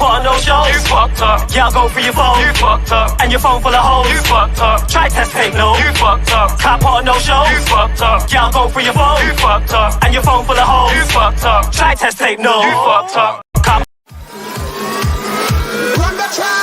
put on no shows. You fucked up. Yeah, I'll go for your phone. You fucked up. And your phone full of hoes. You fucked up. Try test tape, no. You fucked up. Can't put on no shows. You fucked up. Yeah, I'll go for your phone. You fucked up. And your phone full of hoes. You fucked up. Try test tape, no. You fucked up. Can't Run the track.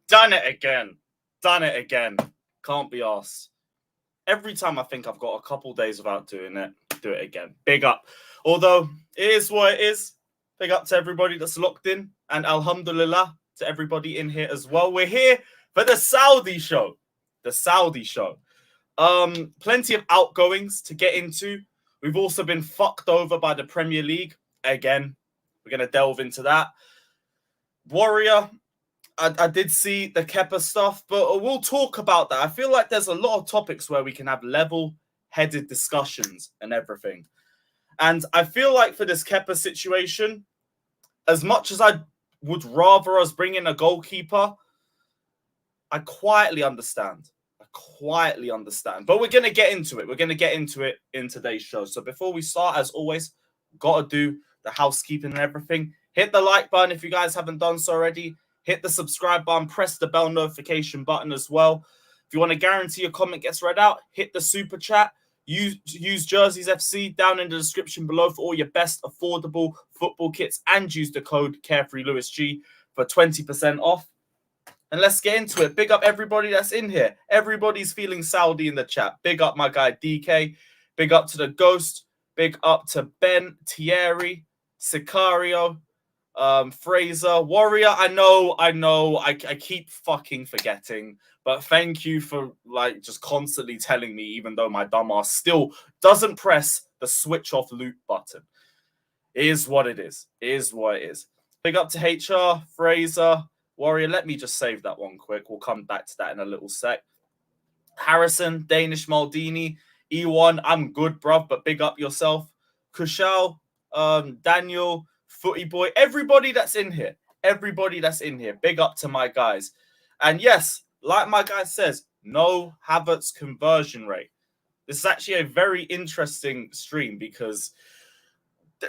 Done it again. Done it again. Can't be arsed. Every time I think I've got a couple days without doing it, do it again. Big up. Although it is what it is. Big up to everybody that's locked in. And alhamdulillah to everybody in here as well. We're here for the Saudi show. The Saudi show. Plenty of outgoings to get into. We've also been fucked over by the Premier League. Again, we're going to delve into that. Warrior, I did see the Kepa stuff, but we'll talk about that. I feel like there's a lot of topics where we can have level-headed discussions and everything. And I feel like for this Kepa situation, as much as I would rather us bring in a goalkeeper, I quietly understand. But we're going to get into it. We're going to get into it in today's show. So before we start, as always, got to do the housekeeping and everything. Hit the like button if you guys haven't done so already. Hit the subscribe button. Press the bell notification button as well. If you want to guarantee your comment gets read out, hit the super chat. Use Jerseys FC down in the description below for all your best affordable football kits, and use the code CarefreeLewisG for 20% off. And let's get into it. Big up everybody that's in here. Everybody's feeling Saudi in the chat. Big up my guy DK. Big up to the Ghost. Big up to Ben, Thierry, Sicario, Fraser, Warrior. I know. I keep fucking forgetting. But thank you for just constantly telling me, even though my dumbass still doesn't press the switch off loop button. It is what it is. It is what it is. Big up to HR, Fraser, Warrior. Let me just save that one quick. We'll come back to that in a little sec. Harrison, Danish Maldini, E1. I'm good, bruv, but big up yourself. Kushal, Daniel, Footy Boy. Everybody that's in here. Big up to my guys. And yes, like my guy says, no Havertz conversion rate. This is actually a very interesting stream because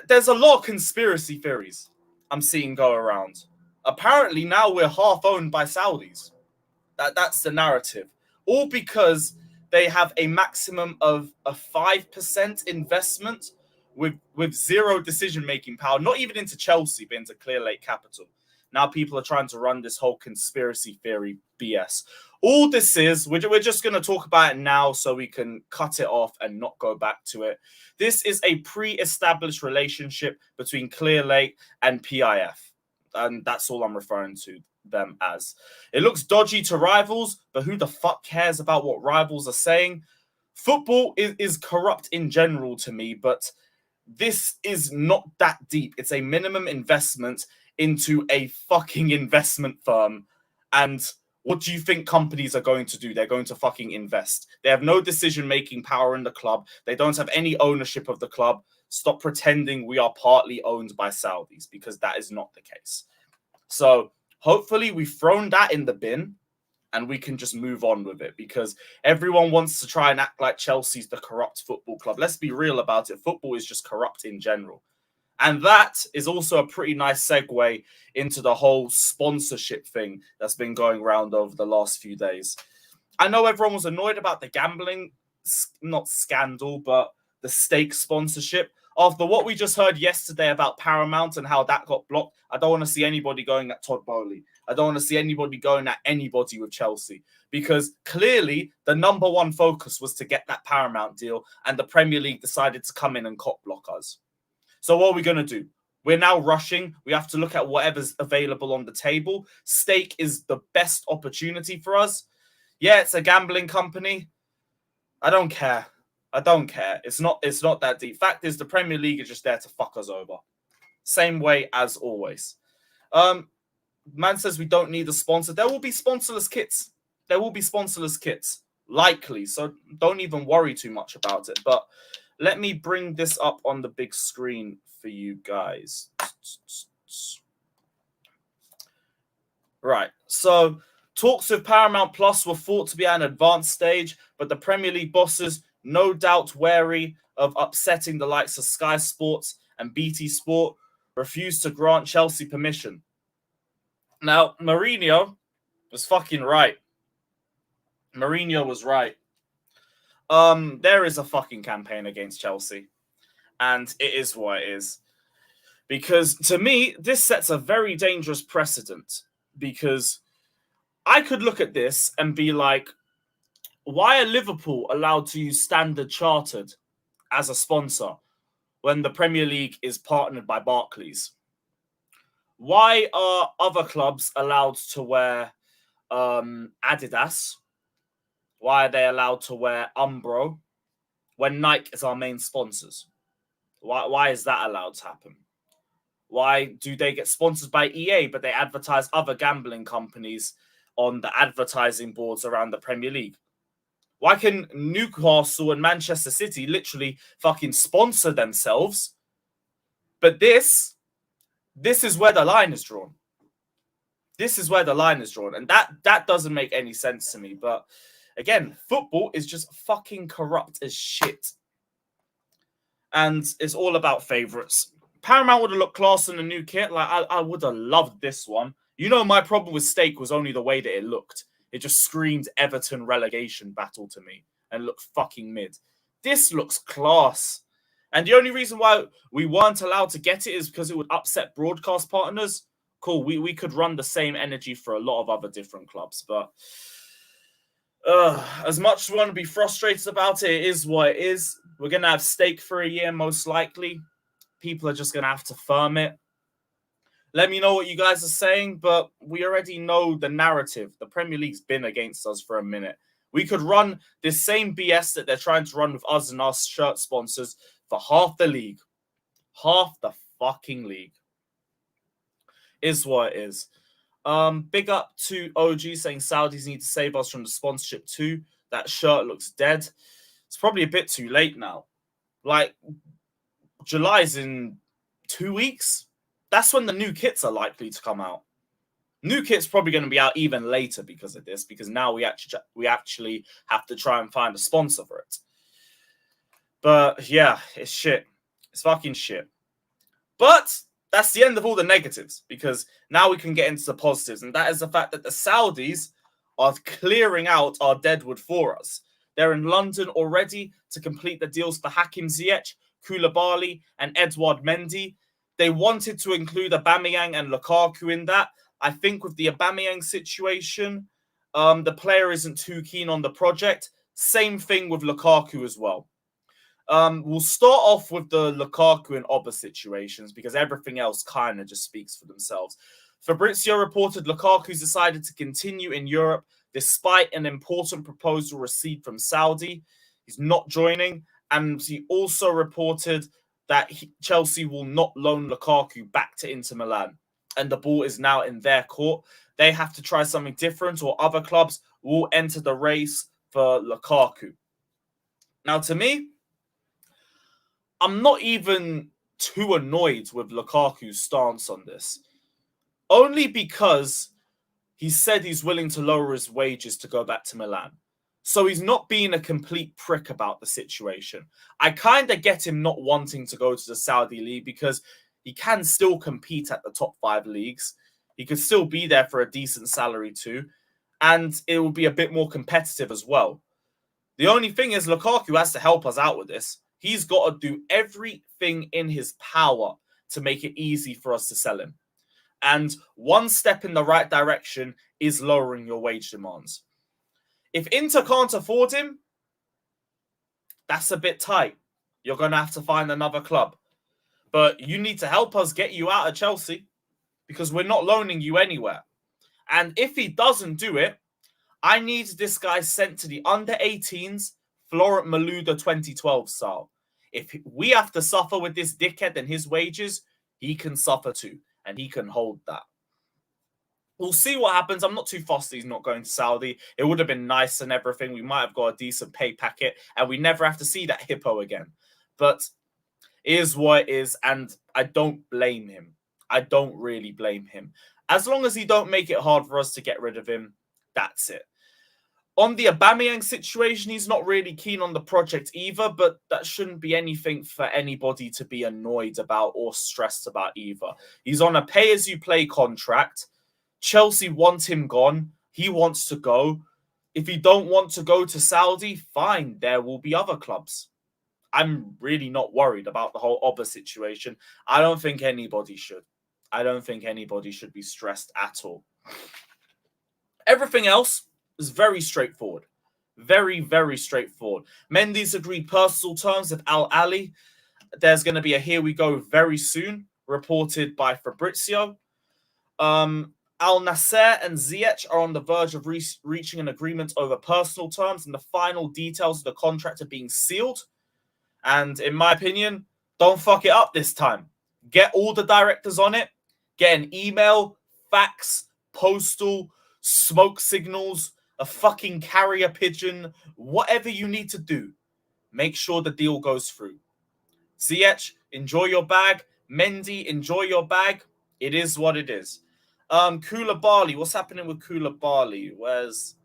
there's a lot of conspiracy theories I'm seeing go around. Apparently now we're half owned by Saudis. That's the narrative. All because they have a maximum of a 5% investment with zero decision-making power, not even into Chelsea, but into Clear Lake Capital. Now people are trying to run this whole conspiracy theory BS. All this is, we're just going to talk about it now so we can cut it off and not go back to it. This is a pre-established relationship between Clear Lake and PIF. And that's all I'm referring to them as. It looks dodgy to rivals, but who the fuck cares about what rivals are saying? Football is corrupt in general to me, but this is not that deep. It's a minimum investment into a fucking investment firm. And what do you think companies are going to do? They're going to fucking invest. They have no decision-making power in the club. They don't have any ownership of the club. Stop pretending we are partly owned by Saudis, because that is not the case. So hopefully we've thrown that in the bin and we can just move on with it, because everyone wants to try and act like Chelsea's the corrupt football club. Let's be real about it. Football is just corrupt in general. And that is also a pretty nice segue into the whole sponsorship thing that's been going around over the last few days. I know everyone was annoyed about the gambling, not scandal, but the stake sponsorship. After what we just heard yesterday about Paramount and how that got blocked, I don't want to see anybody going at Todd Bowley. I don't want to see anybody going at anybody with Chelsea, because clearly the number one focus was to get that Paramount deal, and the Premier League decided to come in and cop block us. So what are we going to do? We're now rushing. We have to look at whatever's available on the table. Stake is the best opportunity for us. Yeah, it's a gambling company. I don't care. I don't care. It's not that deep. Fact is, the Premier League is just there to fuck us over. Same way as always. Man says we don't need a sponsor. There will be sponsorless kits. There will be sponsorless kits. Likely. So don't even worry too much about it. But let me bring this up on the big screen for you guys. Right. So talks with Paramount Plus were thought to be at an advanced stage, but the Premier League bosses, no doubt wary of upsetting the likes of Sky Sports and BT Sport, refused to grant Chelsea permission. Now, Mourinho was fucking right. Mourinho was right. There is a fucking campaign against Chelsea, and it is what it is. Because to me, this sets a very dangerous precedent, because I could look at this and be like, why are Liverpool allowed to use Standard Chartered as a sponsor when the Premier League is partnered by Barclays? Why are other clubs allowed to wear Adidas? Why are they allowed to wear Umbro when Nike is our main sponsors? Why is that allowed to happen? Why do they get sponsored by EA, but they advertise other gambling companies on the advertising boards around the Premier League? Why can Newcastle and Manchester City literally fucking sponsor themselves? But this is where the line is drawn. This is where the line is drawn. And that doesn't make any sense to me. But again, football is just fucking corrupt as shit. And it's all about favourites. Paramount would have looked class in the new kit. Like, I would have loved this one. You know, my problem with Stake was only the way that it looked. It just screamed Everton relegation battle to me and looked fucking mid. This looks class. And the only reason why we weren't allowed to get it is because it would upset broadcast partners. Cool, we could run the same energy for a lot of other different clubs. But as much as we want to be frustrated about it, it is what it is. We're going to have Stake for a year, most likely. People are just going to have to firm it. Let me know what you guys are saying, but we already know the narrative. The Premier League's been against us for a minute. We could run this same BS that they're trying to run with us and our shirt sponsors for half the league. Half the fucking league. Is what it is. Big up to OG saying Saudis need to save us from the sponsorship too. That shirt looks dead. It's probably a bit too late now. Like, July's in 2 weeks. That's when the new kits are likely to come out. New kit's probably going to be out even later because of this, because now we actually have to try and find a sponsor for it. But yeah, it's shit. It's fucking shit. But that's the end of all the negatives, because now we can get into the positives, and that is the fact that the Saudis are clearing out our deadwood for us. They're in London already to complete the deals for Hakim Ziyech, Koulibaly, and Edouard Mendy. They wanted to include Aubameyang and Lukaku in that. I think with the Aubameyang situation, the player isn't too keen on the project. Same thing with Lukaku as well. We'll start off with the Lukaku and Oba situations because everything else kind of just speaks for themselves. Fabrizio reported Lukaku's decided to continue in Europe despite an important proposal received from Saudi. He's not joining. And he also reported that Chelsea will not loan Lukaku back to Inter Milan. And the ball is now in their court. They have to try something different, or other clubs will enter the race for Lukaku. Now, to me, I'm not even too annoyed with Lukaku's stance on this. Only because he said he's willing to lower his wages to go back to Milan. So he's not being a complete prick about the situation. I kind of get him not wanting to go to the Saudi League because he can still compete at the top 5 leagues. He could still be there for a decent salary too. And it will be a bit more competitive as well. The only thing is Lukaku has to help us out with this. He's got to do everything in his power to make it easy for us to sell him. And one step in the right direction is lowering your wage demands. If Inter can't afford him, that's a bit tight. You're going to have to find another club. But you need to help us get you out of Chelsea because we're not loaning you anywhere. And if he doesn't do it, I need this guy sent to the under-18s, Florent Malouda 2012 style. If we have to suffer with this dickhead and his wages, he can suffer too. And he can hold that. We'll see what happens. I'm not too fussed he's not going to Saudi. It would have been nice and everything. We might have got a decent pay packet and we never have to see that hippo again. But it is what it is, and I don't blame him. I don't really blame him. As long as he don't make it hard for us to get rid of him, that's it. On the Aubameyang situation, he's not really keen on the project either, but that shouldn't be anything for anybody to be annoyed about or stressed about either. He's on a pay-as-you-play contract. Chelsea want him gone. He wants to go. If he don't want to go to Saudi, fine. There will be other clubs. I'm really not worried about the whole Oba situation. I don't think anybody should. I don't think anybody should be stressed at all. Everything else is very straightforward. Very, very straightforward. Mendy's agreed personal terms with Al Ali. There's going to be a here we go very soon, reported by Fabrizio. Al Nasser and Ziyech are on the verge of reaching an agreement over personal terms, and the final details of the contract are being sealed. And in my opinion, don't fuck it up this time. Get all the directors on it. Get an email, fax, postal, smoke signals, a fucking carrier pigeon, whatever you need to do. Make sure the deal goes through. Ziyech, enjoy your bag. Mendy, enjoy your bag. It is what it is. Koulibaly, what's happening with Koulibaly? Where's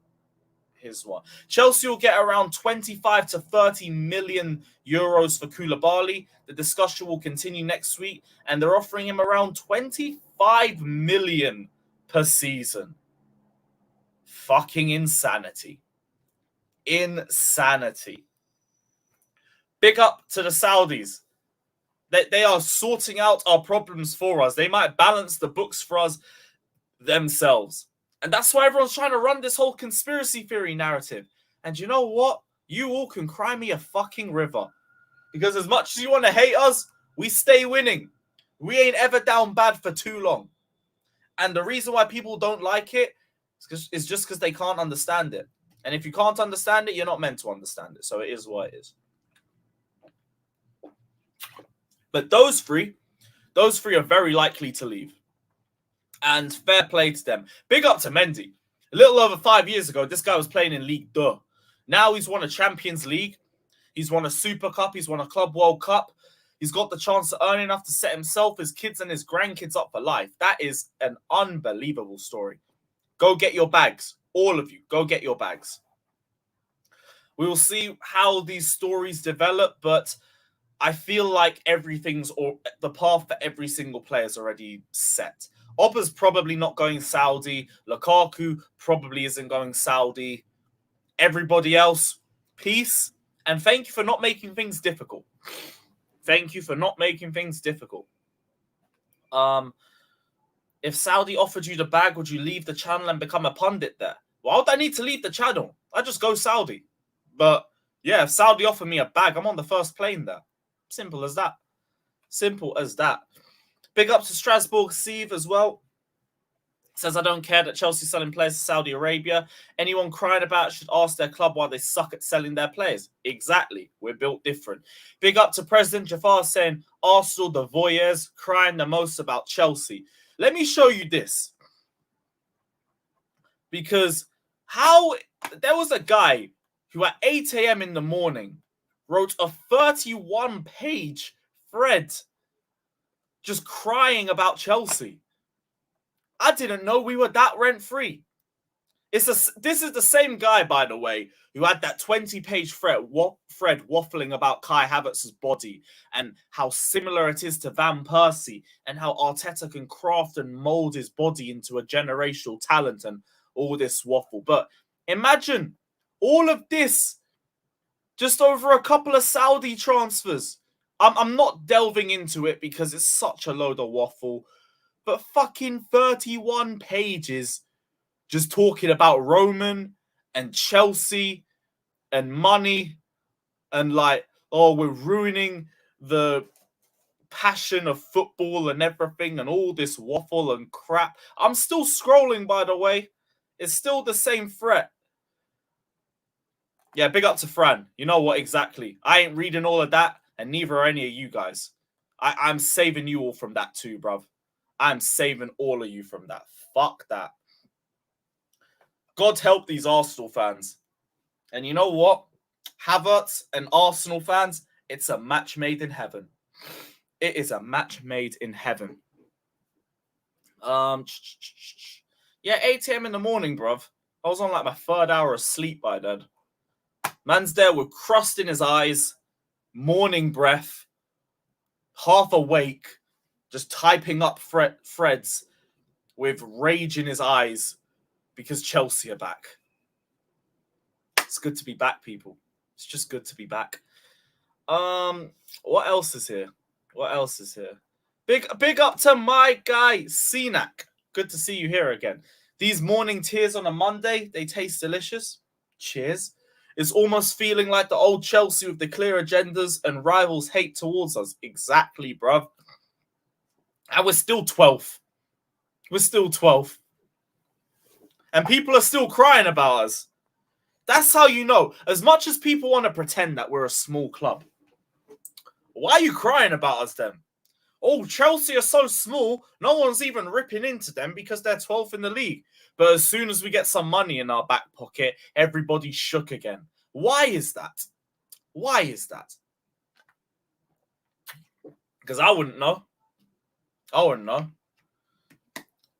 his one? Chelsea will get around 25 to 30 million euros for Koulibaly. The discussion will continue next week, and they're offering him around 25 million per season. Fucking insanity. Insanity. Big up to the Saudis. They are sorting out our problems for us. They might balance the books for us themselves. And that's why everyone's trying to run this whole conspiracy theory narrative. And you know what? You all can cry me a fucking river. Because as much as you want to hate us, we stay winning. We ain't ever down bad for too long. And the reason why people don't like it is just because they can't understand it. And if you can't understand it, you're not meant to understand it. So it is what it is. But those three are very likely to leave. And fair play to them. Big up to Mendy. A little over 5 years ago, this guy was playing in League 2. Now he's won a Champions League. He's won a Super Cup. He's won a Club World Cup. He's got the chance to earn enough to set himself, his kids, and his grandkids up for life. That is an unbelievable story. Go get your bags. All of you, go get your bags. We will see how these stories develop, but I feel like everything's, or the path for every single player is already set. Oba's probably not going Saudi. Lukaku probably isn't going Saudi. Everybody else, peace. And thank you for not making things difficult. Thank you for not making things difficult. If Saudi offered you the bag, would you leave the channel and become a pundit there? Why would I need to leave the channel? I just go Saudi. But yeah, if Saudi offer me a bag, I'm on the first plane there. Simple as that. Simple as that. Big up to Strasbourg Steve as well. Says, I don't care that Chelsea selling players to Saudi Arabia. Anyone crying about it should ask their club why they suck at selling their players. Exactly. We're built different. Big up to President Jafar saying, Arsenal, the voyeurs, crying the most about Chelsea. Let me show you this. Because there was a guy who at 8 a.m. in the morning wrote a 31-page thread just crying about Chelsea. I didn't know we were that rent-free. This is the same guy, by the way, who had that 20-page thread waffling about Kai Havertz's body and how similar it is to Van Persie and how Arteta can craft and mold his body into a generational talent and all this waffle. But imagine all of this just over a couple of Saudi transfers. I'm not delving into it because it's such a load of waffle. But fucking 31 pages just talking about Roman and Chelsea and money and like, oh, we're ruining the passion of football and everything and all this waffle and crap. I'm still scrolling, by the way. It's still the same threat. Yeah, big up to Fran. You know what, exactly. I ain't reading all of that, and neither are any of you guys. I'm saving you all from that too, bruv. I'm saving all of you from that. Fuck that. God help these Arsenal fans. And you know what? Havertz and Arsenal fans, it's a match made in heaven. It is a match made in heaven. Yeah, 8 a.m. in the morning, bruv. I was on like my third hour of sleep by then. Man's there with crust in his eyes, morning breath, half awake, just typing up threads with rage in his eyes because Chelsea are back. It's good to be back, people. It's just good to be back. What else is here? What else is here? Big up to my guy, Cenac. Good to see you here again. These morning tears on a Monday, they taste delicious. Cheers. It's almost feeling like the old Chelsea with the clear agendas and rivals hate towards us. Exactly, bruv. And we're still 12th. We're still 12th. And people are still crying about us. That's how you know. As much as people want to pretend that we're a small club, why are you crying about us then? Oh, Chelsea are so small, no one's even ripping into them because they're 12th in the league. But as soon as we get some money in our back pocket, everybody's shook again. Why is that? Why is that? Because I wouldn't know. I wouldn't know.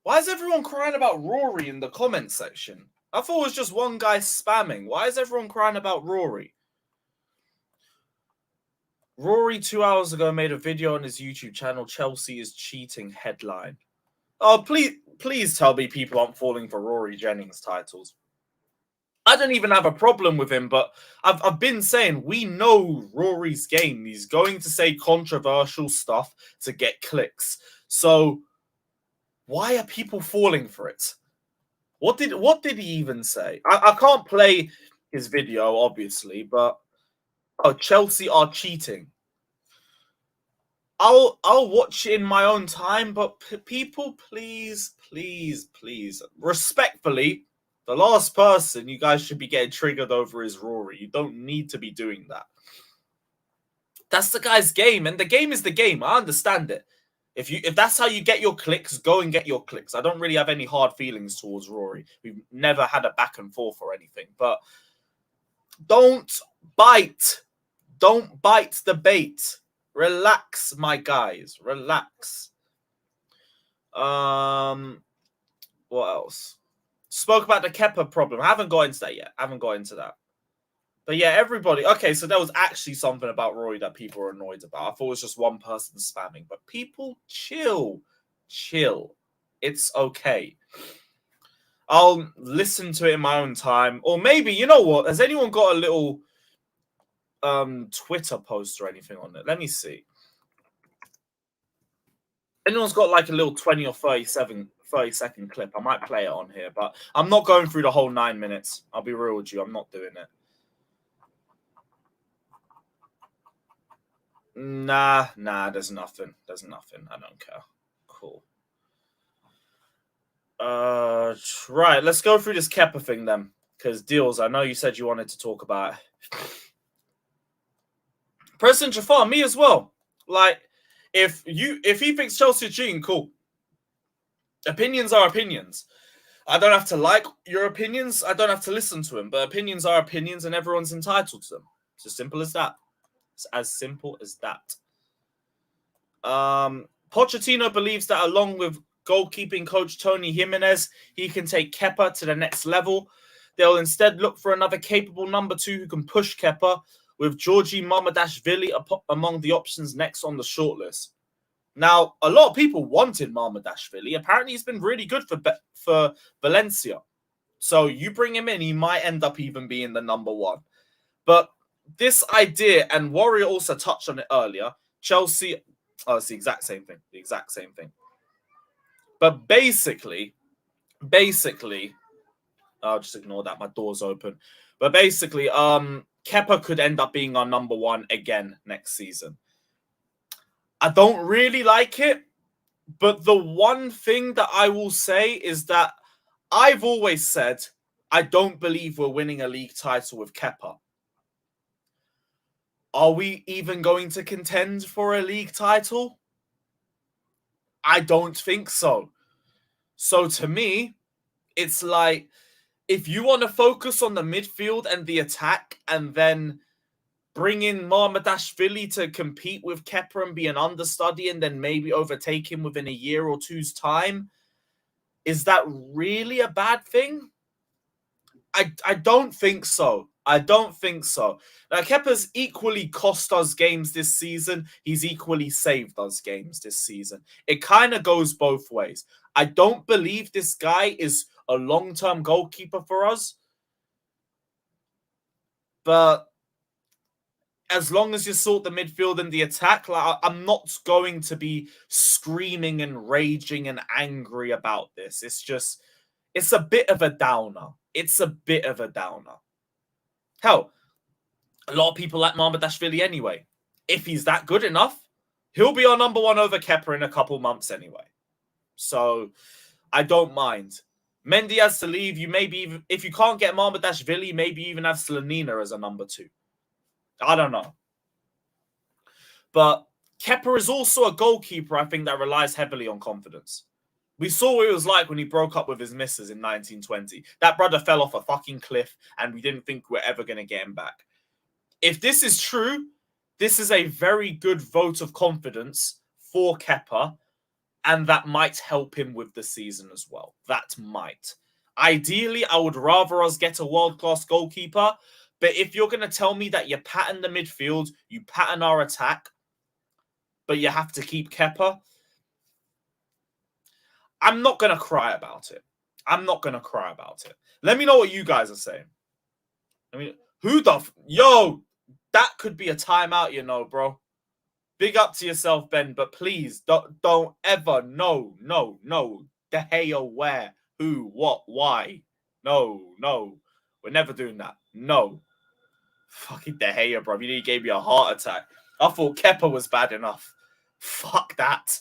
Why is everyone crying about Rory in the comment section? I thought it was just one guy spamming. Why is everyone crying about Rory? Rory 2 hours ago made a video on his YouTube channel, Chelsea is cheating headline. Oh, please tell me people aren't falling for Rory Jennings titles. I don't even have a problem with him, but I've been saying we know Rory's game. He's going to say controversial stuff to get clicks. So why are people falling for it? What did he even say? I can't play his video, obviously, but Chelsea are cheating. I'll watch it in my own time, but people, please, respectfully, the last person you guys should be getting triggered over is Rory. You don't need to be doing that. That's the guy's game, and the game is the game. I understand it. If that's how you get your clicks, go and get your clicks. I don't really have any hard feelings towards Rory. We've never had a back and forth or anything, but don't bite. Don't bite the bait. Relax, my guys. Relax. What else? Spoke about the Kepa problem. I haven't got into that yet. But yeah, everybody. Okay, so there was actually something about Rory that people were annoyed about. I thought it was just one person spamming. But people, chill. Chill. It's okay. I'll listen to it in my own time. Or maybe, you know what? Has anyone got a little Twitter post or anything on it? Let me see. Anyone's got like a little 20 or 30-second clip, I might play it on here, but I'm not going through the whole 9 minutes. I'll be real with you. I'm not doing it. Nah, there's nothing. There's nothing. I don't care. Cool. Right, let's go through this Kepa thing then. Because Deals, I know you said you wanted to talk about it. President Jafar, me as well. Like, if he thinks Chelsea are cheating, cool. Opinions are opinions. I don't have to like your opinions. I don't have to listen to them. But opinions are opinions, and everyone's entitled to them. It's as simple as that. It's as simple as that. Pochettino believes that along with goalkeeping coach Tony Jimenez, he can take Kepa to the next level. They'll instead look for another capable number 2 who can push Kepa, with Georgi Marmadashvili among the options next on the shortlist. Now, a lot of people wanted Marmadashvili. Apparently, he's been really good for Valencia. So you bring him in, he might end up even being the number 1. But this idea, and Warrior also touched on it earlier, Chelsea... Oh, it's the exact same thing. The exact same thing. But basically, I'll just ignore that. My door's open. But basically, Kepa could end up being our number 1 again next season. I don't really like it, but the one thing that I will say is that I've always said I don't believe we're winning a league title with Kepa. Are we even going to contend for a league title? I don't think so. So to me, it's like, if you want to focus on the midfield and the attack and then bring in Marmadashvili to compete with Kepa and be an understudy and then maybe overtake him within a year or two's time, is that really a bad thing? I don't think so. I don't think so. Now, Kepa's equally cost us games this season. He's equally saved us games this season. It kind of goes both ways. I don't believe this guy is a long-term goalkeeper for us. But as long as you sort the midfield and the attack, like, I'm not going to be screaming and raging and angry about this. It's just, it's a bit of a downer. It's a bit of a downer. Hell, a lot of people like Marmadashvili anyway. If he's that good enough, he'll be our number 1 over Kepa in a couple months anyway. So I don't mind. Mendy has to leave. You maybe even, if you can't get Marmadashvili, maybe even have Slanina as a number 2. I don't know. But Kepa is also a goalkeeper, I think, that relies heavily on confidence. We saw what it was like when he broke up with his missus in 1920. That brother fell off a fucking cliff, and we didn't think we were ever going to get him back. If this is true, this is a very good vote of confidence for Kepa, and that might help him with the season as well. That might. Ideally, I would rather us get a world-class goalkeeper, but if you're going to tell me that you pattern the midfield, you pattern our attack, but you have to keep Kepa, I'm not going to cry about it. I'm not going to cry about it. Let me know what you guys are saying. I mean, who the... Yo, that could be a timeout, you know, bro. Big up to yourself, Ben, but please don't ever... No. De Gea, where? Who? What? Why? No. We're never doing that. No. Fucking De Gea, bro. You gave me a heart attack. I thought Kepa was bad enough. Fuck that.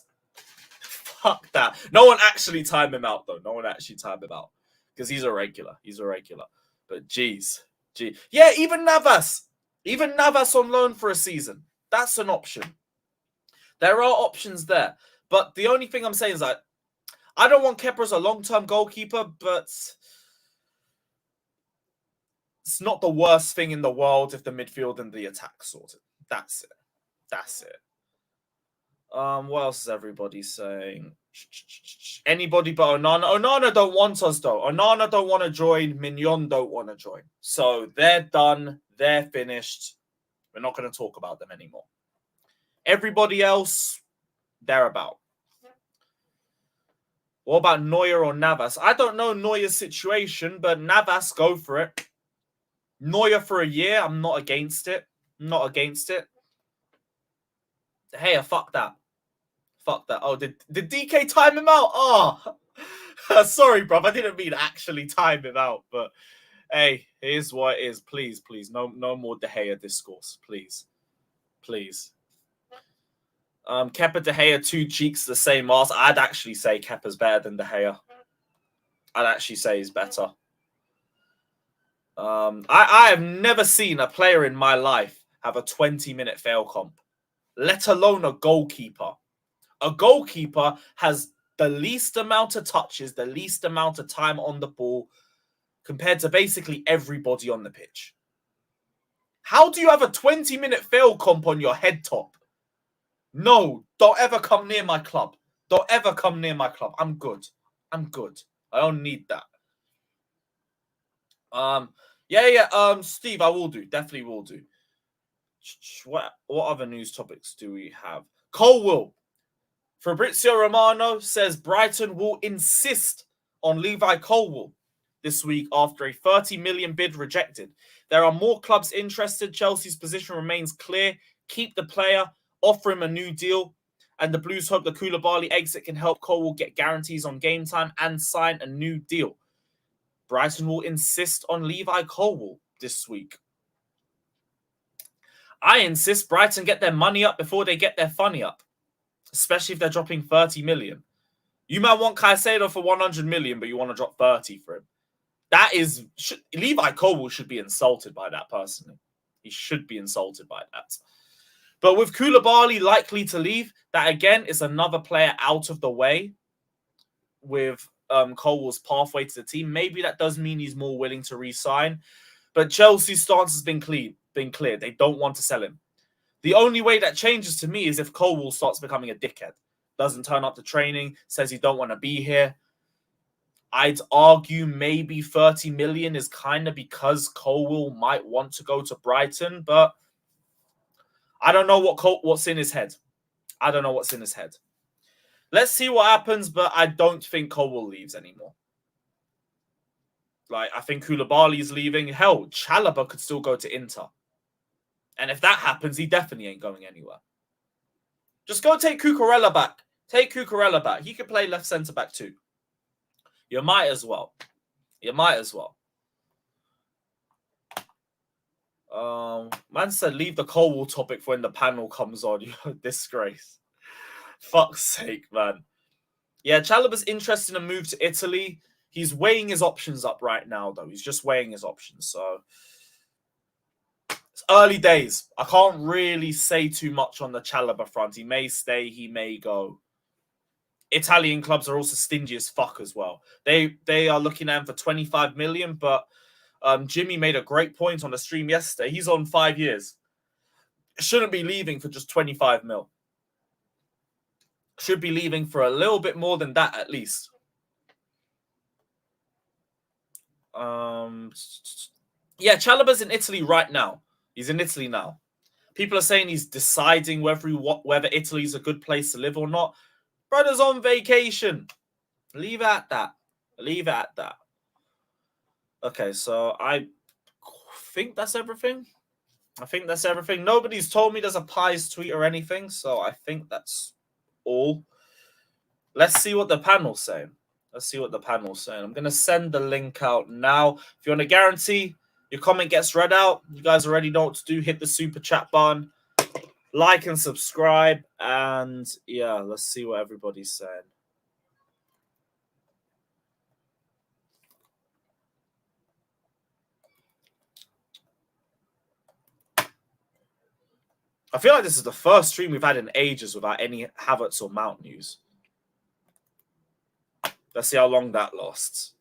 Fuck that. No one actually timed him out, though. No one actually timed him out. Because he's a regular. But jeez. Yeah, even Navas. Even Navas on loan for a season. That's an option. There are options there. But the only thing I'm saying is that I don't want Kepa as a long-term goalkeeper, but it's not the worst thing in the world if the midfield and the attack sorted. That's it. What else is everybody saying? Anybody but Onana. Onana don't want us, though. Onana don't want to join. Mignon don't want to join. So they're done. They're finished. We're not going to talk about them anymore. Everybody else, they're about. What about Neuer or Navas? I don't know Neuer's situation, but Navas, go for it. Neuer for a year, I'm not against it. Not against it. Hey, fuck that. Fuck that. Oh, did DK time him out? Oh, sorry, bruv. I didn't mean actually time him out, but hey, here's what it is. Please, please, no more De Gea discourse, please, please. Kepa, De Gea, two cheeks, the same arse. I'd actually say Kepa's better than De Gea. I'd actually say he's better. I have never seen a player in my life have a 20-minute fail comp, let alone a goalkeeper. A goalkeeper has the least amount of touches, the least amount of time on the ball compared to basically everybody on the pitch. How do you have a 20-minute fail comp on your head top? No, don't ever come near my club. Don't ever come near my club. I'm good. I'm good. I don't need that. Steve, I will do. Definitely will do. What other news topics do we have? Colwill. Fabrizio Romano says Brighton will insist on Levi Colwill this week after a 30 million bid rejected. There are more clubs interested. Chelsea's position remains clear. Keep the player, offer him a new deal, and the Blues hope the Koulibaly exit can help Colwill get guarantees on game time and sign a new deal. Brighton will insist on Levi Colwill this week. I insist Brighton get their money up before they get their funny up, especially if they're dropping 30 million. You might want Caicedo for 100 million, but you want to drop 30 for him. That is... Levi Colwill should be insulted by that, personally. He should be insulted by that. But with Koulibaly likely to leave, that again is another player out of the way with Colwill's pathway to the team. Maybe that does mean he's more willing to re-sign. But Chelsea's stance has been clear. They don't want to sell him. The only way that changes to me is if Colwill starts becoming a dickhead. Doesn't turn up to training, says he don't want to be here. I'd argue maybe 30 million is kind of because Colwill might want to go to Brighton, but I don't know what's in his head. I don't know what's in his head. Let's see what happens, but I don't think Colwill leaves anymore. Like, I think Koulibaly's leaving. Hell, Chalobah could still go to Inter. And if that happens, he definitely ain't going anywhere. Just go take Cucurella back. Take Cucurella back. He could play left centre-back too. You might as well. You might as well. Man said leave the Colwill topic for when the panel comes on. You're a disgrace. Fuck's sake, man. Yeah, Chalobah's interested in a move to Italy. He's weighing his options up right now, though. He's just weighing his options. So it's early days. I can't really say too much on the Chalobah front. He may stay, he may go. Italian clubs are also stingy as fuck as well. They are looking at him for 25 million, but Jimmy made a great point on the stream yesterday. He's on 5 years. Shouldn't be leaving for just 25 mil. Should be leaving for a little bit more than that at least. Yeah, Chalobah's in Italy right now. He's in Italy now. People are saying he's deciding whether Italy's a good place to live or not. Brother's on vacation. Leave it at that. Leave it at that. Okay, so I think that's everything. I think that's everything. Nobody's told me there's a Pies tweet or anything, so I think that's all. Let's see what the panel's saying. Let's see what the panel's saying. I'm going to send the link out now. If you want to guarantee your comment gets read out, you guys already know what to do. Hit the super chat button. Like and subscribe. And yeah, let's see what everybody's saying. I feel like this is the first stream we've had in ages without any Havertz or Mount news. Let's see how long that lasts.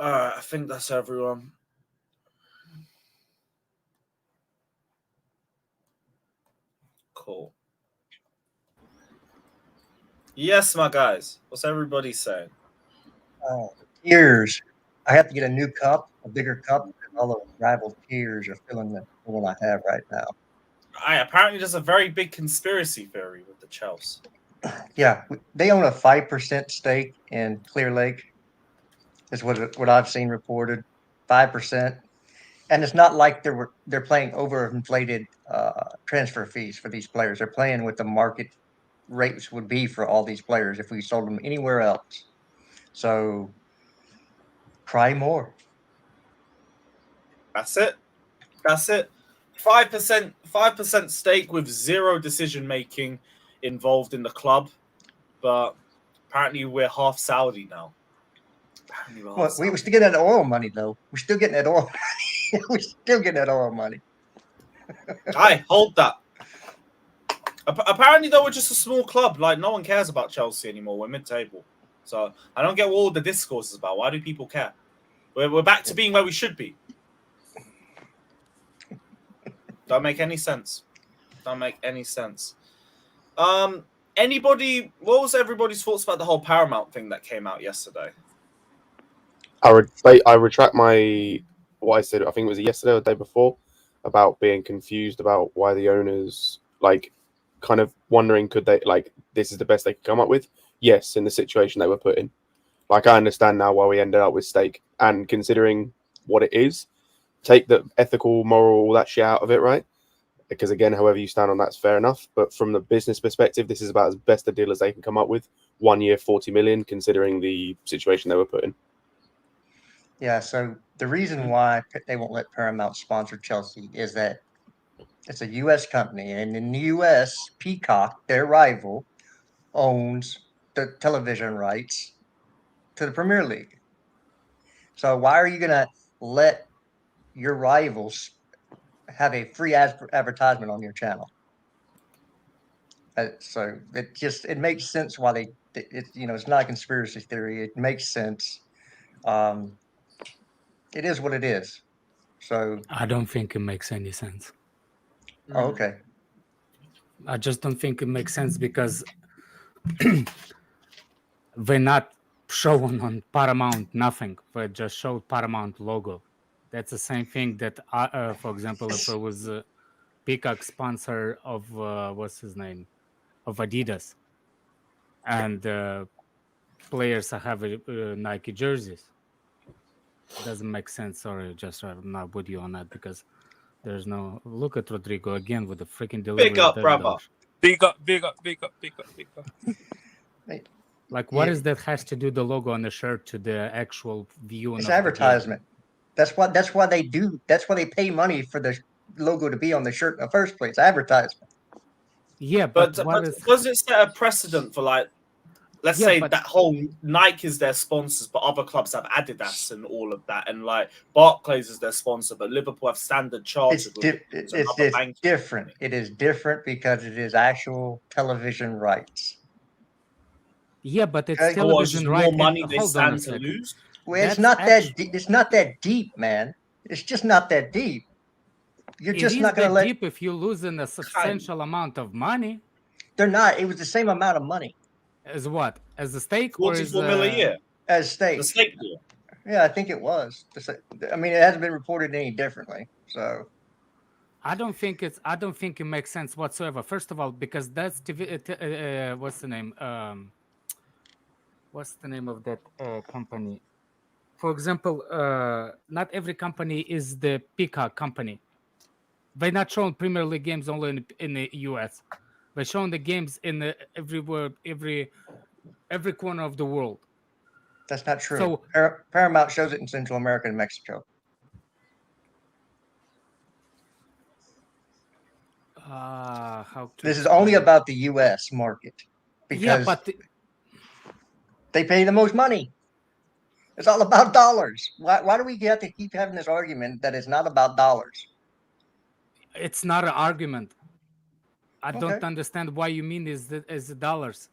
I think that's everyone. Cool. Yes, my guys. What's everybody saying? Tears. I have to get a new cup, a bigger cup, because all those rival tears are filling the one I have right now. Apparently there's a very big conspiracy theory with the Chelsea. Yeah, they own a 5% stake in Clear Lake. Is what I've seen reported. 5%, and it's not like they're playing overinflated transfer fees for these players. They're playing what the market rates would be for all these players if we sold them anywhere else. So, cry more. That's it. That's it. 5% stake with zero decision making involved in the club, but apparently we're half Saudi now. Apparently we're half Well, Saudi. we're still getting that oil money though. We're still getting that oil. We're still getting that oil money. I hold that. Apparently, though, we're just a small club. Like, no one cares about Chelsea anymore. We're mid-table. So I don't get what all the discourse is about. Why do people care? We're back to being where we should be. Don't make any sense. Don't make any sense. Anybody? What was everybody's thoughts about the whole Paramount thing that came out yesterday? I retract my what I said. I think it was yesterday or the day before about being confused about why the owners kind of wondering could they this is the best they could come up with. Yes, in the situation they were put in. I understand now why we ended up with stake, and considering what it is, take the ethical, moral, all that shit out of it, right? Because again, however you stand on that's fair enough. But from the business perspective, this is about as best a deal as they can come up with. 1 year, 40 million, considering the situation they were put in. Yeah, so the reason why they won't let Paramount sponsor Chelsea is that it's a U.S. company, and in the U.S., Peacock, their rival, owns the television rights to the Premier League. So why are you going to let your rivals have a free advertisement on your channel? So it makes sense why it's not a conspiracy theory. It makes sense. It is what it is. So I don't think it makes any sense. Okay. I just don't think it makes sense because they're not showing on Paramount nothing. They just showed Paramount logo. That's the same thing that, for example, if it was a Peacock sponsor of what's his name, of Adidas, and players have Nike jerseys. Doesn't make sense. Sorry, just I'm not with you on that because there's no. Look at Rodrigo again with the freaking delivery. Big up, brother. Big up, big up, big up, big up, big up. Like, what is that has to do the logo on the shirt to the actual view? It's advertisement. That's why they do. That's why they pay money for the logo to be on the shirt in the first place. Advertisement. Yeah, but does it set a precedent for let's say that whole Nike is their sponsors, but other clubs have Adidas and all of that, and Barclays is their sponsor, but Liverpool have Standard Chartered. It's different. It is different because it is actual television rights. Yeah, but it's television rights. More money they stand to lose. Well, it's not that deep, man. It's just not that deep. You're just not going to let deep if you lose in a substantial amount of money. They're not. It was the same amount of money. As what? As a stake 44 million a year? As stake. The stake deal. Yeah, I think it was. I mean, it hasn't been reported any differently. So I don't think it makes sense whatsoever. First of all, because that's TV, what's the name? What's the name of that company? For example, not every company is the Peacock company. They're not showing Premier League games only in the US. They're showing the games in everywhere, every corner of the world. That's not true. So Paramount shows it in Central America and Mexico. This is only about the U.S. market because they pay the most money. It's all about dollars. Why do we have to keep having this argument that it's not about dollars? It's not an argument. I don't understand why you mean is the dollars.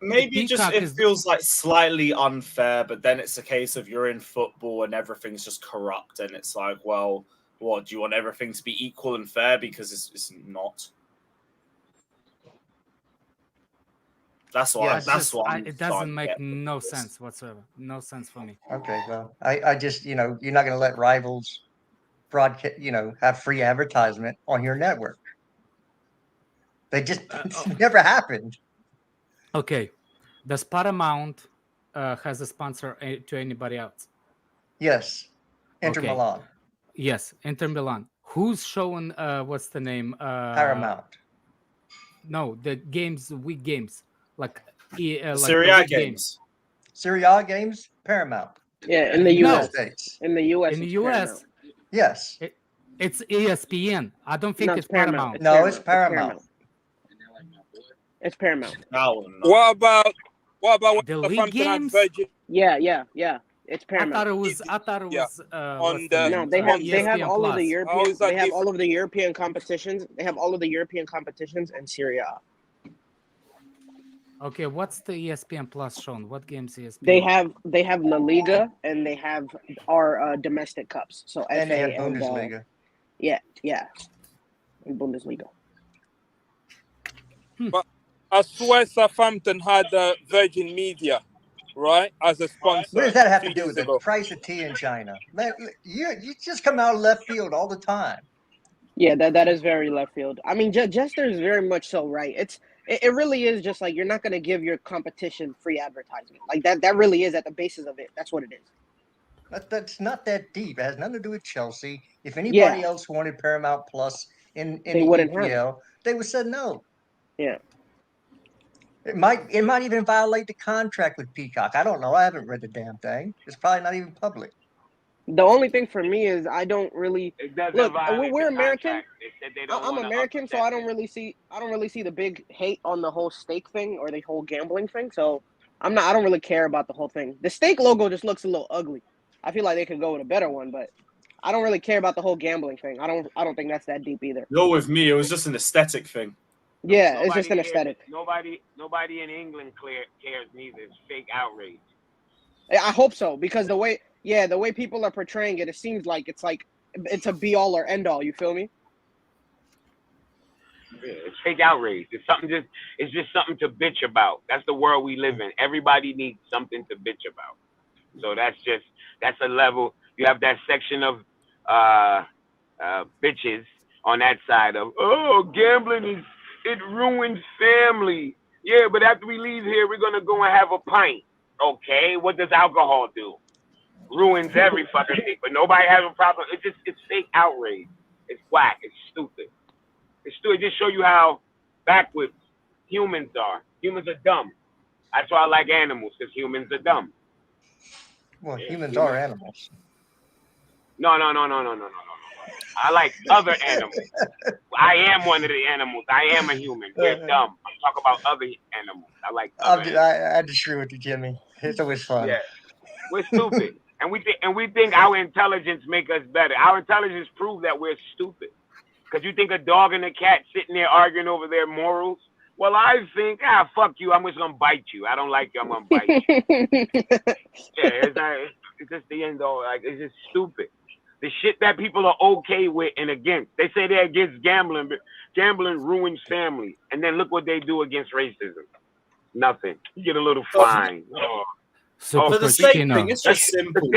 Maybe just it feels like slightly unfair, but then it's a case of you're in football and everything's just corrupt, and it's like, well, what do you want everything to be equal and fair because it's not. That's why. It doesn't make no sense whatsoever. No sense for me. Okay, well, I just you're not going to let rivals broadcast, have free advertisement on your network. They just it's never happened. Okay, does Paramount has a sponsor to anybody else? Yes, Inter Okay. Milan, Yes, Inter Milan. Who's showing? What's the name? Paramount. No, the games, week games, like Serie A games. Serie A games, Paramount. Yeah, in the U.S. States. In the U.S. In the it's U.S. Paramount. Yes. It's ESPN. I don't think No, it's Paramount. No, it's Paramount. It's Paramount. No. What about The when league Southampton had games? Virgin? Yeah. It's I Paramount. thought it was. On what's the- No, name? they have ESPN all of the Plus. European. How is that They have different? all of the European competitions. They have all of the European competitions and Serie A. Okay, what's the ESPN Plus shown? What games ESPN? They have La Liga and they have our domestic cups. So And they FA have Bundesliga. yeah, and Bundesliga. I swear Southampton had Virgin Media, right, as a sponsor. What does that have to 2 do years with the ago. price of tea in China? Man, you just come out of left field all the time. Yeah, that is very left field. I mean, Jester is very much so right. It really is just like you're not going to give your competition free advertisement. Like that really is at the basis of it. That's what it is. That's not that deep. It has nothing to do with Chelsea. If anybody else wanted Paramount Plus in They the wouldn't have EPL, they would have said no. Yeah. It might even violate the contract with Peacock. I don't know. I haven't read the damn thing. It's probably not even public. The only thing for me is I don't really It doesn't look. violate We're the American. contract. They said they don't I'm wanna American, so upset I don't it. really see the big hate on the whole stake thing or the whole gambling thing. So I don't really care about the whole thing. The stake logo just looks a little ugly. I feel like they could go with a better one, but I don't really care about the whole gambling thing. I don't think that's that deep either. You're with me. It was just an aesthetic thing. Yeah, it's just an Nobody aesthetic. cares. Nobody in England cares neither. It's fake outrage. I hope so because the way people are portraying it, it seems like it's a be all or end all. You feel me? Yeah, it's fake outrage. It's just something to bitch about. That's the world we live in. Everybody needs something to bitch about. So that's a level. You have that section of bitches on that side of gambling it ruins family. Yeah, but after we leave here, we're gonna go and have a pint. Okay, what does alcohol do? Ruins every fucking thing. But nobody has a problem. It's fake outrage. It's whack. It's stupid. It's stupid. It just show you how backwards humans are. Humans are dumb. That's why I like animals, because humans are dumb. Well, humans are animals. No. I like other animals. I am one of the animals. I am a human. We're dumb. I'm talking about other animals. I like other animals. I disagree with you, Jimmy. It's always fun. Yeah. We're stupid. and we think our intelligence make us better. Our intelligence proves that we're stupid. Because you think a dog and a cat sitting there arguing over their morals? Well, I think, fuck you. I'm just going to bite you. I don't like you. I'm going to bite you. Yeah, it's just the end all. Like, it's just stupid. The shit that people are okay with and against. They say they're against gambling, but gambling ruins families. And then look what they do against racism. Nothing. You get a little fine. Super For the stake thing, Pochettino. it's just simple.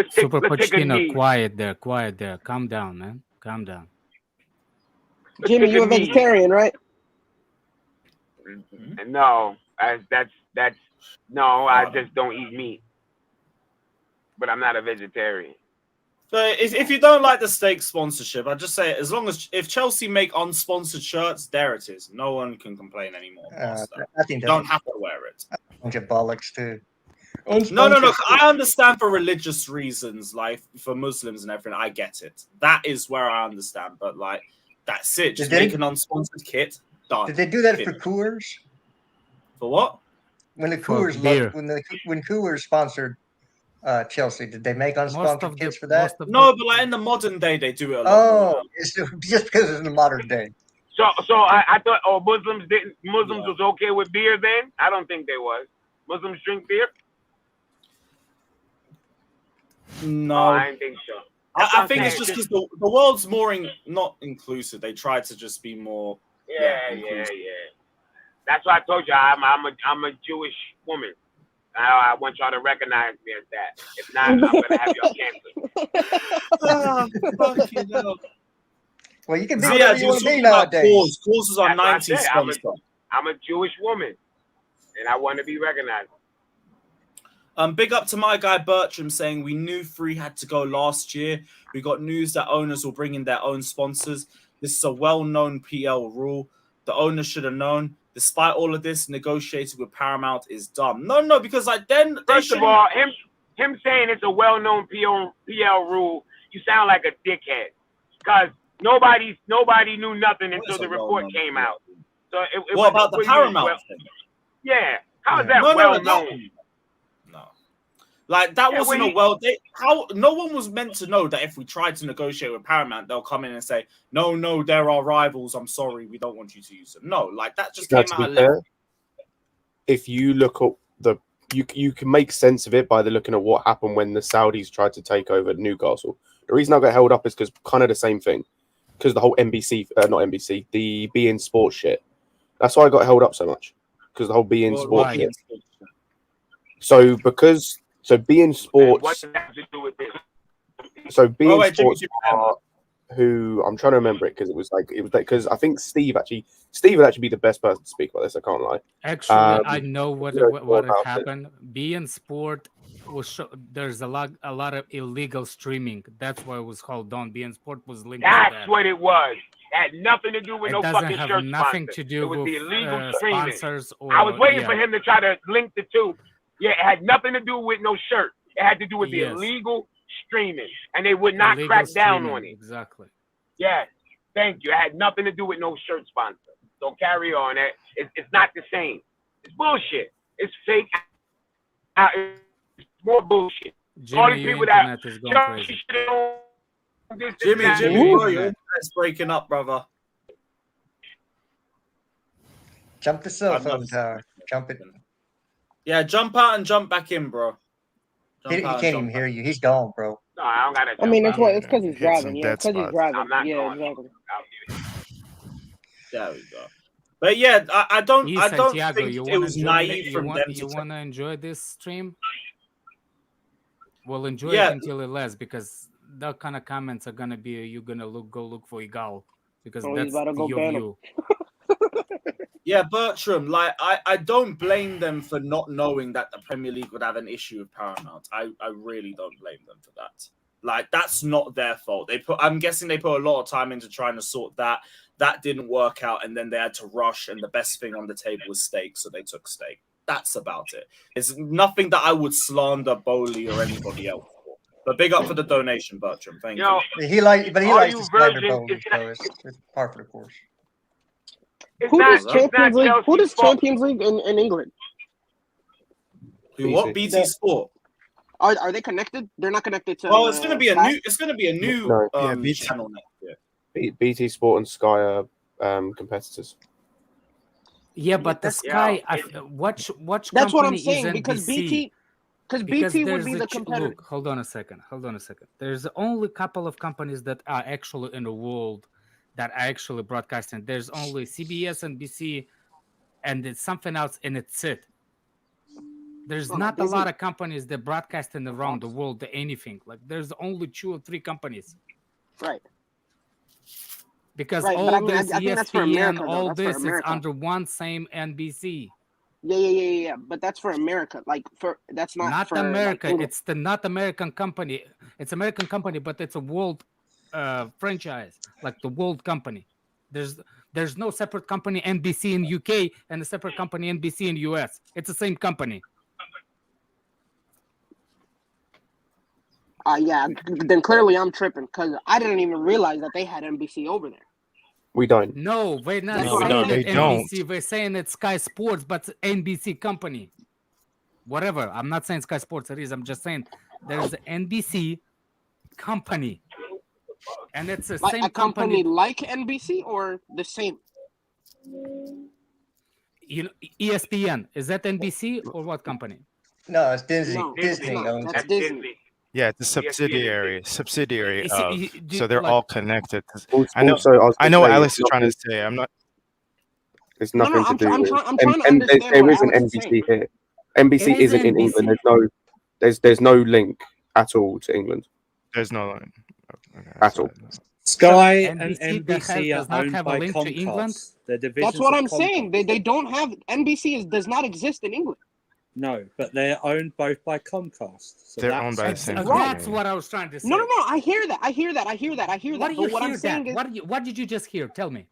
Super let's take a Pochettino, knee. quiet there. Calm down, man. Calm down. Jimmy, you're a vegetarian, right? No, I just don't eat meat. But I'm not a vegetarian. So if you don't like the stake sponsorship, I just say as long as if Chelsea make unsponsored shirts, there it is. No one can complain anymore. I think You don't that's have to wear it. a bunch of bollocks too. No. I understand for religious reasons, like for Muslims and everything. I get it. That is where I understand. But like, that's it. Just make an unsponsored kit. Done. Did they do that Finished. for Coors? For what? When the For Coors beer. when Coors sponsored Chelsea, did they make unsponsored kits for that? No, but like in the modern day, they do it a lot more. Oh, it's just because it's in the modern day. So I thought Muslims was okay with beer then? I don't think they was. Muslims drink beer? No, Oh, I didn't think so. I think it's just because the world's more not inclusive. They try to just be more. Yeah. That's why I told you I'm a Jewish woman. I want y'all to recognize me as that. If not, I'm gonna have y'all canceled. Fucking hell. Well, you can be Ziyech, whatever you you want to be talking about nowadays. Cause. Cause was our That's what I 90s said. sponsor. I'm a Jewish woman, and I want to be recognized. Big up to my guy Bertram saying we knew 3 had to go last year. We got news that owners will bring in their own sponsors. This is a well-known PL rule. The owners should have known. Despite all of this, negotiating with Paramount is dumb. No, because like then First of all, him saying it's a well-known PL rule, you sound like a dickhead. Because nobody knew nothing until the report came out. So what about the Paramount thing? Yeah, how is that No, well-known? No. Like that wasn't how no one was meant to know that if we tried to negotiate with Paramount, they'll come in and say, no, they're our rivals. I'm sorry, we don't want you to use them. No, like that just came out of left. If you look up you can make sense of it by looking at what happened when the Saudis tried to take over Newcastle. The reason I got held up is because kind of the same thing. Because the whole the beIN Sports shit. That's why I got held up so much. Because the whole beIN Sports shit. So beIN Sports. What does that have to do with this? So beIN Sports are who I'm trying to remember it because it was because I think Steve would actually be the best person to speak about this. I can't lie. Actually, I know what happened. beIN Sport was there's a lot of illegal streaming. That's why it was called on. beIN Sport was linked. That's what it was. It had nothing to do with no fucking shirt sponsor. Nothing to do with the illegal streaming. Sponsors. I was waiting for him to try to link the two. Yeah, it had nothing to do with no shirt. It had to do with the illegal streaming, and they would not crack down on it. Exactly. Yes, thank you. It had nothing to do with no shirt sponsor. So carry on. It's not the same. It's bullshit. It's fake. It's more bullshit. Jimmy, all these people that is going crazy. Jimmy, bro, your internet's breaking up, brother. Jump the cell phone tower. Jump it. Yeah, jump out and jump back in, bro. He can't even hear you. He's gone, bro. No, I don't gotta. I mean, it's because he's driving. Yeah, because he's driving. I'm not yeah, exactly. There we go. But yeah, I don't Santiago, think it was naive from them. You want to enjoy this stream? Well, enjoy it until it lasts, because that kind of comments are gonna be you're gonna go look for Igal, because that's your view. Yeah, Bertram, like I don't blame them for not knowing that the Premier League would have an issue with Paramount. I really don't blame them for that. Like, that's not their fault. I'm guessing they put a lot of time into trying to sort that. That didn't work out, and then they had to rush, and the best thing on the table was steak, so they took steak. That's about it. It's nothing that I would slander Bowley or anybody else for. But big up for the donation, Bertram. Thank you. He likes to slander Bowley, so it's par for the course. Who does Champions League in England? What? BT Sport. Are they connected? They're not connected to. Well, it's going to be a new channel next year. BT Sport and Sky are competitors. Yeah, but the Sky, watch. That's what I'm saying, because BT would be the competitor. Look, hold on a second. There's only a couple of companies that are actually in the world that are actually broadcasting. There's only CBS, NBC, and it's something else, and it's it. There's not a lot of companies that broadcasting around the world anything. Like, there's only 2 or 3 companies. Right. Because all this ESPN, all this is under one same NBC. Yeah. But that's for America. That's not for America. It's the not American company. It's American company, but it's a world franchise, like the world company. There's no separate company NBC in UK and a separate company NBC in US. It's the same company. Yeah, then clearly I'm tripping, because I didn't even realize that they had NBC over there. We don't. No, we're not saying it's NBC. We're saying it's Sky Sports, but NBC company. Whatever. I'm not saying Sky Sports it is. I'm just saying there's an NBC company. And it's the Like same a company company. like NBC or the same? You know, ESPN, is that NBC or what company? No, it's Disney. No, Disney no, owns that's it. Disney. Yeah, it's a ESPN. subsidiary You see, of. you So they're like all connected. I Also, was know gonna what say, Alex it's is trying to nothing- say. I'm not. It's No, nothing to do with. I'm trying to understand there what is an Alex is saying. NBC here. NBC It is isn't in NBC. England. There's no link at all to England There's no line. Okay, at all. Sky and NBC NBC does are not owned have a by link to England? Comcast. They're divisions That's what of I'm saying. Comcast. They don't have NBC does not exist in England. No, but they're owned both by Comcast. So They're that's owned by the same That's company. what I was trying to say. No. I hear that. I hear that. What do But you what I'm hear saying that? is, What did you just hear? Tell me.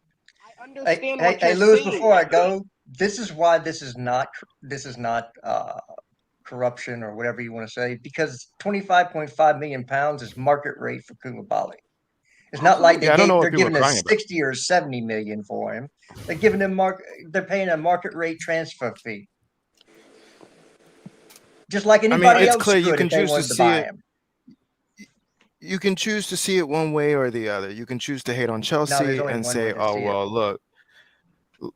I understand Hey, what you're Lewis, saying. before I go, this is why this is not corruption or whatever you want to say, because 25.5 million pounds is market rate for Koulibaly. It's not like Yeah, I don't know what they're people are giving us crying about. 60 or 70 million for him. They're giving him they're paying a market rate transfer fee. Just like anybody it's else clear could you can if they choose to wanted to see buy it. him. You can choose to see it one way or the other. You can choose to hate on Chelsea only and one say, way to "Oh see it. well,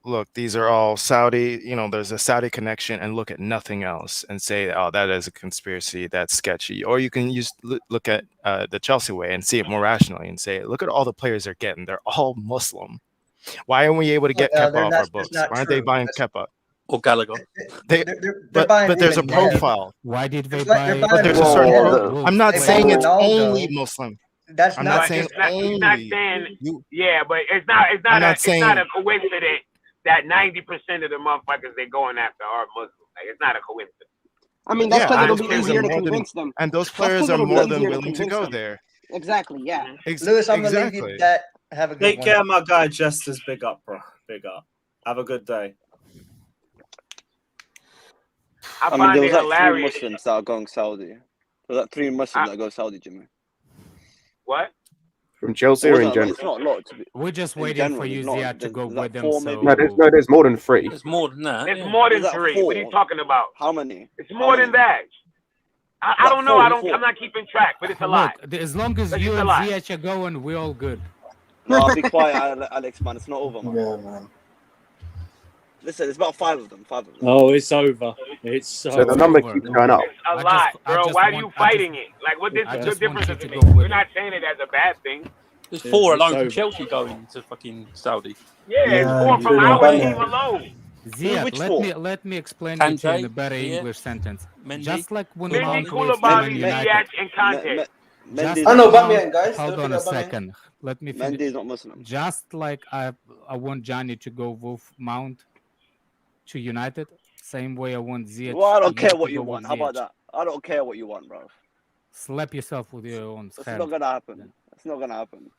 look, these are all Saudi. You know, there's a Saudi connection," and look at nothing else and say, "Oh, that is a conspiracy. That's sketchy." Or you can look at the Chelsea way and see it more rationally and say, "Look at all the players they're getting. They're all Muslim. Why aren't we able to get No, Kepa off our that's books? not Why aren't they true. buying Kepa?" Or Gallagher. They're buying But there's a Ruben Neves. profile. Why did they They're buy? buying There's a Ruben certain Neves. profile. I'm not They saying bought it's Ronaldo. only Muslim. That's I'm not not saying He's not only. saying, You- yeah, but it's not I'm not it's not a saying- coincidence that 90% of the motherfuckers they're going after are Muslim. Like, it's not a coincidence. I mean, that's Yeah, because and it'll those be players are easier to more than- convince them. And those That's players 'cause are it'll be more than easier to willing to convince go them. there. Exactly. Yeah. Lewis, I'm gonna leave you Exactly. with that. Have a good Take one. care, my guy Jester's. Big up, bro. Big up. Have a good day. I I mean, find there it was like 3 hilarious. Muslims that are going Saudi. There was like 3 Muslims that go Saudi, Jimmy. What? From Chelsea or in general? It's not a lot. To be, We're just in waiting general, for there's you, not- Ziyech, to there's- go there's like with them. 4 So maybe. No, there's more than 3. There's more than that. It's yeah. more than Is that 3. What are you 4? talking about? How many? It's more than that. I Like don't know. 4, I don't. 4. I'm not keeping track, but it's a lot. look, as long as But you it's a and lot. Ziyech are going, we're all good. No, be quiet, Alex, man. It's not over, man. Yeah, man. Listen, it's about 5 of them. 5 of them. Oh, it's over. It's So over. the number over. keeps going up. It's a lot, bro. Why are you fighting it? Like, what I the just difference want does you it to go make? with You're not it. saying it as a bad thing. There's Yeah, 4 it's alone from over. Chelsea going to fucking Saudi. Yeah, it's Yeah, 4 from dude, our Aubameyang. team alone. Ziyech, which let me explain it to you in a Kante, better Ziyech, English sentence. Mendy, Just like when Mendy, Mount Koulibaly. was still in Koulibaly, United. Ziyech, and Kante. Just Mendy's I like know Mount, Aubameyang, guys. hold Don't on a forget Aubameyang. second. Let me finish. Mendy's not Muslim. Just like I want Johnny to go with Mount to United, same way I want Ziyech. Well, I don't care to what go you with want. How about Ziyech. that? I don't care what you want, bro. Slap yourself with your own That's hand. not gonna happen. That's not gonna happen.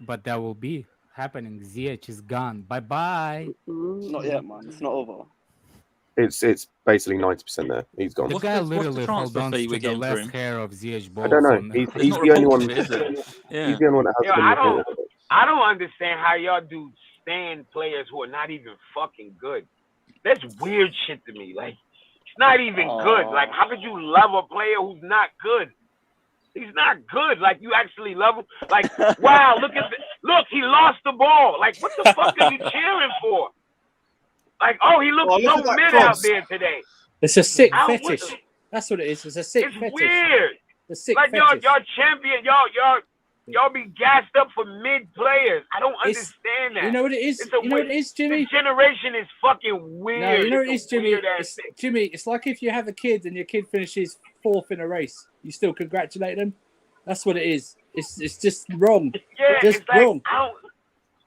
But that will be happening. Ziyech is gone. Bye bye. Not yet, man. It's not over. It's basically 90% there. He's gone. The What's guy the literally holds transfer on fee to we're the getting for left him? hair of Ziyech I balls. don't know. on- He's There's not the only reports one. of it, is there? Yeah. He's the only one that has Yo, been I don't, reported. I don't understand how y'all do stand players who are not even fucking good. That's weird shit to me. Like, it's not even good. Like, how could you love a player who's not good? He's not good. Like, you actually love him. Like, wow, look, he lost the ball. Like, what the fuck are you cheering for? Like, oh, he looks Oh, look so at that mid cross. out there today. It's a sick How- what fetish. the- That's what it is. It's a sick It's fetish. weird. The sick Like, fetish. y'all champion, y'all be gassed up for mid players. I don't It's- understand that. You know what it is? It's a You know what it is, Jimmy? This generation is fucking weird. No, you know what it It's is, a Jimmy? weird-ass It's, thing. Jimmy, it's like if you have a kid and your kid finishes 4th in a race, you still congratulate them. That's what it is. It's just wrong. Yeah, Just it's like wrong.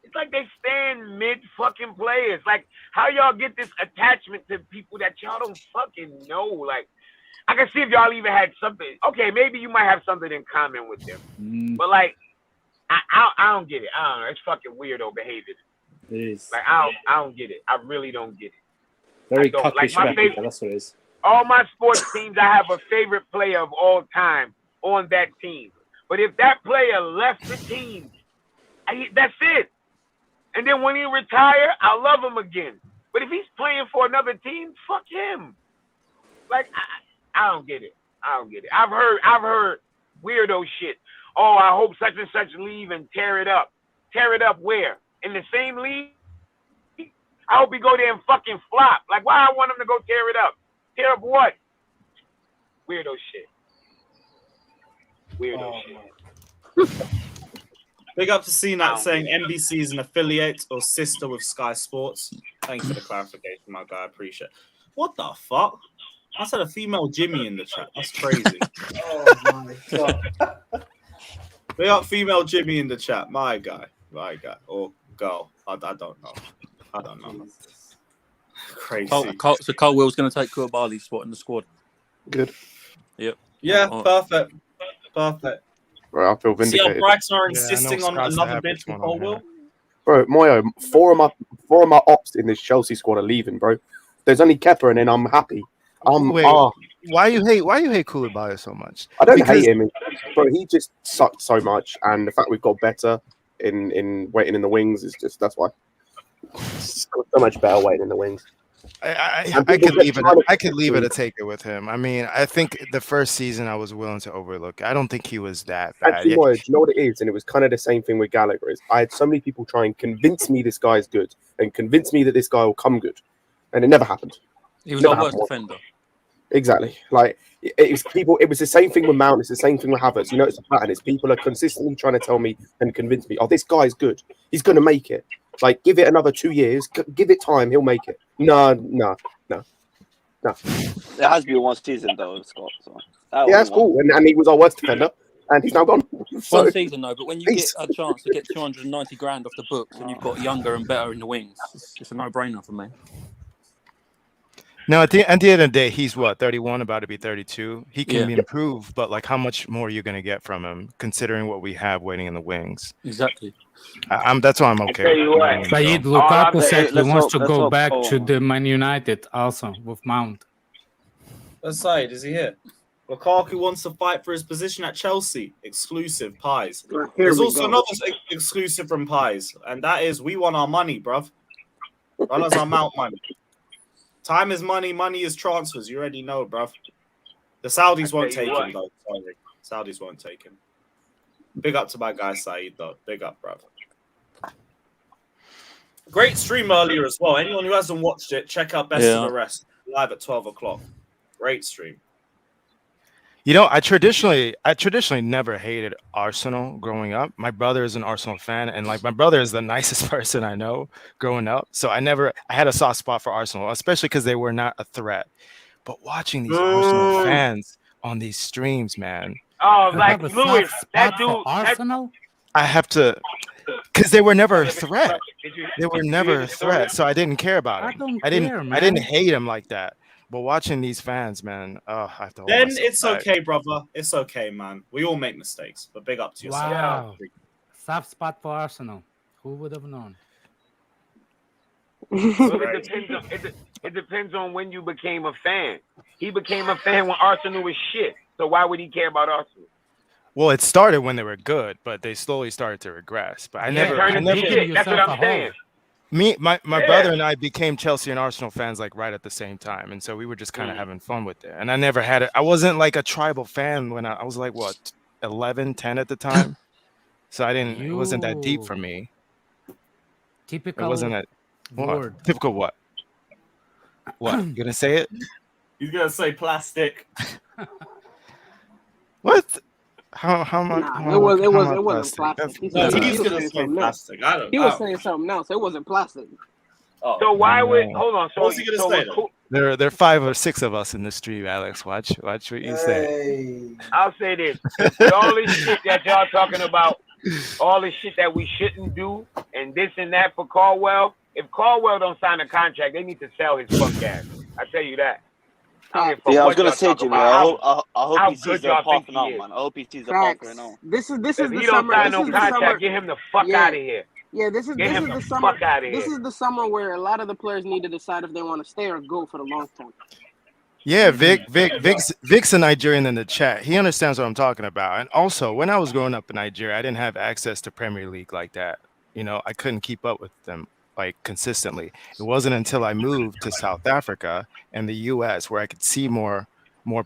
it's like they stand mid fucking players. Like, how y'all get this attachment to people that y'all don't fucking know? Like, I can see if y'all even had something. Okay, maybe you might have something in common with them, but like, I don't get it. I don't know. It's fucking weirdo behavior. It is. Like, I don't get it. I really don't get it. Very I don't. Like, cuckish my behavior. favorite- That's what it is. All my sports teams, I have a favorite player of all time on that team. But if that player left the team, that's it. And then when he retire, I'll love him again. But if he's playing for another team, fuck him. Like, I don't get it. I don't get it. I've heard weirdo shit. oh, I hope such and such leave and tear it up. Tear it up where? In the same league? I hope he go there and fucking flop. Like, why I want him to go tear it up? Tear up what? Weirdo shit. Weirdo shit. Big up to CNAT saying NBC is an affiliate or sister with Sky Sports. Thank you for the clarification, my guy. I appreciate it. What the fuck? I said a female Jimmy in the chat. That's crazy. Oh my god. Big up female Jimmy in the chat. My guy. Or girl. I don't know. Crazy. So Colwill's going to take Koulibaly's spot in the squad. Good. Yep. Yeah, Oh. perfect. Bro, I feel See vindicated. how Brighton are Yeah, I know insisting on Scott's another happy bid from going on here. Colwill? Bro, Moyo, four of my ops in this Chelsea squad are leaving, bro. There's only Kepa, and then I'm happy. Wait, why you hate Koulibaly so much? I don't Because- hate him, bro. He just sucked so much, and the fact we've got better in waiting in the wings is just that's why. So much better waiting in the wings. I And could people leave get it. trying to- I could leave it a take it with him. I mean, I think the first season I was willing to overlook. I don't think he was that bad. Actually, Moyo, do you know what it is? And it was kind of the same thing with Gallagher. Is I had so many people try and convince me this guy's good and convince me that this guy will come good, and it never happened. He was Never our worst happened. defender. Exactly. Like it was people. It was the same thing with Mount. It's the same thing with Havertz. You know, it's a pattern. It's people are consistently trying to tell me and convince me, oh, this guy's good. He's going to make it. Like, give it another 2 years. Give it time. He'll make it. No. It has been one season though, Scott. So Yeah, that's cool. And he was our worst defender, and he's now gone. So, One season though, but when you get Peace. a chance to get 290 grand off the books and you've got younger and better in the wings, it's a no-brainer for me. No, at the end of the day, he's what 31, about to be 32. He can Yeah. be improved, but like, how much more are you going to get from him, considering what we have waiting in the wings? Exactly. That's why I'm okay. tell you with what. him, so. Said All I'm Lukaku saying- said he let's wants hope- to let's go hope back so. to the Man United also with Mount. Aside, is he here? Lukaku wants to fight for his position at Chelsea. Exclusive pies. Here There's we also go. another exclusive from pies, and that is we want our money, bruv. Run us our Mount money. Time is money. Money is transfers. You already know, bruv. The Saudis won't tell you take him, what. though. Sorry. Saudis won't take him. Big up to my guy Saeed, though. Big up, bruv. Great stream earlier as well. Anyone who hasn't watched it, check out Best of the Rest live at 12 o'clock. Great stream. You know, I traditionally never hated Arsenal growing up. My brother is an Arsenal fan, and like my brother is the nicest person I know growing up. So I had a soft spot for Arsenal, especially because they were not a threat. But watching these Arsenal fans on these streams, man, Oh, You like have a Lewis, soft that spot dude. for Arsenal? I have to, because they were never a threat. Did you They were hear never the a story? threat, so I didn't care about I it. don't I didn't care, hate him like that. But watching these fans, man, I have to hold Then myself it's back. okay, brother. It's okay, man. We all make mistakes, but big up to yourself. Wow. Soft spot for Arsenal. Who would have known? Well, it depends on when you became a fan. He became a fan when Arsenal was shit. So why would he care about Arsenal? Well, it started when they were good, but they slowly started to regress. But I Yeah, never, Turn I into never, shit. That's what yourself I'm a saying. my Yeah. brother and I became Chelsea and Arsenal fans like right at the same time, and so we were just kind of having fun with it. And I never had it. I wasn't like a tribal fan when I was like what 11, 10 at the time. So I didn't. It wasn't that deep for me. It Typical wasn't that. What? word. Typical what? What? You gonna say it? He's gonna say plastic. What? How am I? Nah, how it am I- wasn't how am I plastic. That's- He No, said- he's he was gonna saying say something else. plastic. I don't. He I was don't- saying something else. It wasn't plastic. Oh. So why would No. hold on? So, What was he gonna so say, with though? Cou- There are 5 or 6 of us in the stream, Alex. Watch what you say. Hey. I'll say this: with all this shit that y'all talking about, all this shit that we shouldn't do, and this and that for Caldwell. If Caldwell don't sign a contract, they need to sell his punk ass. I tell you that. I don't give a fuck Yeah, I was what gonna y'all say, talk Jimmy. about. I How- hope how he sees good the y'all path think he now, is. man. I hope he sees the path Facts. right now. This is If the he don't summer. sign This no is the contract, summer. get him the fuck Yeah. out of here. Yeah, this is Get him the the summer. fuck outta This here. is the summer where a lot of the players need to decide if they want to stay or go for the long term. Yeah, Vic's a Nigerian in the chat. He understands what I'm talking about. And also, when I was growing up in Nigeria, I didn't have access to Premier League like that. You know, I couldn't keep up with them like consistently. It wasn't until I moved to South Africa and the US where I could see more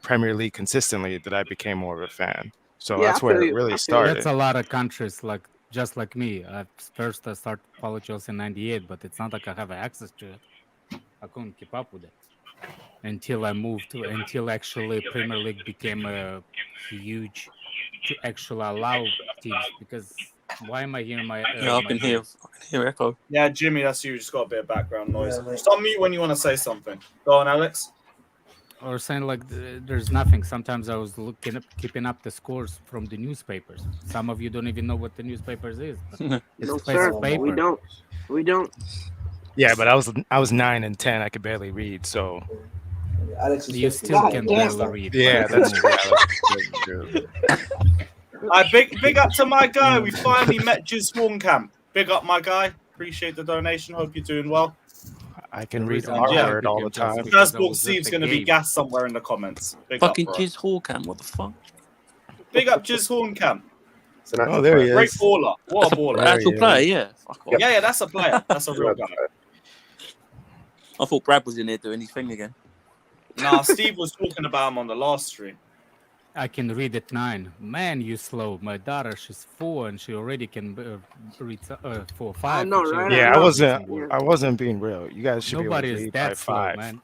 Premier League consistently that I became more of a fan. So Yeah, that's I where feel it you. really I feel you. started. That's a lot of countries, like just like me. First, I started follow Chelsea in '98, but it's not like I have access to it. I couldn't keep up with it until I moved to until actually Premier League became a huge to actually allow teams. Because why am I hearing my Yeah, I my can hear echo. Yeah, Jimmy, that's you. Just got a bit of background noise. Yeah, mate. Just on mute when you want to say something. Go on, Alex. or saying like there's nothing. Sometimes I was keeping up the scores from the newspapers. Some of you don't even know what the newspapers is, but it's No, a piece sir. of paper. We don't. We don't. Yeah, but I was 9 and 10. I could barely read. So Alex is You 50. still God can damn. barely read. yeah, but that's come true. on. Alex. That's true. Big up to my guy. We finally met Jizz Horncamp. Big up, my guy. Appreciate the donation. Hope you're doing well. I can The read reason why our I word all the became Chelsea time. because First I ball was at Steve's the going to be game. gassed somewhere in the comments. Big Fucking up, bro. Jizz Hawcam, what the fuck? Big up Jizz Horncamp. It's an Oh, actual there player. he Great is. baller. What a baller. There he Actual is. player, yeah. Fuck off. Yeah, that's a player. That's a real guy. I thought Brad was in there doing his thing again. Nah, Steve was talking about him on the last stream. I can read at 9. Man, you slow. My daughter, she's 4 and she already can read 4 or 5. I know, and she right? already Yeah, knows some Yeah. words. I wasn't being real. You guys should Nobody be able to is read by that slow, 5. man.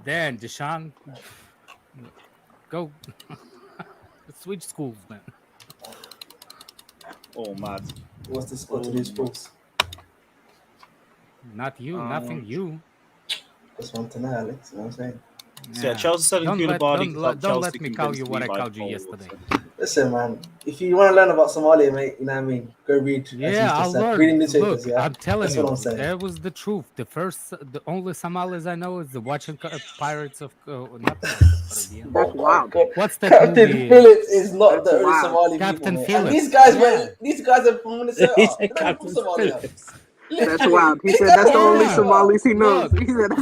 Dan, Deshaun, go switch schools, man. Oh, mad. What's the score to these schools? Not you, nothing you. Just want to know, Alex. You know what I'm saying? So yeah, Chelsea selling Koulibaly. Don't let me call you what I called you yesterday. Listen, man. If you want to learn about Somalia, mate, you know what I mean? Go read. as you Yeah, I'll just said, learn. reading newspapers, Look, yeah? I'm telling That's you, what I'm saying. that was the truth. The only Somalis I know is the watching Pirates of not Pirates of Caribbean. That's wild. What's that Captain movie? Phillips is not That's the only wild. Somali Captain people, mate. And Phillips. these guys Yeah. these guys are from Minnesota. He said They're not Captain from Somalia. Phillips. That's wild. He said that's the only Yeah. Somalis he knows. Look, He said,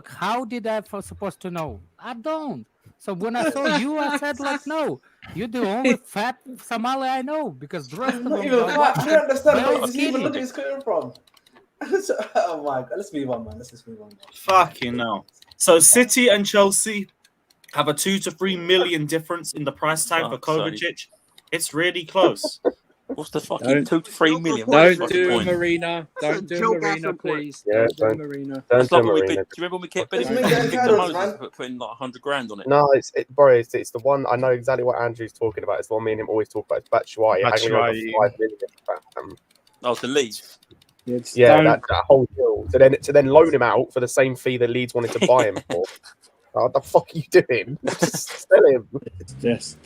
how did I supposed to know? I don't. So when I saw you, I said like, no, you're the only fat Somali I know because the rest of Not them even are fat. white. I don't understand They're where all this even skinny. logic is coming from. Oh my god, let's move on, man. Let's just move on. Fucking hell. So City and Chelsea have a 2 to 3 million difference in the price tag for Fuck's sake. Kovacic. It's really close. What's the fucking Don't- 2 to 3 million? Don't What's the fucking do a point? marina. That's a Don't do a joke-ass marina, report. please. Yeah, Don't do a don't- marina. Don't That's do like when we Marina. do you remember when we kept Let's betting make it Victor titles, Moses man. putting like 100 grand on it? No, it's the one. I know exactly what Andrew's talking about. It's the one me and him always talk about. It's Batshuayi. Haggling over Batshuayi. 5 million. Oh, to leave. Just Yeah, don't- that whole deal. To then loan him out for the same fee that Leeds wanted to buy him for. What the fuck are you doing? Just sell him. Just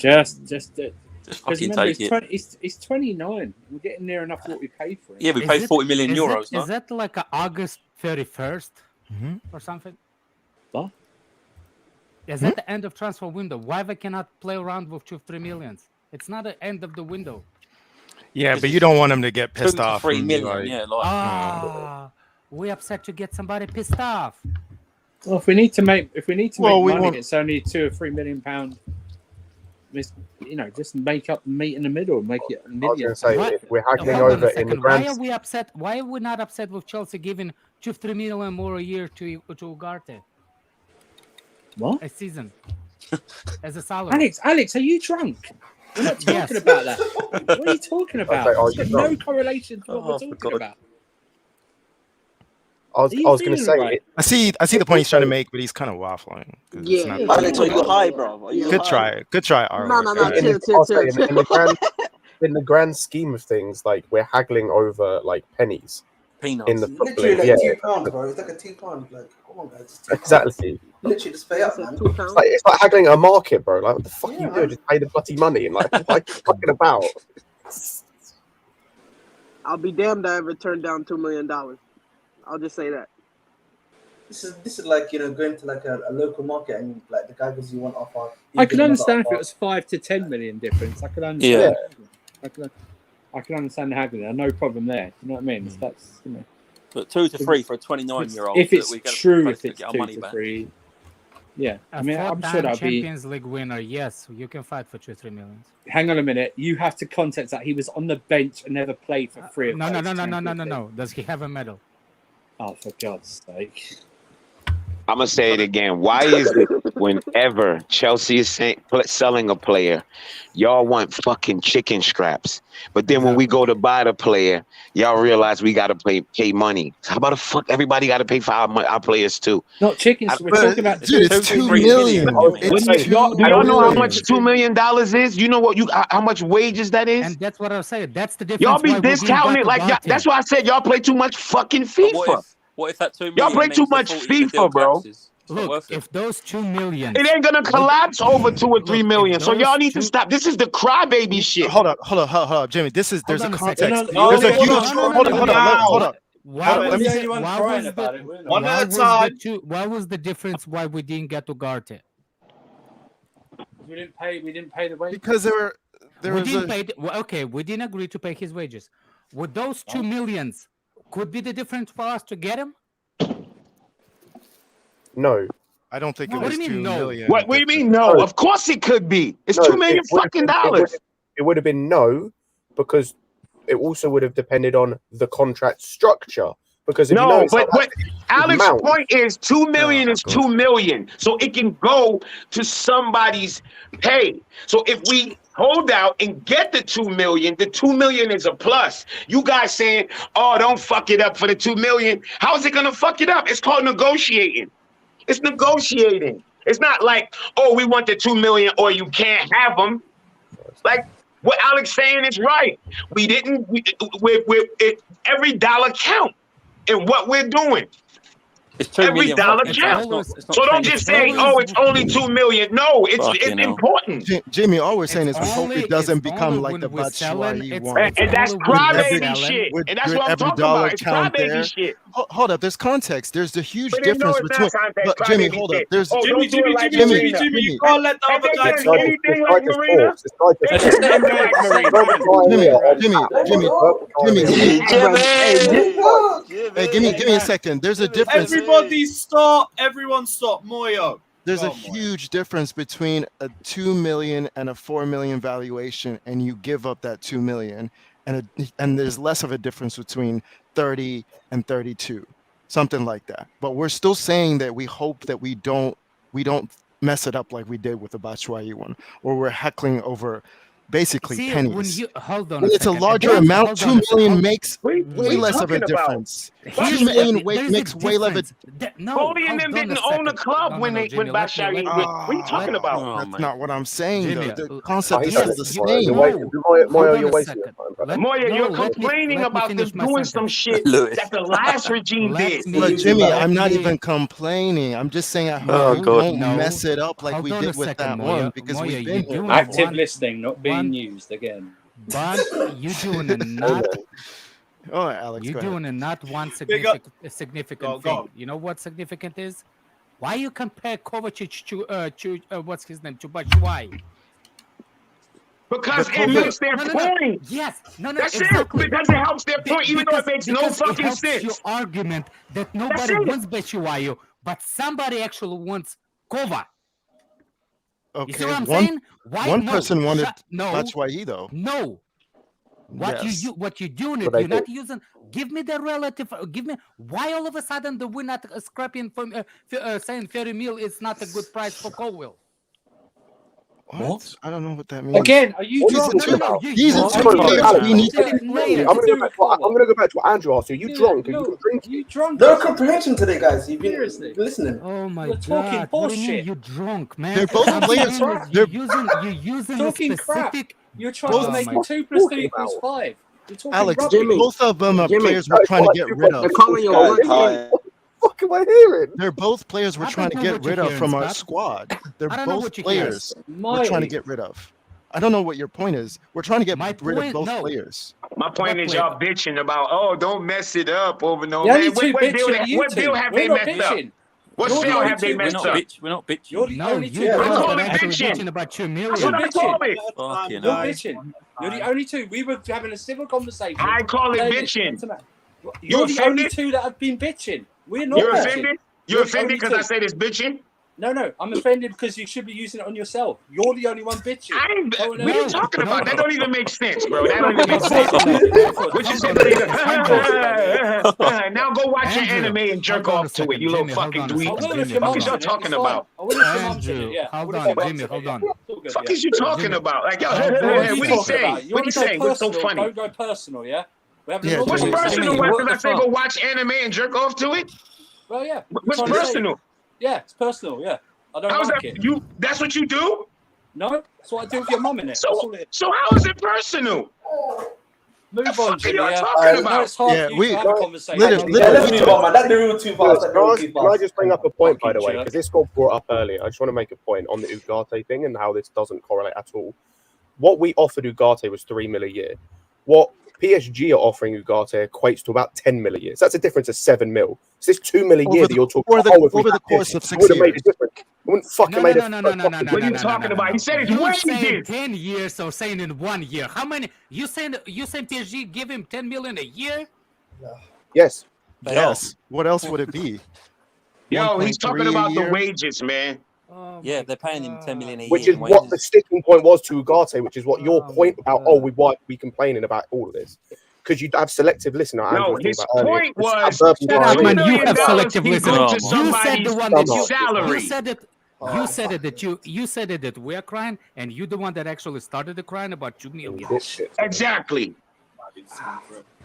Just because fucking remember, take it. he's 29. We're getting near enough to what we paid for him. Yeah, we Is paid it- 40 million is euros, it, no? is that like a August 31st Mhm. or something? What? Is that the end of transfer window? Why they cannot play around with 2-3 millions? It's not the end of the window. Yeah, This but is you don't want them to get 2 pissed to off. 3 and, million, like, yeah, like We upset to get somebody pissed off. Well, if we need to make Well, we money, want- it's only £2 or £3 million. Just make up and meet in the middle and make it a I was million. going to say, What? if we're haggling Hold on over a in the second. grand. Why are we upset? Why are we not upset with Chelsea giving 2-3 million more a year to Ugarte What? a season as a salary? Alex, are you drunk? We're not talking Yes. about that. What are you talking about? Okay, are It's you got no drunk? correlation to what Oh, we're for talking God. about. I was Are you going to feeling say, right? I see the point he's trying to make, but he's kind of waffling. 'cause it's Yeah. not- Alex, are you high, bro? Are you Good high? try. Good try, Arlo. No, no, no. Good. Chill. in the grand scheme of things, like we're haggling over like pennies peanuts. in the It's football literally league. like Yeah, £2, bro. It's like a £2. Like, come on, guys. It's £2. exactly. Literally, just pay up, man. It's like haggling at a market, bro. Like, what the fuck Yeah, you man. doing? Just pay the bloody money and like, what are you fucking about? I'll be damned I ever turned down $2 million. I'll just say that. This is like, going to like a local market and like the guy gives you one offer. I could understand if it was 5 to 10 million difference. I could understand. I can understand the haggling. No problem there. You know what I mean? That's But 2 to 3 for a 29-year-old. If it's true, if to it's get our 2 money to back. 3. Yeah, A I mean, I'm sure that'll be. Champions League winner. Yes, you can fight for 2-3 million. Hang on a minute. You have to context that he was on the bench and never played for 3 or 5 No. Does he have a medal? Oh, for God's sake! I'm gonna say it again. Why is it whenever Chelsea is selling a player, y'all want fucking chicken scraps, but then when we go to buy the player, y'all realize we gotta pay money? How about the fuck everybody gotta pay for our players too? Not chickens. We're talking about Dude, it's 2 million. It's Do y'all know how million. much $2 million is? You know what how much wages that is? And that's what I was saying. That's the difference. Y'all be why we didn't discounting get it like Ugarte. that's why I said y'all play too much fucking But FIFA. what if that 2 million Y'all play makes too the much 40 the deal FIFA, bro. collapses? It's not Look, worth it. if those 2 million, It ain't gonna collapse over 2 or 3 million. So y'all need to stop. This is the crybaby shit. Hold up, Jimmy. There's a on a context. second. There's a huge. No. Hold up. Why Let was me- the- why was the- One why at a was time. Why was the difference why we didn't get Ugarte? We didn't pay the wage. Because there we was didn't a. pay. Okay, we didn't agree to pay his wages. With those 2 millions, could be the difference for us to get him. No. I don't think No. it What was do you mean, 2 no? million. What do you mean no? Of course it could be. It's No, $2 million fucking dollars. It would have been no, because it also would have depended on the contract structure. Because if you know No, it's but not Alex's amount. point is 2 million is 2 million. So it can go to somebody's pay. So if we hold out and get the 2 million, the 2 million is a plus. You guys saying, oh, don't fuck it up for the 2 million. How is it gonna fuck it up? It's called negotiating. It's negotiating. It's not like, oh, we want the 2 million or you can't have them. Like what Alex saying is right. We didn't. Every dollar count in what we're doing. It's 2 Every million dollar fucking counts. pounds. It's not So don't 10, just it's say, million. oh, it's only 2 million. No, it's Fucking hell. important. Jimmy, all we're saying is we hope only- it doesn't it's become only like when the we're selling, Batshuayi it's- one. And that's only when we're crybaby selling. shit. With And that's what I'm every talking dollar about. It's count there. crybaby shit. Hold up, there's context. There's a huge But then, no, difference it's between. not context. But Jimmy, Crybaby hold up. shit. There's Oh, don't do it like Jimmy, Marina. You can't let the And other they guy done talk. anything like Marina. They Let's done just let him nothing know like at the same Marina. Jimmy, give me a second. There's a difference. Everyone stop. Moyo. There's Go a on, Moyo. huge difference between a 2 million and a 4 million valuation, and you give up that 2 million, and there's less of a difference between 30 and 32, something like that. But we're still saying that we hope that we don't mess it up like we did with the Batshuayi one, or we're heckling over basically See, pennies. when you hold on, When a it's a second. larger Hold amount, on 2 a second. million makes What way are you less of a talking about? difference. Here's 2 the- million there's a makes way less of a. difference. No, Cody and hold them on a didn't own the second. club No, when no, they Jimmy, when let me- Bashari. let me- What are you talking about? Oh, That's mate. not what I'm saying, Jimmy, though. The l- concept is yes, still the you- same. no. Moya, Hold on you're a wasting your second. time, bro. Moya, No, you're let me complaining about finish them my doing some sentence. shit Lewis. that the last regime Let did. me- Look, Jimmy, let I'm not me- even complaining. I'm just saying I hope Oh, you God. don't No. mess it up like Hold we on a did with second, that Moya. one because Moya, we've you're been here. doing Active one- listening, not being one- used again. But you doing a not All right, Alex, you go ahead. doing a not one Big up. significant Go thing. on. You know what significant is? Why you compare Kovacic to what's his name to Batshuayi? Because But it Kovac- makes their No. point. Yes, no, That's exactly. it. Because it helps their point, even though it makes no because fucking it helps sense. your argument that nobody it. wants Batshuayi, but somebody actually wants Kova. Okay, You see what I'm one, saying? Why one no, person wanted no, Batshuayi, though. no. What Yes. what you're doing But it, they you're not do. using. Give me the relative. Give me why all of a sudden we're not scrapping from saying 30 mil is not a good price for Colwill. What? I don't know what that means. Again, are you These are drunk? two, these are you- two you- players you- we need to. you- I'm gonna go back to what Andrew asked you. You drunk? Are you drinking? You drunk? No comprehension today, guys. You've been Seriously. listening. Oh my You're god! talking What do you mean bullshit. you're drunk, man? They're both What I'm players. saying is They're you're using a Talking crap. specific. You're trying Both- to make my- 2 plus 2 equals 5. You're talking Alex, rubbish. Jimmy, both of them are Jimmy, players we're trying to get rid of. They're calling your lunch meat. What am I hearing? They're both players we're I trying to don't know get what rid you're of from hearing, our Scott. squad. They're I don't know both what you're hearing. players we're trying to get rid of. I don't know what your point is. We're trying to get My rid of point- both no. players. My point What is player? y'all bitching about, oh, don't mess it up over no The only man. two What deal, bitching are you what two. deal have We're they not messed up? bitching. What You're the sale only have they two We're messed not up? bitch. We're not bitching. You're the No, only you two. I guys call are it actually bitching. bitching about 2 That's million. what I call it. Fucking You're hell. bitching. You're the only two. We were having a civil conversation. I call it 10 minutes bitching. tonight. You You're the only offended? two that have been bitching. We're not You're bitching. offended? You're You're the offended only because I two. said it's bitching? No, I'm offended because you should be using it on yourself. You're the only one bitching. What are you talking about? That don't even make sense, bro. That don't even make sense. What you said? Now go watch your anime and jerk off to it, you little fucking dweeb. What the fuck is y'all talking about? Jimmy, hold on. What the fuck is you talking about? Like, yo, what he saying? What he saying? What's so funny? Don't go personal, yeah? What's personal? When I say go watch anime and jerk off to it? Well, yeah. What's personal? Yeah, it's personal. Yeah, I don't How's like that? it. That's what you do? No, that's what I do with your mum in it. So how is it personal? Move on, Jimmy. What are you talking about? It's hard for you to have a conversation. Let's move on, man. That's the real too fast. Can I just bring up a point, by the way, because this got brought up earlier. I just want to make a point on the Ugarte thing and how this doesn't correlate at all. What we offered Ugarte was 3 mil a year. What PSG are offering Ugarte equates to about 10 mil a year. So that's a difference of 7 mil. So this 2 mil a year that you're talking about over the course of 6 years. Made a difference. It wouldn't fucking made a No. What are you talking about? He said it's You wages. saying 10 years or saying in 1 year? How many? You saying PSG give him 10 million a year? Yes. Yes. What else would it be? Yo, he's talking 1.3 about a the year? wages, man. Yeah, they're paying him 10 million a year. Which is what the sticking point was to Ugarte, which is what your point about, why are we complaining about all of this? Because you have selective listener. No, his point was Shut up, man. You have $2 selective million listening. to You said somebody's the one that salary. you said it. You said it that you said it that we're crying, and you the one that actually started the crying about 2 million. Exactly.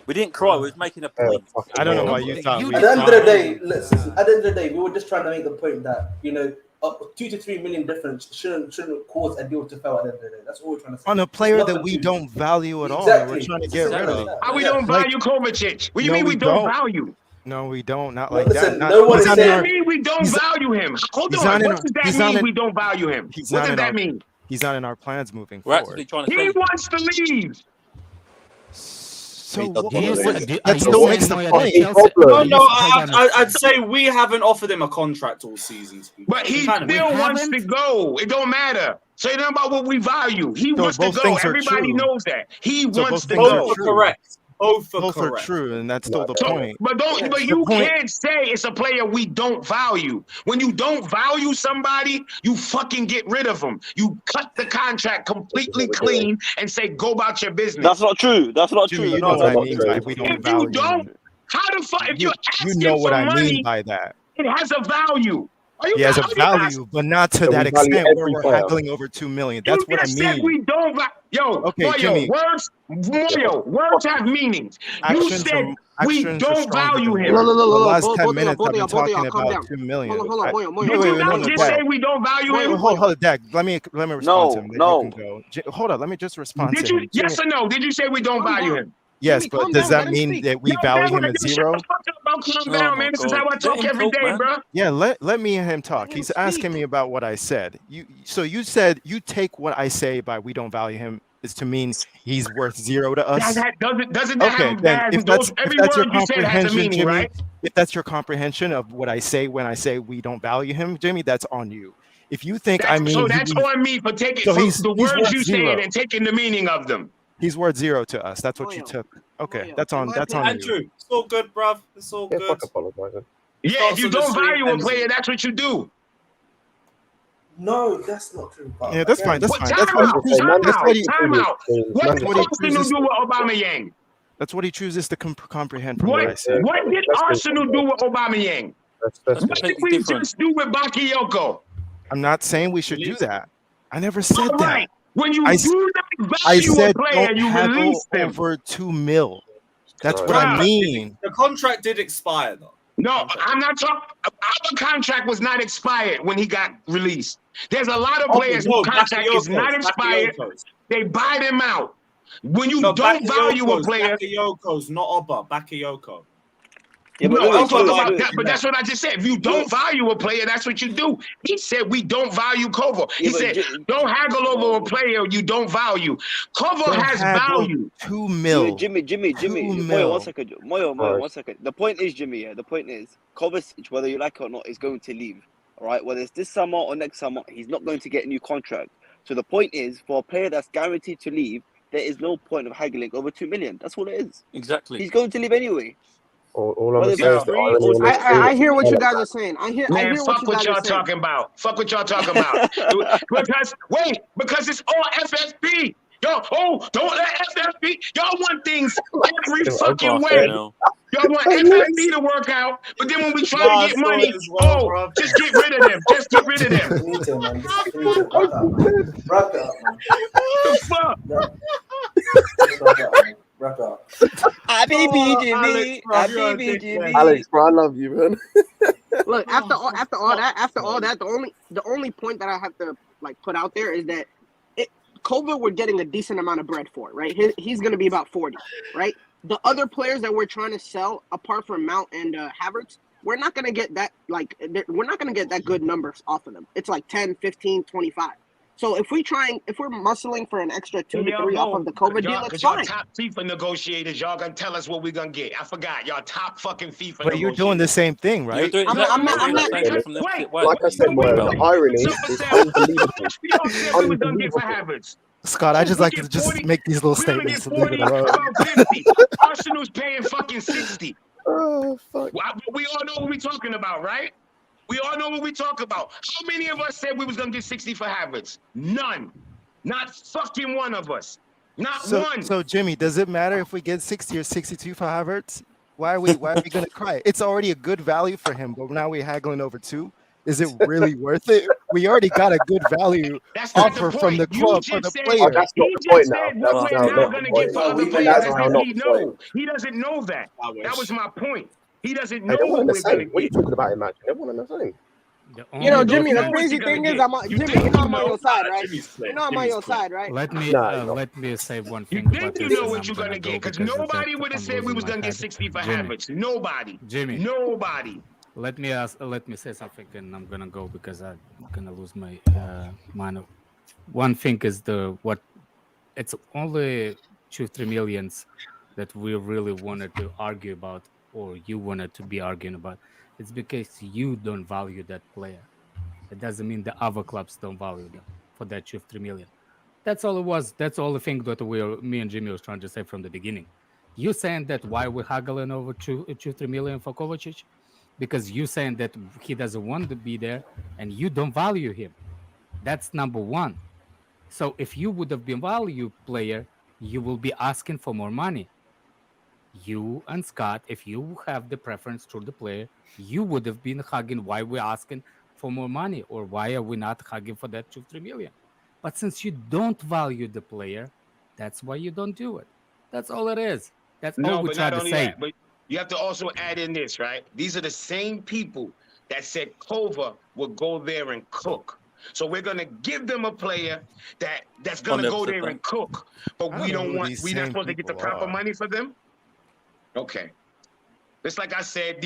We didn't cry. We was making a point. I don't know why you thought we At the end of the day, listen, at the end of the day, we were just trying to make the point that, you know, up 2 to 3 million difference shouldn't cause a deal to fail at the end of the day. That's all we're trying to say. On a player that we don't value at all, Exactly. we're trying to get rid of. How we don't value Kovacic? What do you mean we don't value? No, we don't. Not like Listen, that. no one What is does saying that mean we don't value him? Hold he's on. not in What our- does that he's not mean in- we don't value him? He's What not does in that our- mean? He's not in our plans moving We're forward. actually trying to He say wants to leave. So that still makes the point. No, I'd say we haven't offered him a contract all season. But he still wants to go. It don't matter. Say nothing about what we value. He wants to both go. things are Everybody true. knows that. He So wants both to things are go. true. Correct. Both Both are correct. true, and that's still the point. But you can't say it's a player we don't value. When you don't value somebody, you fucking get rid of them. You cut the contract completely clean and say, go about your business. That's not true. That's not Jimmy, true. you know what I mean by we don't If value. you don't, how the fuck? If you're You asking know what for I money, mean by that. it has a value. He has a value, but not to So that we value extent where every we're player. haggling over 2 million. That's what I said mean. we don't Okay, Moyo, Jimmy. words have meanings. You Actions said are- we actions are don't stronger value than him. words. The last both 10 of y'all, minutes both I've of been y'all, both of talking y'all, calm about down. 2 million. Hold on, Moyo, Did you not just say Dag. we don't value him? Hold, Dag. Let me respond No, to him. Then no. you can go. Hold on. Let me just respond Did to you? him. Yes Jimmy, or no? Did you say we don't Calm value down. him? yes, Jimmy, but calm does down, let that him mean speak. that we value him at zero? Shut calm Oh down, my man. This is God. how I Let talk him every talk, day, man. bro. Yeah, let me and him talk. Let him He's asking speak. me about what I said. You said you take what I say by we don't value him is to mean he's worth zero to us. Doesn't that Okay, have then that? if Every that's your word you said has a comprehension, meaning, Jimmy, right? if that's your comprehension of what I say when I say we don't value him, Jimmy, that's on you. If you think I mean So that's on me for taking So for he's the words worth you zero. said and taking the meaning of them. He's worth zero to us. That's what you Moyo, took. Okay, Moyo, that's on you. Andrew, it's all good, bruv. It's all good. Fuck apologising. Yeah, Starts if you on the don't street, value a ends player, it. that's what you do. No, that's not true. But Yeah, that's again, fine. That's What fine. time That's what out? he chooses. Time That's out. what he, Time out. What That's did what he Arsenal chooses. do with Aubameyang? That's what he chooses to comprehend from what I What say. did Arsenal do with Aubameyang? That's What did completely we different. just do with Bakayoko? I'm not saying we should do that. I never said All that. right. When you I do not I value a said player, don't you haggle release them. over 2 mil. That's what Bruh. I mean. The contract did expire, though. No, I'm not talking. Our contract was not expired when he got released. There's a lot of players whose contract is not expired. They buy them out. When you don't value a player, Bakayoko's not Oba. Bakayoko. Yeah, but no, Louis, I'm talking Louis, about Louis. that. But that's what I just said. If you don't value a player, that's what you do. He said we don't value Kovo. He Yeah, but said don't haggle over a player you don't value. Kovo Don't has haggle value. 2 mil. Jimmy. 2 Moyo, mil. 1 second. Moyo, 1 second. The point is, Jimmy, the point is, Kovacic, whether you like it or not, is going to leave. All right? Whether it's this summer or next summer, he's not going to get a new contract. So the point is, for a player that's guaranteed to leave, there is no point of haggling over 2 million. That's all it is. Exactly. He's going to leave anyway. All I'm Whether saying is it's the free irony or on this I is hear what you like guys that. are saying. I hear Man, what fuck you what guys y'all are saying. talking about. Fuck what y'all talking about. Because it's all FFP. Y'all, don't let FFP. Y'all want things every fucking Fucking way. hell. Y'all want FFP to work out, but then when we try to Nah, I get saw money, it as well, bro. just get rid of them. Just get rid of them. Finito, man. This is finito. Wrap it up, man. Wrap it up, man. The fuck? Just wrap it up, man. Wrap it up. Habibi Jimmy. Alex, bro, you're a Habibi dick, Jimmy. man. Alex, bro, I love you, man. Look, after all that, the only point that I have to like put out there is that Kova we're getting a decent amount of bread for, right? He's going to be about 40, right? The other players that we're trying to sell, apart from Mount and Havertz, we're not going to get that we're not going to get that good numbers off of them. It's like 10, 15, 25. So if we're muscling for an extra 2 to 3 off of the Kova deal, it's Because fine. y'all top FIFA negotiators, y'all gonna tell us what we're gonna get. I forgot. Y'all top fucking FIFA But you're doing the same thing, You're right? doing I'm exactly not- the I'm same not- thing from the Wait, opposite way. Like I said, What are you Moyo, talking the about? irony is unbelievable. How much we all said we was gonna get for Unbelievable. Havertz? Scott, I just We like to get just 40 make these little We only get statements and leave 40, it alone. about 50. Arsenal's paying fucking 60. Oh, fuck. We all know what we're talking about, right? We all know what we talk about. How many of us said we was gonna get 60 for Havertz? None. Not fucking one of us. Not one. So Jimmy, does it matter if we get 60 or 62 for Havertz? Why are we gonna cry? It's already a good value for him, but now we're haggling over 2. Is it really worth it? We already got a good value That's not the offer from the point. You club for just the said, Oh, player. that's he not the just point now. said what That's we're now now not going the to point. get for Well, other even players that's as now if not he the point. know. He doesn't know that. That was my point. He doesn't Hey, know they're one what and the we're going to same. What are you get. talking about, Imagine? They're one and the same. The You know, only Jimmy, the know what crazy you're gonna thing is, get. You Jimmy, think you know you I'm on know. your side, right? Jimmy's clear. You know I'm on Jimmy's your clear. side, right? Let me No. let me say one You thing about think you this, know and what I'm you're gonna going to go get. Because because nobody would have I'm said we losing was my going to get head. 60 for Jimmy, Havertz. Nobody. Jimmy, Nobody. let me say something, and I'm gonna go because I'm gonna lose my mind. One thing is it's only 2-3 millions that we really wanted to argue about, or you wanted to be arguing about. It's because you don't value that player. It doesn't mean the other clubs don't value them for that 2-3 million. That's all it was. That's all the thing that me and Jimmy was trying to say from the beginning. You saying that why we're haggling over 2-3 million for Kovacic? Because you saying that he doesn't want to be there and you don't value him. That's number one. So if you would have been value player, you will be asking for more money. You and Scott, if you have the preference to the player, you would have been hugging why we're asking for more money, or why are we not hugging for that 2-3 million. But since you don't value the player, that's why you don't do it. That's all it is. That's all No, we but try not to only say. that, but you have to also add in this, right? These are the same people that said Kova would go there and cook. So we're gonna give them a player that's gonna go there and cook, but I we don't know don't who want. these We're not same supposed to get the people proper are. money for them. Okay. It's like I said,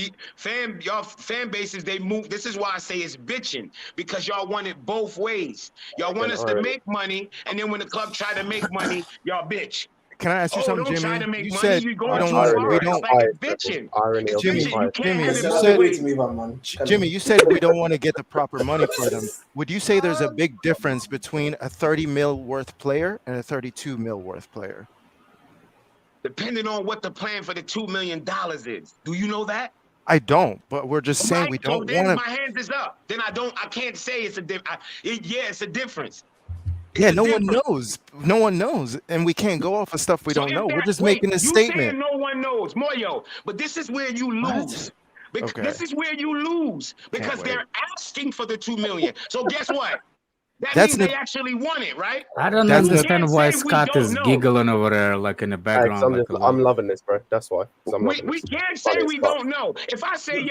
y'all fan bases, they move. This is why I say it's bitching, because y'all want it both ways. Y'all want us to make money, and then when the club try to make money, y'all bitch. Can I ask you something, don't try Jimmy? to make You money. said You're we going too don't. far. We It's don't. like it's bitching. It's Jimmy, bitching. You can't Jimmy, have you it both said, ways. Jimmy, you said we don't want to get the proper money for them. Would you say there's a big difference between a 30 mil worth player and a 32 mil worth player? Depending on what the plan for the $2 million is. Do you know that? I don't, but we're just saying we So don't then want my to. hands is up. Then I can't say it's a difference. Yeah, it's a difference. Yeah, no one knows. No one knows, and we can't go off of stuff we So don't know. We're wait, just making a you statement. saying no one knows, Moyo, but this is where you lose. Okay. This is where you lose, because they're asking for the $2 million. So guess what? That That's means they actually want it, right? I don't That's understand why say we Scott don't is know. giggling over there, like in the background. Like I'm loving this, bro. That's why. 'Cause I'm loving We this. can't Funny say as we fuck. don't know. If I say,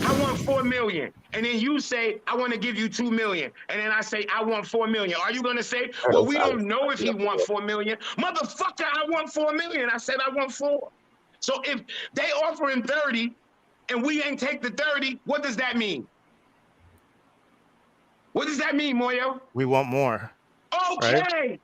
I want 4 million, and then you say I want to give you 2 million, and then I say I want 4 million, are you gonna say, well, we don't know if he want 4 million? Motherfucker, I want 4 million. I said I want 4. So if they offering 30 and we ain't take the 30, what does that mean? What does that mean, Moyo? We want more. Okay. Right?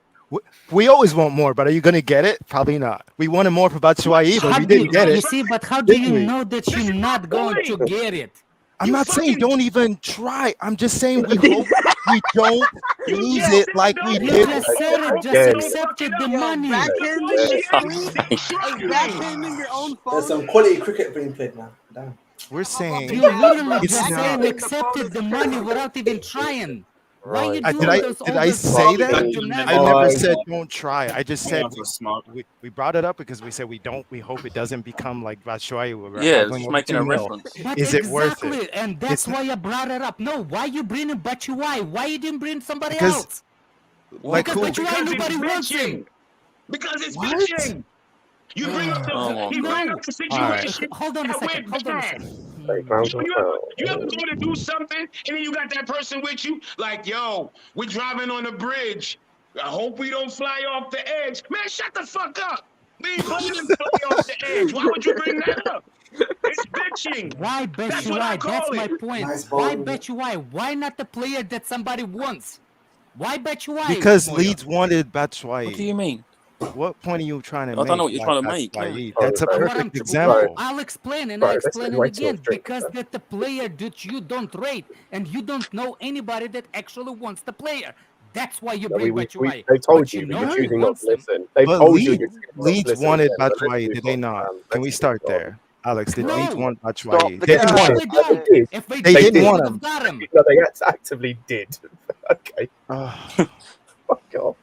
We always want more, but are you going to get it? Probably not. We wanted more for Batshuayi, but we didn't get it. You see, but how do you Didn't we? know that you're not going to get it? I'm not saying don't even try. I'm just saying we hope we don't lose it like we You did. just said it. Just Again. accepted the Yo, money. backhanding your screen. Hey, Trying. backhanding your own There's phone. some quality cricket being played now. Damn. We're saying You literally it's just not. saying accepted the money without even trying. Why you Right. doing Did all I this say fucking that? gymnastics? I never Fine. said don't try. I just said Hang on for smoke. we brought it up because we said we hope it doesn't become like Batshuayi where we're Yeah, haggling just over making 2 a mil. reference. But Is it worth it? exactly, and that's It's why I brought it up. No, why you bringing Batshuayi? Why you didn't bring somebody because else? like Because who? Batshuayi Because it's nobody wants him. bitching. Because it's What? bitching. You bring up Oh the my you bring No. up the All right. situation Hold on a that second. we're Hold on a bad. second. Like, pounds on You ever go to do something and then you got that person with you? Like, yo, we're driving on the bridge. I hope we don't fly off the edge. Man, shut the fuck up. We ain't planning to fly off the edge. Why would you bring that up? It's bitching. Why That's what I Batshuayi? That's call my it. point. Nice Why ball. Batshuayi? Why not the player that somebody wants? Why Batshuayi? Because Moyo? Leeds wanted What do Batshuayi. you mean? What point are you trying to I don't make? know what you're By trying to make. Yeah. Batshuayi? That's a Sorry, What I'm perfect well, example. I'll explain and Right, I let's explain get it right to it again straight, because man. that the player that you don't rate and you don't know anybody that actually wants the player. That's why you No, bring we Batshuayi. they told But you you, but know you're who choosing not wants to him. listen. They've But told you, Leeds, you're choosing not to Leeds listen. wanted Again, but let's Batshuayi, move did they on, not? man. Can we Let's start move on. there? Alex, did Leeds No. want Stop Batshuayi? the Did No, they want cap. they him? They don't. did. If they They did, didn't they want would have him. got him. No, they actively did. Okay, Ugh. fuck off.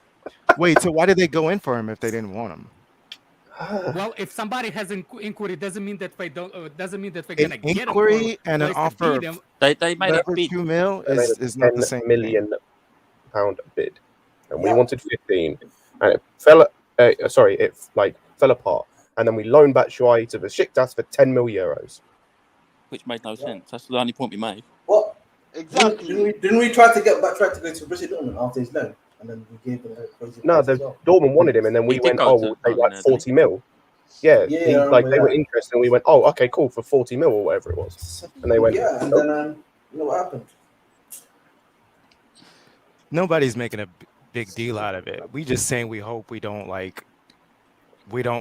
Wait, so why did they go in for him if they didn't want him? Well, if somebody has an inquiry, doesn't mean that they don't. Doesn't mean that they're An gonna get him or inquiry and an place to offer beat of him. They made a over bid. 2 mil They made is a not the 10 same thing. million pound bid, and we Yeah. wanted 15, and it fell. It like fell apart, and then we loaned Batshuayi to Besiktas for 10 mil euros. Which made no sense. That's the only point we made. What? Exactly. Didn't we try to go to Borussia Dortmund after his loan, and then we gave him a crazy No, price as well. Dortmund wanted him, and then we He did went, go oh, to we'll take Dortmund, like didn't he? 40 mil. Yeah, Yeah, he, I like remember they were that. interested, and we went, oh, okay, cool, for 40 mil or whatever it was. And they went, Yeah, and nope. then you know what happened? Nobody's making a big deal out of it. We just saying we hope we don't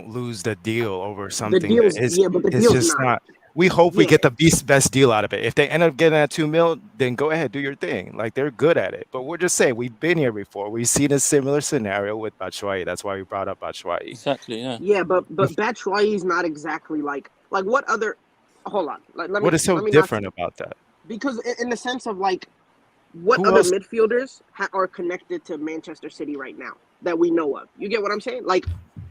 lose the deal over something that deal's- is yeah, but the it's deal's just not. not. We hope we Yeah. get the best deal out of it. If they end up getting that 2 mil, then go ahead, do your thing. Like they're good at it. But we're just saying we've been here before. We've seen a similar scenario with Batshuayi. That's why we brought up Batshuayi. Exactly. Yeah. Yeah, but Batshuayi is not exactly like what other. Hold on. Let me. What is so let me different not, about that? because in the sense of like, what Who other else- midfielders are connected to Manchester City right now that we know of? You get what I'm saying? Like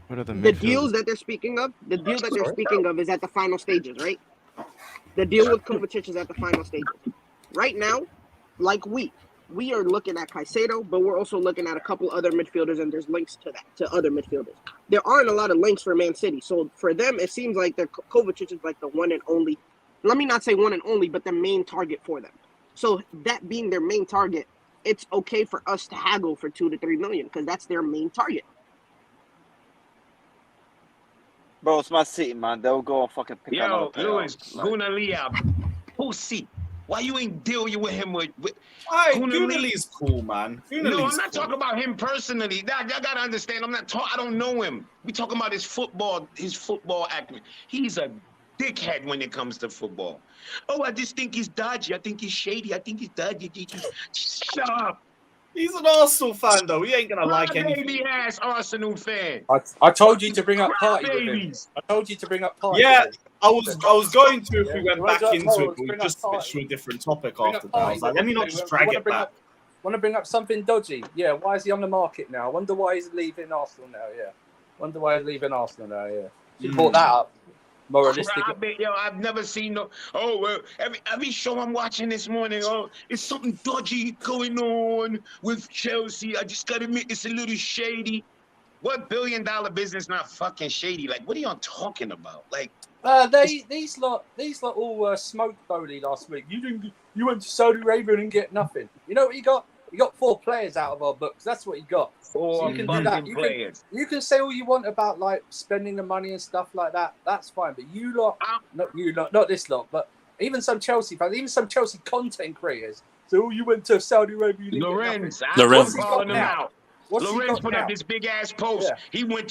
What are the the midfielders? deals that they're speaking of. The deal that they're speaking of is at the final stages, right? The deal with Kovacic is at the final stages. Right now, like we are looking at Caicedo, but we're also looking at a couple other midfielders, and there's links to that, to other midfielders. There aren't a lot of links for Man City. So for them, it seems like Kovacic is like the one and only, let me not say one and only, but the main target for them. So that being their main target, it's okay for us to haggle for 2 to 3 million because that's their main target. Bro, it's my city, man. They'll go and fucking pick another Yo, player. Lewis, Like, Guna Leah, pussy. Why you ain't dealing with him with Alright, Guna Lee? Gunali's cool, man. No, I'm Gunali's not cool. talking about him personally. Y'all gotta understand. I don't know him. We talking about his football acumen. He's a dickhead when it comes to football. Oh, I just think he's dodgy. I think he's shady. I think he's dodgy. Shut up. He's an Arsenal fan, though. He ain't gonna like anything. Baby ass Arsenal fan. I told you to bring up party with him. Babies. I told you to bring up party. Yeah, with him. I was going to if we Yeah. went You back wanna into it, bring but we up just switched party. to a different topic Bring after up that. I party. was like, let me not just drag it back. Want to bring up something dodgy? Yeah. Why is he on the market now? I wonder why he's leaving Arsenal now. Yeah. Wonder why he's leaving Arsenal now. Yeah. You brought that up. Moralistic. I've never seen no. Oh, well, every show I'm watching this morning, oh, it's something dodgy going on with Chelsea. I just gotta admit, it's a little shady. What billion-dollar business not fucking shady? Like, what are y'all talking about? Like, These lot all smoked Bowley last week. You went to Saudi Arabia and didn't get nothing. You know what you got? You got 4 players out of our books. That's what you got. four You can do that. fucking players. You can say all you want about like spending the money and stuff like that. That's fine. But you lot, not this lot, but even some Chelsea fans, even some Chelsea content creators. So you went to Saudi Arabia. You didn't Lorenz, get I'm nothing. calling him now? out. What's he Lorenz got put now? up this big ass post. Yeah. He went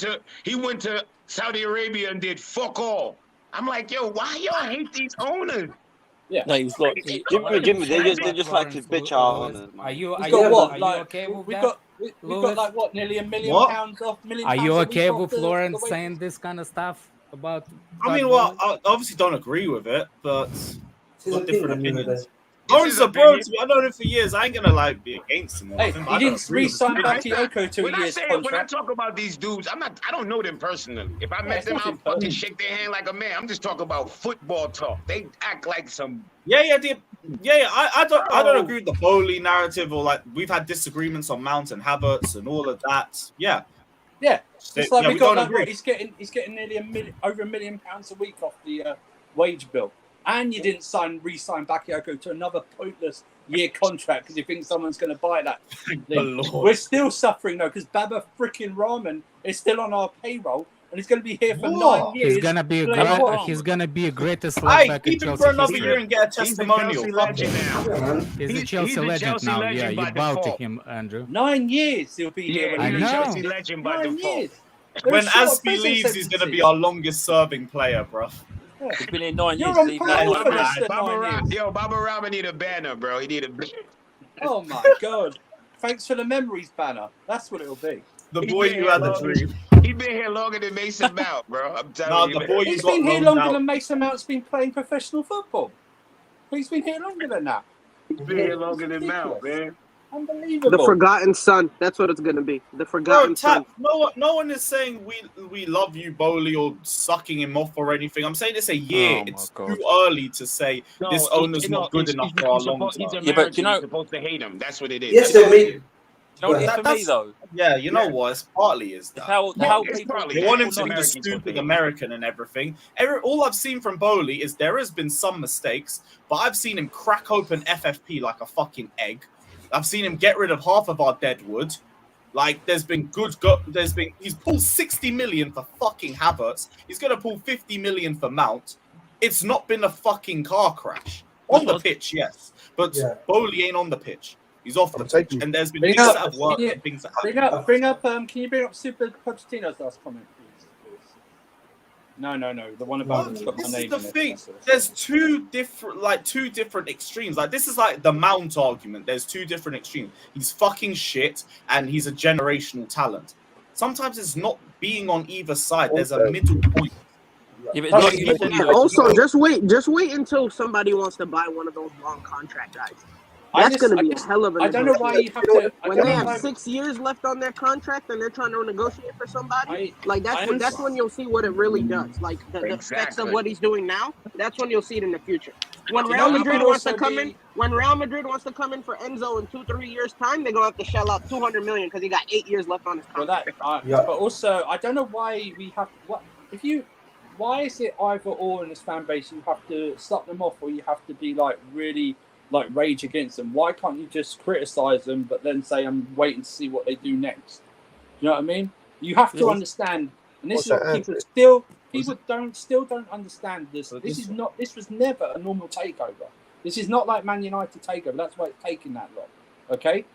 to Saudi Arabia and did fuck all. I'm like, yo, why y'all hate these owners? Yeah. No, he's got. Jimmy, they just like to bitch out on us, man. Are you He's got what? are you Like okay with we've that? got we've got Lewis? like what? Nearly £1 million What? off. Are you a week okay off with the Lawrence wages? saying this kind of stuff about? I mean, well, I obviously don't agree with it, but His got different opinion, opinions. It's Lawrence his is a bro opinion. to me. I've known him for years. I ain't gonna like be against him or Hey, anything. But he I don't didn't agree with his re-sign opinion. Bakayoko to When a I year's say when I contract. talk about these dudes, I don't know them personally. If I met it's them, I'll nothing fucking personal. shake their hand like a man. I'm just talking about football talk. They act like some. Yeah. I don't agree with the Bowley narrative or like we've had disagreements on Mount and Havertz and all of that. Yeah. Yeah, it's like Yeah, we we got don't like agree. what, he's getting nearly over £1 million a week off the wage bill, and you didn't re-sign Bakayoko to another pointless year contract because you think someone's going to buy that. We're still suffering though because Baba freaking Rahman is still on our payroll and he's going to be here for 9 years. He's gonna be he's gonna be a greatest left Hey, back in keep him Chelsea for another history. year and get a He's a testimonial. Chelsea Fuck legend it. now. He's a Chelsea legend now. Yeah, you bow to him, Andrew. 9 years he'll be here. Yeah, when he's he a I leaves. Chelsea know. legend by 9 default. years. When They're short Aspie prison leaves, he's gonna be sentences. our longest serving player, bruv. Yeah. He's been here 9 You're years. on Leave now parole 9 for years. less than 9 years. Baba Rahman need a banner, bro. He need a banner. Oh my god! Thanks for the memories banner. That's what it'll be. The He boy been who here had the longer- dream. He been here longer than Mason Mount, bro. I'm Nah, telling you. the boy He's you got been here loaned longer out. than Mason Mount's been playing professional football. He's been here longer than that. He's been here longer than Mount, man. Unbelievable. The forgotten son. That's what it's gonna be. The forgotten Bro, son. no one is saying we love you, Bowley, or sucking him off or anything. I'm saying it's a year. Oh, my It's God. too early to say this owner's not good enough for our long He's term. Yeah, but American. do you know- You're supposed to hate him. That's what it is. Yes, they made. You know what it is for me That's- though? Yeah, you know what? It's partly is It's that. how it's people. partly They that. want him It's to be the American stupid football. American and everything. All I've seen from Bowley is there has been some mistakes, but I've seen him crack open FFP like a fucking egg. I've seen him get rid of half of our deadwood. Like he's pulled 60 million for fucking Havertz. He's gonna pull 50 million for Mount. It's not been a fucking car crash. On the pitch, yes. But Yeah. Bowley ain't on the pitch. He's off the I'm pitch. taking- And there's been Bring things up- that have worked yeah, and things that Bring haven't. up. Can you bring up Super Pochettino's last comment, please? No. The one about it's got my This is name the in it. thing. That's all. There's two different extremes. Like this is like the Mount argument. There's two different extremes. He's fucking shit and he's a generational talent. Sometimes it's not being on either side. There's a middle point. Yeah, but Not look, even listen, on the- Also, just wait until somebody wants to buy one of those long contract guys. That's going to be a hell of a I don't know why you have to. I When don't they know have why- 6 years left on their contract and they're trying to negotiate for somebody, I that's understand. when you'll see what it really does. Like the effects of Exactly. what he's doing now. That's when you'll see it in the future. When You Real know, Madrid but wants to also come be- in, when Real Madrid wants to come in for Enzo in 2-3 years time, they're gonna have to shell out 200 million because he got 8 years left on his Well, contract. but also, I don't know why we have. Why is it either or in this fan base? You have to stop them off, or you have to be like really like rage against them. Why can't you just criticize them, but then say I'm waiting to see what they do next? You know what I mean? You have to Yeah. understand, and this What's is what that, people Andrew? still don't understand this. This was never a normal takeover. This is not like Man United takeover. That's why it's taking that long. Okay,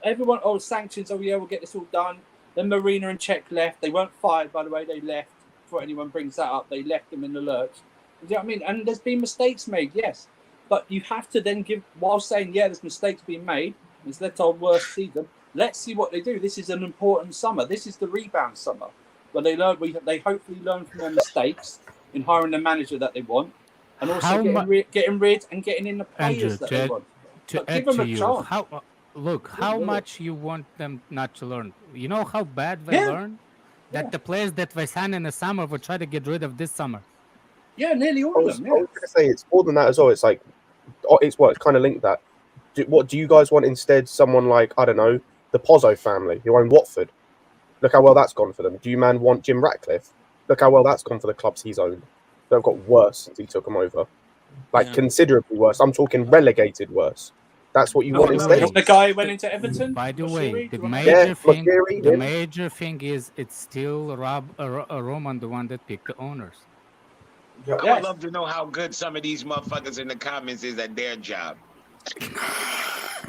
everyone, sanctions. Oh yeah, we'll get this all done. Then Marina and Czech left. They weren't fired, by the way. They left. Before anyone brings that up, they left them in the lurch. You know what I mean? And there's been mistakes made, yes. But you have to then while saying, yeah, there's mistakes being made, it's led to our worst season. Let's see what they do. This is an important summer. This is the rebound summer. Where they hopefully learn from their mistakes in hiring the manager that they want. And also getting rid and getting in the players that they want. To But give add them to a you, chance. how much you want them not to learn? You know how bad they learn? That the players that they signed in the summer will try to get rid of this summer. Yeah, nearly all I of was them. going to say it's more than that as well. It's like, it's kind of linked that. What do you guys want instead? Someone like, I don't know, the Pozzo family who own Watford. Look how well that's gone for them. Do you want Jim Ratcliffe? Look how well that's gone for the clubs he's owned. They've got worse since he took them over. Considerably worse. I'm talking relegated worse. That's what you want instead. The guy went into Everton. By the way, the Managerial. major thing is it's still Roman, the one that picked the owners. I would love to know how good some of these motherfuckers in the comments is at their job.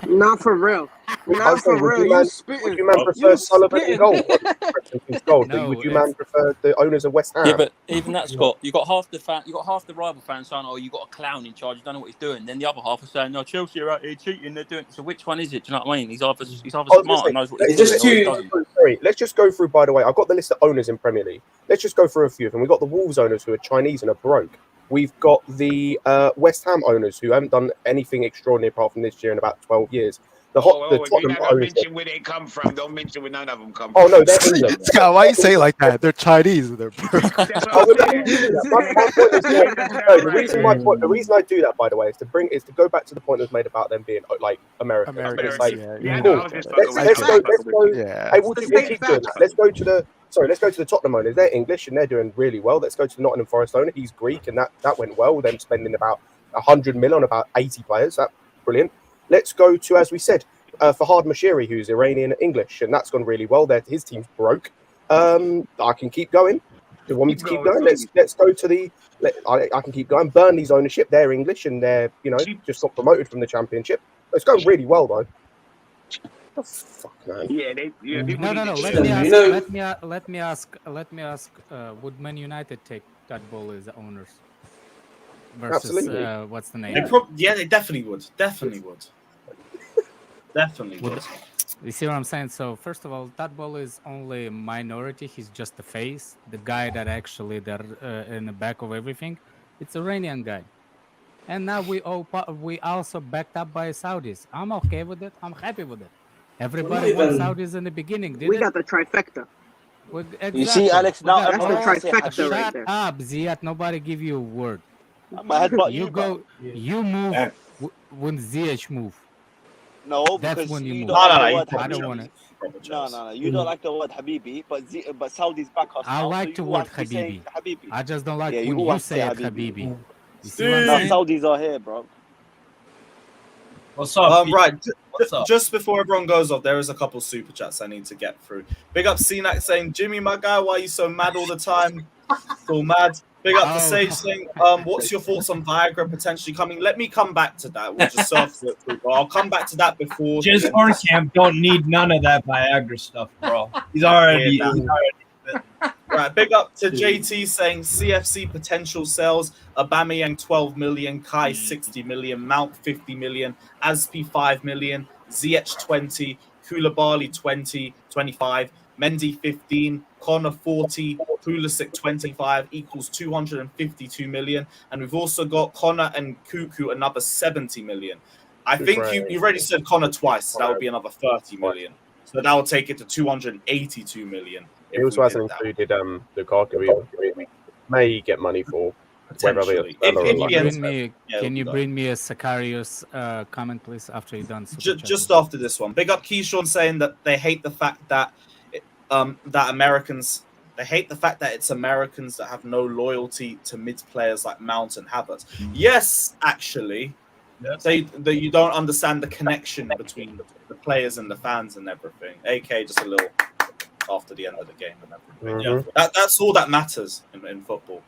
Not for real. Not for real. You Would spitting. you man prefer You Sullivan in goal? spitting. No, Would you it's- man prefer the owners of West Ham? Yeah, but even that, Scott, you got half the rival fans saying, "Oh, you got a clown in charge. You don't know what he's doing." Then the other half are saying, "No, Chelsea are out here cheating. They're doing." So which one is it? Do you know what I mean? He's either smart and knows what he's It's doing, just or he too. doesn't. Sorry, let's just go through. By the way, I've got the list of owners in Premier League. Let's just go through a few of them. We've got the Wolves owners who are Chinese and are broke. We've got the West Ham owners who haven't done anything extraordinary apart from this year in about 12 years. The If you're Tottenham not gonna owners. mention where they come from, don't mention where none of them come Oh from. no, they're England. Scott, why you say it like that? They're Chinese. They're That's what Oh, I'm well, saying. my point is Make them no, sound the right. reason I do that, by the way, is to go back to the point that was made about them being like American. Americans, Like, Yeah, cool. no, I was just fucking with Let's you. go. Yeah. Hey, we'll keep doing that. Let's go to the Tottenham owners. They're English and they're doing really well. Let's go to the Nottingham Forest owner. He's Greek and that went well. Them spending about 100 million on about 80 players. That's brilliant. Let's go to, as we said, Fahad Mashiri, who's Iranian English, and that's gone really well. His team's broke. I can keep going. Do you want me to keep going? Let's go to I can keep going. Burnley's ownership, they're English and they're just got promoted from the Championship. It's going really well though. Oh, fuck, man. Yeah, people No. need to Let chill. me ask. Would Man United take that ball as owners versus Absolutely. What's the name? They definitely would. Definitely would. You see what I'm saying? So first of all, that ball is only a minority. He's just the face, the guy that actually they're in the back of everything. It's Iranian guy, and now we also backed up by Saudis. I'm okay with it. I'm happy with it. Everybody wants Saudis in the beginning. We got the trifecta. You see, Alex, now That's the everyone wants to say trifecta Habibi. right Shut there. up, Ziyech. Nobody give you a word. My head button, You go. You move when Ziyech move. No, That's because when you you move. don't like the word I don't Habibi. want it. No. You don't like the word Habibi, but Saudi's back us I now, like so the you word have to be saying Habibi. Habibi. I just don't like Yeah, when you you have to say say it, Habibi. Habibi. You see what I'm Now saying? Saudis are here, bro. What's up? Right, What's up? just before everyone goes off, there is a couple super chats I need to get through. Big up CNAC saying, Jimmy, my guy, why are you so mad all the time? Still mad. Big up to Sage saying, what's your thoughts on Viagra potentially coming? Let me come back to that. We'll just surf through it through, bro. I'll come back to that before. Jizz Hornkamp don't need none of that Viagra stuff, bro. He's already. Right, big up to JT saying CFC potential sales, Aubameyang 12 million, Kai 60 million, Mount 50 million, Aspi 5 million, Ziyech 20, Koulibaly 20, 25, Mendy 15, Connor 40, Pulisic 25 equals 252 million. And we've also got Connor and Cuckoo another 70 million. I think you already said Connor twice, so that would be another 30 million. So that will take it to 282 million. He also hasn't included Lukaku either. May get money for whether they Can you bring me a Sicarius comment, please, after you're done? Just after this one. Big up Keyshawn saying that they hate the fact that they hate the fact that it's Americans that have no loyalty to mid players like Mount and Havertz. Yes, actually. That you don't understand the connection between the players and the fans and everything. AK just a little after the end of the game and everything. Yeah, that's all that matters in football.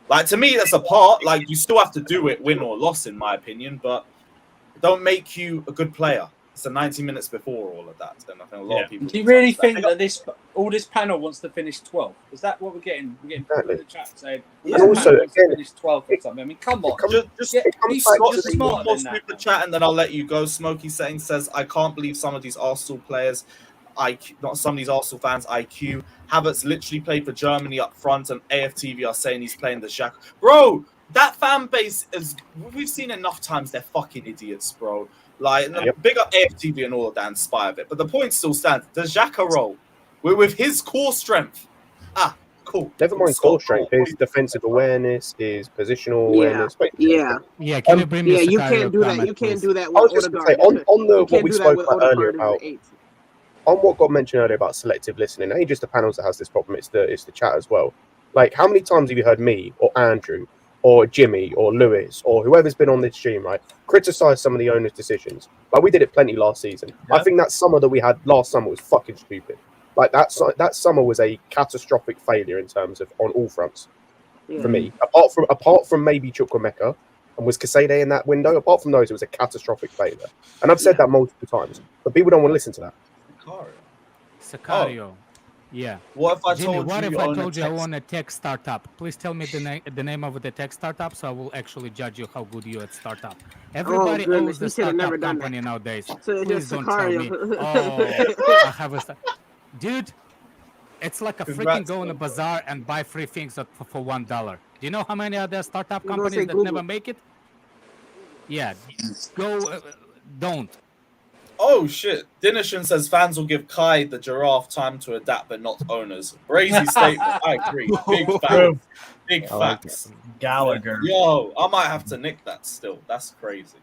Like, to me, that's a part. Like, you still have to do it, win or loss, in my opinion, but it don't make you a good player. It's the 90 minutes before all of that. And I think a lot of people. Do you really think that all this panel wants to finish 12th? Is that what we're getting? We're getting people in the chat saying, And also, wants to finish 12th or something. I mean, come on. Just be one more than that. super chat, and then I'll let you go. Smokey saying says, I can't believe some of these Arsenal players, not some of these Arsenal fans, IQ. Havertz literally played for Germany up front, and AFTV are saying he's playing the Xhaka. Bro, that fan base is. We've seen enough times they're fucking idiots, bro. Like, big up AFTV and all of that in spite of it. But the point still stands. The Xhaka role, with his core strength. Cool. Never mind core strength. His defensive awareness, his positional awareness. Yeah. Can you bring me you can't do that. You can't do that I was with just going to say, on what we spoke about earlier about, eight. on what got mentioned earlier about selective listening, it ain't just the panels that has this problem, it's the chat as well. Like, how many times have you heard me or Andrew or Jimmy or Lewis or whoever's been on this stream, right, criticize some of the owners' decisions? Like, we did it plenty last season. I think that summer that we had last summer was fucking stupid. Like, that summer was a catastrophic failure in terms of on all fronts for me. Apart from maybe Chukwuemeka, And was Casade in that window? Apart from those, it was a catastrophic failure. And I've said that multiple times, but people don't want to listen to that. Sicario. Yeah. What if I Jimmy, told what you if you I own a told you I tech- own a tech startup? Please tell me the name of the tech startup, so I will actually judge you how good you are at startup. Everybody goodness, owns the he should have never startup done that. company nowadays. So it's Please just don't tell me, Sicario. oh, I have a dude. It's like a freaking Congrats, go in the bro. bazaar and buy free things for $1. Do you know how many other startup You're gonna companies say that Google. never make it? Yeah, go. Don't. Oh shit! Dinishan says fans will give Kai the giraffe time to adapt, but not owners. Brazy statement. I agree. Big facts. Big I like facts. Gallagher. Yo, I might have to nick that still. That's crazy.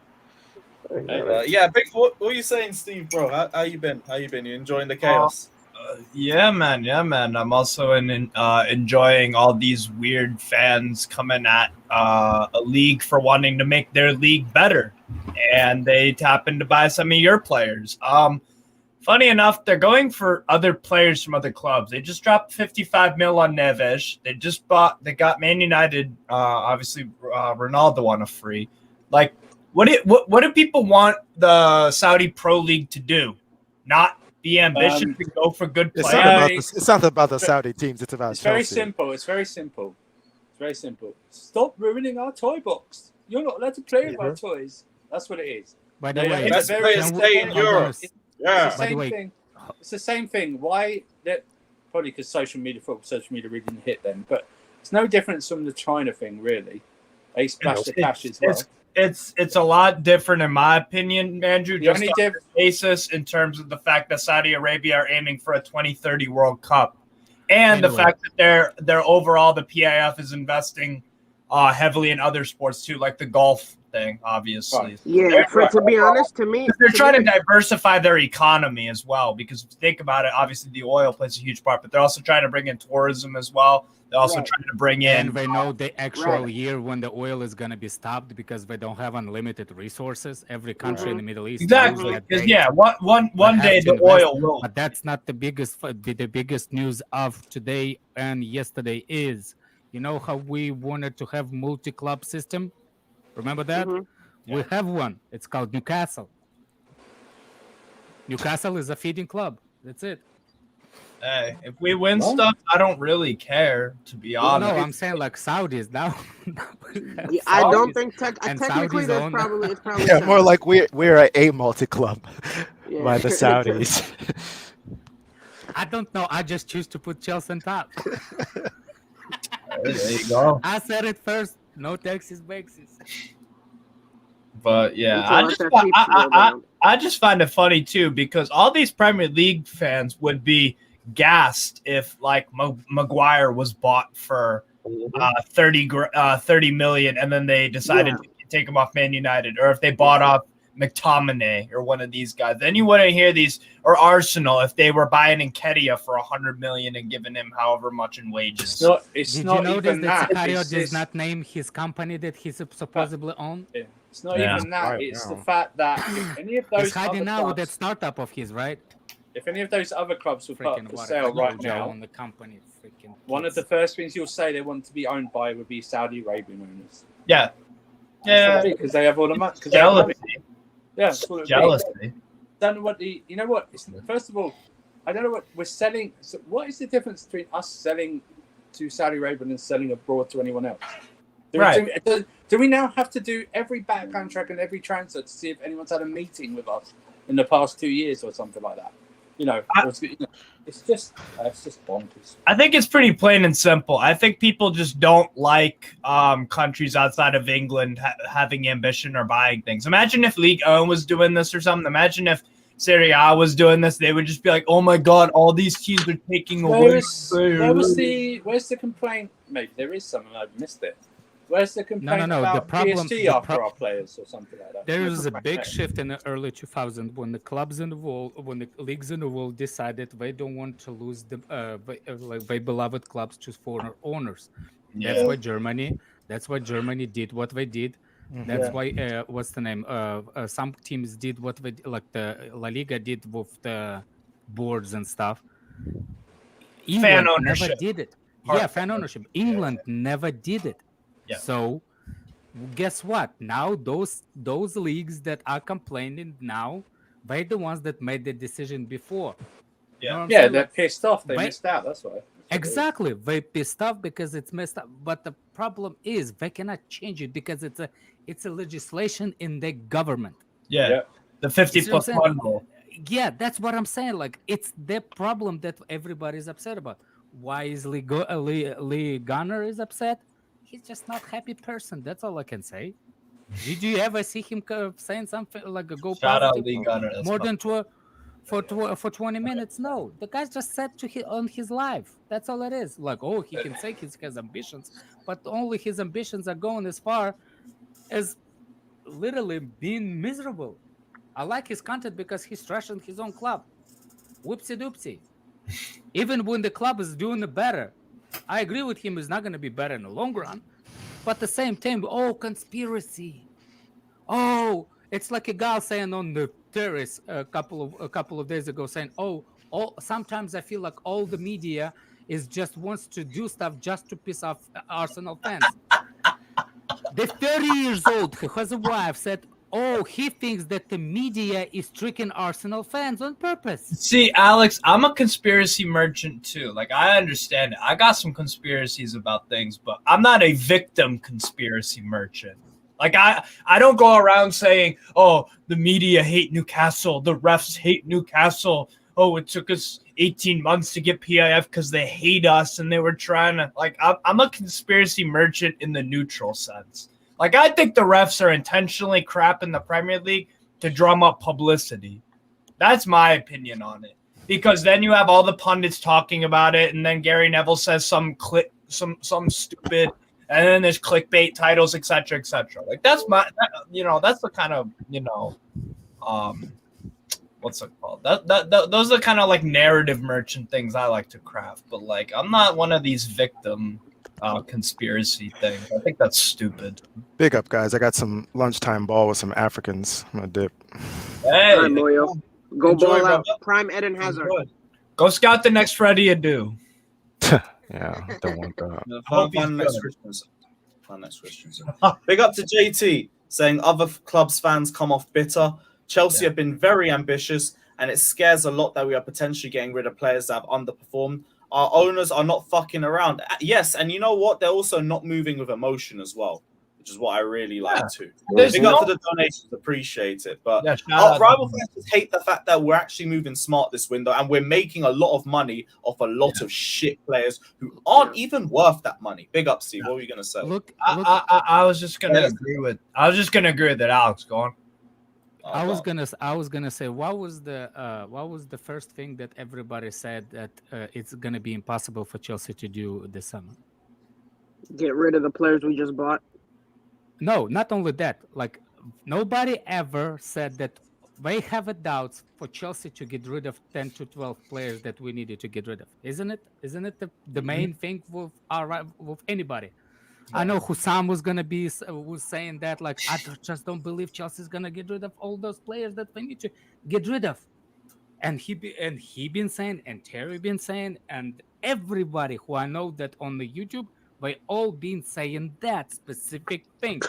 Yeah, big. What are you saying, Steve, bro? How you been? How you been? You enjoying the chaos? Yeah, man. Yeah, man. I'm also enjoying all these weird fans coming at a league for wanting to make their league better, and they happen to buy some of your players. Funny enough, they're going for other players from other clubs. They just dropped 55 mil on Neves. They got Man United, obviously Ronaldo on a free. Like, what do people want the Saudi Pro League to do? Not be ambitious to go for good It's players. not about the Saudi teams. It's about It's very Chelsea. simple. It's very simple. It's very simple. Stop ruining our toy box. You're not allowed to play with our toys. That's what it is. By the way, best players stay in Europe. Yeah. It's the same thing. It's the same thing. Why? Probably because social media really didn't hit them. But it's no difference from the China thing, really. They splash the cash as well. It's a lot different in my opinion, Andrew. The Just only on the basis in terms of the fact that Saudi Arabia are aiming for a 2030 World Cup, and the fact that they're overall the PIF is investing heavily in other sports too, like the golf thing, obviously. Yeah, to be honest, to me, they're trying to diversify their economy as well. Because if you think about it, obviously the oil plays a huge part, but they're also trying to bring in tourism as well. They're also trying to bring in. And they know the actual year when the oil is going to be stopped because they don't have unlimited resources. Every country in the Middle East. Exactly. Because one day the oil will. But that's not the biggest. The biggest news of today and yesterday is, you know how we wanted to have multi-club system. Remember that? We have one. It's called Newcastle. Newcastle is a feeding club. That's it. Hey, if we win stuff, I don't really care, to be honest. No, I'm saying like Saudis now. I don't think and technically Saudis there's own- probably it's probably Yeah, more like we're a multi-club by the Yeah. Saudis. I don't know. I just choose to put Chelsea on top. There you go. I said it first. No Texas Baxes. But yeah, Until I let just their fi- feet slow down. I just find it funny too, because all these Premier League fans would be gassed if like Maguire was bought for 30 million, and then they decided to take him off Man United, or if they bought off McTominay or one of these guys. Then you wouldn't hear these, or Arsenal if they were buying Nketiah for 100 million and giving him however much in wages. It's Did not you notice even that that. Sicario It's does just- not name his company that he's supposedly owned? It's not Yeah. even that. Right It's the now. fact that if any of those He's hiding other now with that clubs, startup of his, right? if any of those other clubs were put up Freaking for what? sale right Joe now, on the company. Freaking one of the first things you'll say they want to be owned by would be Saudi Arabian owners. Yeah. Yeah. Because they have all the money. Jealousy. Yeah, that's what it would be. Jealousy. Don't know what you know what? First of all, I don't know what we're selling. So what is the difference between us selling to Saudi Arabia and selling abroad to anyone else? Do we now have to do every background check and every transfer to see if anyone's had a meeting with us in the past 2 years or something like that? It's just bonkers. I think it's pretty plain and simple. I think people just don't like countries outside of England having ambition or buying things. Imagine if League 1 was doing this or something. Imagine if Serie A was doing this. They would just be like, oh my God, all these teams are taking away. Where's the complaint? Maybe there is some and I've missed it. Where's the complaint No. about The problem, PSG after our players or something like that? There was a Complaint big there. shift in the early 2000s when the clubs in the world, when the leagues in the world decided they don't want to lose the their beloved clubs to foreign owners. That's why Germany did what they did. That's why what's the name? Some teams did what they did, like the La Liga did with the boards and stuff. England never ownership. did it. Part- Yeah, fan ownership. England never did it. Yeah. So guess what? Now those leagues that are complaining now, they're the ones that made the decision before. You know what I'm Yeah, saying? they're Like, pissed off. They missed out. That's why. Exactly. They pissed off because it's messed up. But the problem is they cannot change it because it's a legislation in the government. Yeah. The 50 You see what plus I'm saying? 1 rule. Yeah, that's what I'm saying. Like, it's the problem that everybody's upset about. Why is Lee Gunner is upset? He's just not happy person. That's all I can say. Did you ever see him saying something like a go Shout out positive Lee Gunner. That's more fucking than for 20 minutes? No, the guy just said on his live. That's all it is. Like, oh, he can say he has ambitions, but only his ambitions are going as far as literally being miserable. I like his content because he's trashing his own club. Whoopsie doopsie. Even when the club is doing it better, I agree with him. It's not going to be better in the long run. But at the same time, oh, conspiracy. Oh, it's like a guy saying on the terrace a couple of days ago, saying, "Oh, sometimes I feel like all the media is just wants to do stuff just to piss off Arsenal fans." The 30 years old who has a wife said, "Oh, he thinks that the media is tricking Arsenal fans on purpose." See, Alex, I'm a conspiracy merchant too. Like, I understand it. I got some conspiracies about things, but I'm not a victim conspiracy merchant. Like, I don't go around saying, oh, the media hate Newcastle, the refs hate Newcastle. Oh, it took us 18 months to get PIF because they hate us and they were trying to, like, I'm a conspiracy merchant in the neutral sense. Like, I think the refs are intentionally crap in the Premier League to drum up publicity. That's my opinion on it. Because then you have all the pundits talking about it, and then Gary Neville says some stupid, and then there's clickbait titles, etc., etc. Like, that's that's the kind of, what's it called? Those are the kind of like narrative merchant things I like to craft. But like, I'm not one of these victim conspiracy things. I think that's stupid. Big up, guys. I got some lunchtime ball with some Africans. I'm gonna dip. Hey, All right, Moyo. Go enjoy, ball out. brother. Prime Eden Hazard. Enjoy. Go scout the next Freddie Adu. Yeah, don't want that. Find next questions. Big up to JT saying other clubs fans come off bitter. Chelsea have been very ambitious, and it scares a lot that we are potentially getting rid of players that have underperformed. Our owners are not fucking around. Yes, and you know what? They're also not moving with emotion as well, which is what I really like too. Big up to the donations, appreciate it. But our rival fans just hate the fact that we're actually moving smart this window, and we're making a lot of money off a lot of shit players who aren't even worth that money. Big up, Steve. What were you gonna say? I was just gonna agree with that. Alex, go on. I was gonna say, what was the first thing that everybody said that it's gonna be impossible for Chelsea to do this summer? Get rid of the players we just bought. No, not only that. Like, nobody ever said that they have a doubts for Chelsea to get rid of 10 to 12 players that we needed to get rid of. Isn't it the main thing with anybody? I know Hussam was saying that, like, I just don't believe Chelsea's gonna get rid of all those players that they need to get rid of. And he been saying, and Terry been saying, and everybody who I know that on the YouTube, they all been saying that specific thing.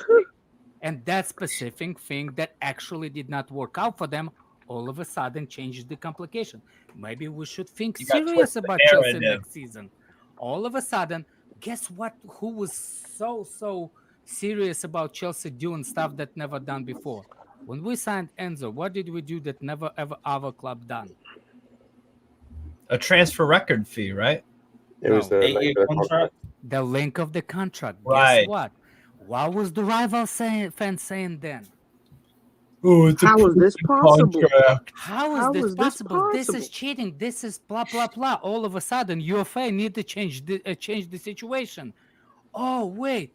And that specific thing that actually did not work out for them all of a sudden changes the complication. Maybe we should think serious about Chelsea next season. All of a sudden, guess what? Who was so serious about Chelsea doing stuff that never done before? When we signed Enzo, what did we do that never ever other club done? A transfer record fee, right? It was the 8-year contract. The length of the contract. Right. Guess what? What was the rival fan saying then? Oh, How is this possible? How is this possible? This is cheating. This is blah blah blah. All of a sudden, UFA need to change the situation. Oh wait,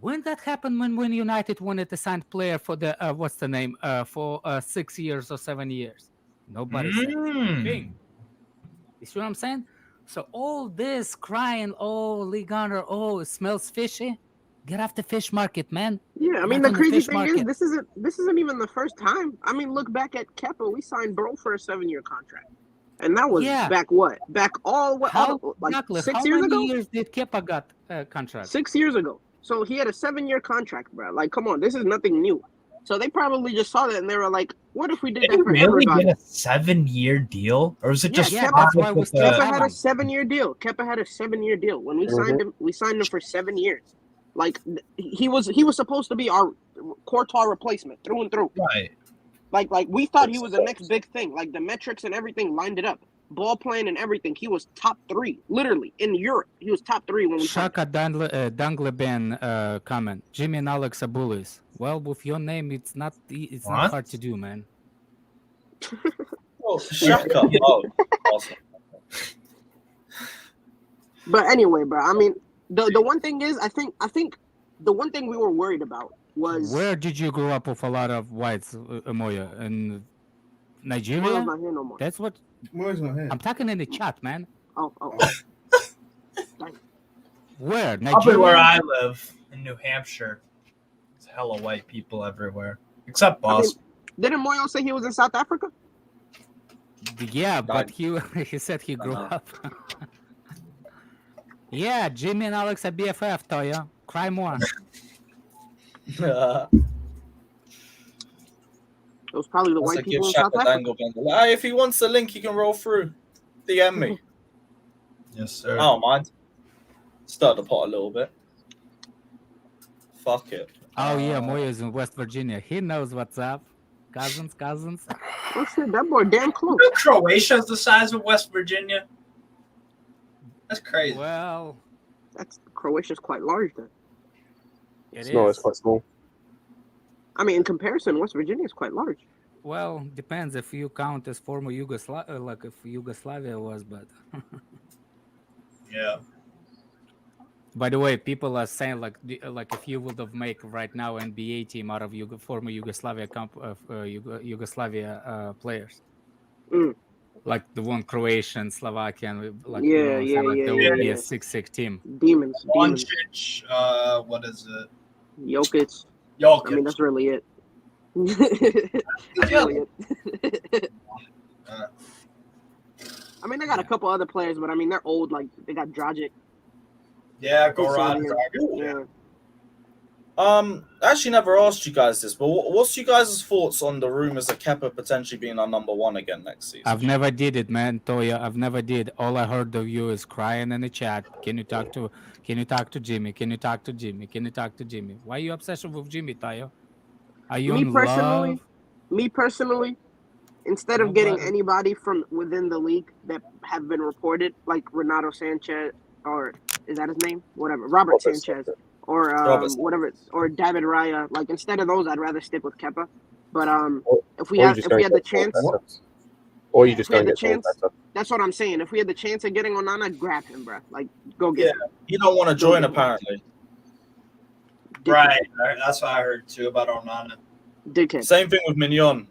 when that happened? When United wanted to sign player for the what's the name for 6 years or 7 years? Nobody said anything. You see what I'm saying? So all this crying, oh, Lee Gunner, oh, it smells fishy. Get off the fish market, man. Yeah, I mean, the crazy thing is, this isn't even the first time. I mean, look back at Kepa. We signed Bro for a 7-year contract, and that was back what? Back like exactly. 6 How years many ago. years did Kepa got contract? 6 years ago. So he had a 7-year contract, bro. Like, come on, this is nothing new. So they probably just saw that and they were like, "What if we did Did that he for really everybody?" get a 7-year deal, or was it just Kepa, that's why we still Kepa have had a him. 7-year deal. Kepa had a 7-year deal. When we signed him, we signed him for 7 years. Like he was supposed to be our Courtois replacement through and through. right? Like we thought he was the next big thing. Like the metrics and everything lined it up. Ball playing and everything. He was top 3, literally in Europe. He was top 3 when we signed him. Shaka Dangleben comment. Jimmy and Alex are bullies. Well, with your name, it's not What? hard to do, man. Oh, Shaka. Oh, awesome. But anyway, bro. I mean, the one thing is, I think the one thing we were worried about was Where did you grow up with a lot of whites, Moya? In Nigeria? Moya's not here no more. That's what Moya's not here. I'm talking in the chat, man. Oh. Where? Probably Nigeria? where I live in New Hampshire. It's hella white people everywhere, except Boston. Didn't Moyo say he was in South Africa? Yeah, but he said he grew up. Yeah, Jimmy and Alex are BFF, Toya. Cry more. It was probably the That's white a give people in Shaka South Africa. Dangle. If he wants the link, he can roll through. DM me. Yes, sir. I don't mind. Stir the pot a little bit. Fuck it. Oh yeah, Moya's in West Virginia. He knows what's up. Cousins. Oh shit, that boy damn close. You know Croatia's the size of West Virginia. That's crazy. Well, Croatia's quite large then. It's quite small. I mean, in comparison, West Virginia is quite large. Well, depends if you count as former Yugoslavia, like if Yugoslavia was, but. Yeah. By the way, people are saying like if you would have make right now NBA team out of former Yugoslavia Yugoslavia players, like the one Croatian, Slovakian, like there would be a 6-6 team. Demons. Doncic, what is it? Jokic. Jokic. I mean, that's really it. That's really it. I mean, they got a couple other players, but I mean, they're old. Like they got Dragic. Yeah, Goran Dragic. Dragic. I actually never asked you guys this, but what's you guys' thoughts on the rumors of Kepa potentially being our number 1 again next season? I've never did it, man, Toya. I've never did. All I heard of you is crying in the chat. Can you talk to Jimmy? Can you talk to Jimmy? Can you talk to Jimmy? Why are you obsessed with Jimmy, Toya? Are you in love? Me personally, instead of getting anybody from within the league that have been reported, like Renato Sanchez, or is that his name? Whatever, Robert Sanchez, or whatever, or David Raya. Like instead of those, I'd rather stick with Kepa. But if we had the chance, or you just had don't the get chance. That's what I'm saying. If we had the chance of getting Onana, grab him, bro. Like go get him. You don't want to join apparently. Right, that's what I heard too about Onana. Dickhead. Same thing with Mignon.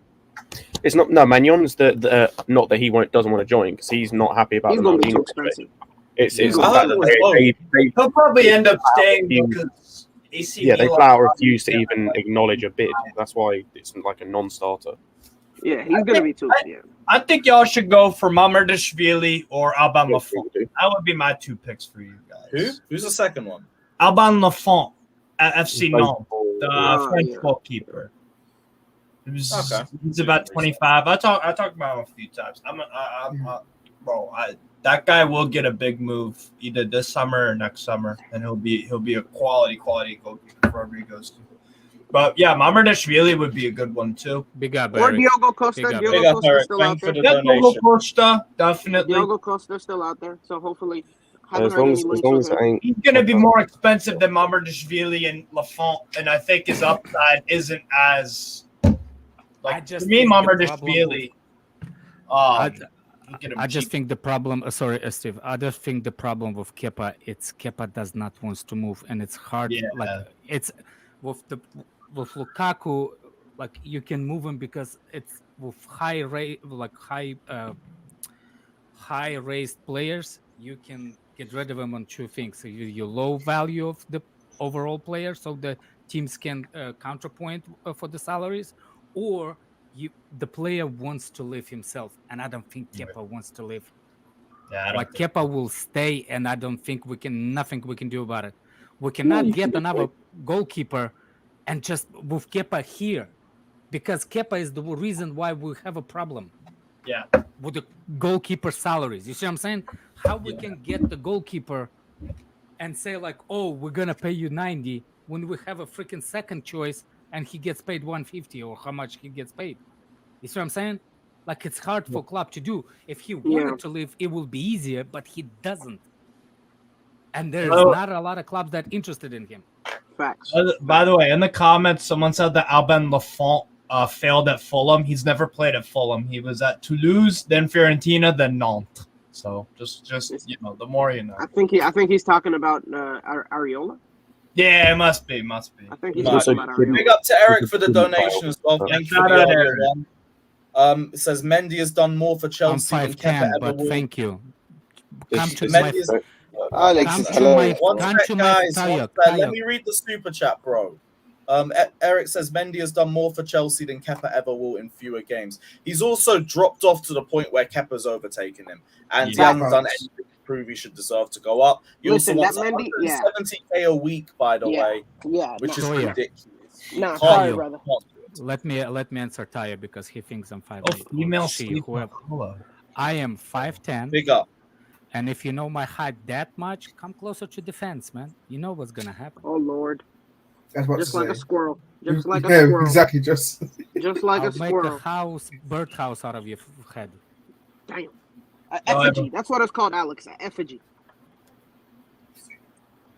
It's not Magnon's the not that he doesn't want to join because he's not happy about He's the gonna amount be he too wants to expensive. It's the He'll fact that He'll probably end up staying because AC they Milan flat out refuse to even acknowledge a bid. That's why it's like a non-starter. Yeah, he's gonna be too. Yeah. I think y'all should go for Mamardashvili or Alban Lafont. That would be my 2 picks for you guys. Who's the second one? Alban Lafont at FC Nantes, the French yeah. goalkeeper. He's about 25. I talked about him a few times. That guy will get a big move either this summer or next summer, and he'll be a quality goalkeeper wherever he goes to. But yeah, Mamardashvili would be a good one too. Big up, Or Diogo Costa. Diogo Costa still out there. Diogo Costa, definitely. Diogo Costa still out there. So hopefully, As long as it ain't. He's going to be more expensive than Mamardashvili and Lafont, and I think his upside isn't as like to me. Mamardashvili. I just think the problem. Sorry, Steve. I just think the problem with Kepa, Kepa does not want to move, and it's hard. Yeah. Like it's with Lukaku, like you can move him because it's with high raised players. You can get rid of him on 2 things. So you low value of the overall player, so the teams can counterpoint for the salaries, or the player wants to live himself, and I don't think Kepa wants to live. Yeah, Kepa will stay, and I don't think nothing we can do about it. We cannot get another goalkeeper and just move Kepa here, because Kepa is the reason why we have a problem. Yeah. With the goalkeeper salaries. You see what I'm saying? How we can get the goalkeeper and say like, oh, we're gonna pay you 90 when we have a freaking second choice and he gets paid 150 or how much he gets paid. You see what I'm saying? Like, it's hard for club to do. If he wanted to leave, it will be easier, but he doesn't. And there's not a lot of clubs that interested in him. Facts. By the way, in the comments, someone said that Alban Lafont failed at Fulham. He's never played at Fulham. He was at Toulouse, then Fiorentina, then Nantes. So just the more you know. I think he's talking about Areola. Yeah, it must be. I think he's talking about Areola. Big up to Eric for the donation as well. Thank you for the other one. It says Mendy has done more for Chelsea than Kepa ever but will. thank you. Come to Mendy is- Alex, hello. Let me read the super chat, bro. Eric says Mendy has done more for Chelsea than Kepa ever will in fewer games. He's also dropped off to the point where Kepa's overtaken him, and he hasn't done anything to prove he should deserve to go up. He also wants Mendy, 170k a week, by the way, which is ridiculous. Nah, sorry, brother. Let me answer Taya because he thinks I'm 5'8". female whoever. I am 5'10". Big up. And if you know my height that much, come closer to defense, man. You know what's gonna happen. Oh Lord. Just like a squirrel. Just like a yeah, squirrel. exactly. Just like I'll a squirrel. Make a birdhouse out of your head. Damn. Effigy. That's what it's called, Alex. Effigy.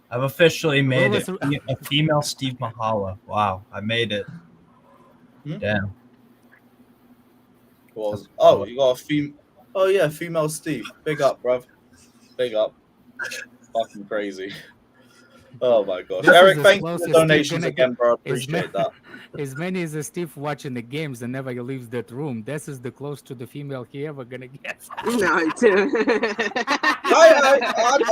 I've officially made it. A female Steve Mahala. Wow, I made it. Damn. Oh, you got a female. Oh yeah, female Steve. Big up, bruv. Big up. Fucking crazy. Oh my gosh. Eric, thank you for the donations again, bro. Appreciate that. As many as Steve watching the games and never leaves that room, this is the close to the female he ever gonna get. No,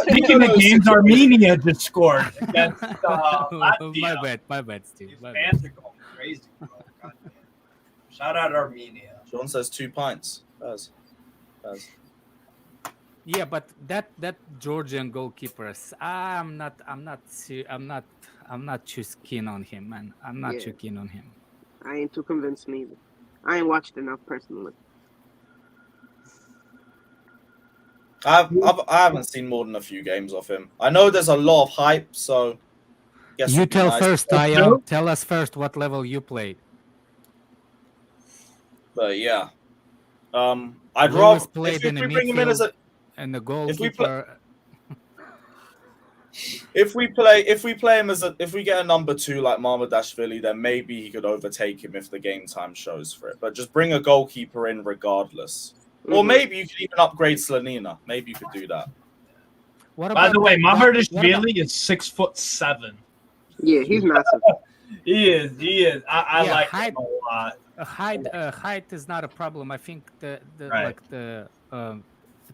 Speaking of games, Armenia just scored against Latvia. My bad, Steve. These fans are going crazy, bro. Shout out Armenia. Sean says 2 pints. Does. Yeah, but that Georgian goalkeeper, I'm not too keen on him, man. I'm not too keen on him. I ain't too convinced me either. I ain't watched enough personally. I haven't seen more than a few games of him. I know there's a lot of hype, so guess You it'd be tell nice. first, Tayo. Tell us first what level you played. But yeah, I'd Lewis rather played if in we the bring him in as a midfield and the goalkeeper. if we play him as if we get a number 2 like Mamadashvili, then maybe he could overtake him if the game time shows for it. But just bring a goalkeeper in regardless. Or maybe you could even upgrade Slanina. Maybe you could do that. By the way, Mamadashvili is 6'7". Yeah, he's massive. He is. I Yeah, like height- him a lot. Height is not a problem. I think the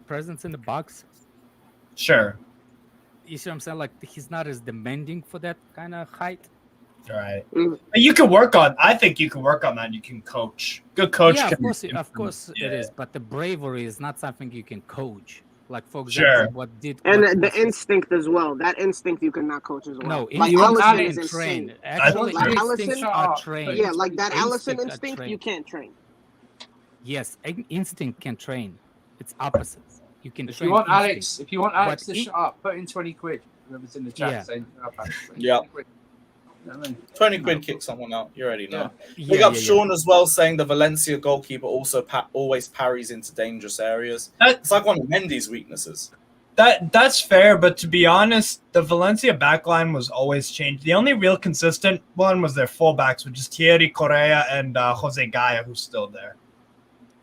presence in the box. Sure. You see what I'm saying? Like, he's not as demanding for that kind of height. Right. You can work on. I think you can work on that. You can coach. Good coach. Yeah, can of course Yeah. it is. But the bravery is not something you can coach. Like, for Sure. example, And what the instinct as well. That instinct you cannot coach as well. No, like instinct Allison you is can insane. train. Actually, like instincts are trained. Yeah, like that Allison Instincts are instinct trained. you can't train. Yes, instinct can train. It's opposites. You can If train you want instinct. Alex, if you want Alex But to shut up, put in 20 quid. Whoever's in the chat Yeah. saying, Yeah. 20 quid kick someone out. You already know. Big up Yeah. Sean as well, saying the Valencia goalkeeper also always parries into dangerous areas. It's like one of Mendy's weaknesses. That's fair, but to be honest, the Valencia backline was always changed. The only real consistent one was their fullbacks, which is Thierry Correa and Jose Gaya, who's still there.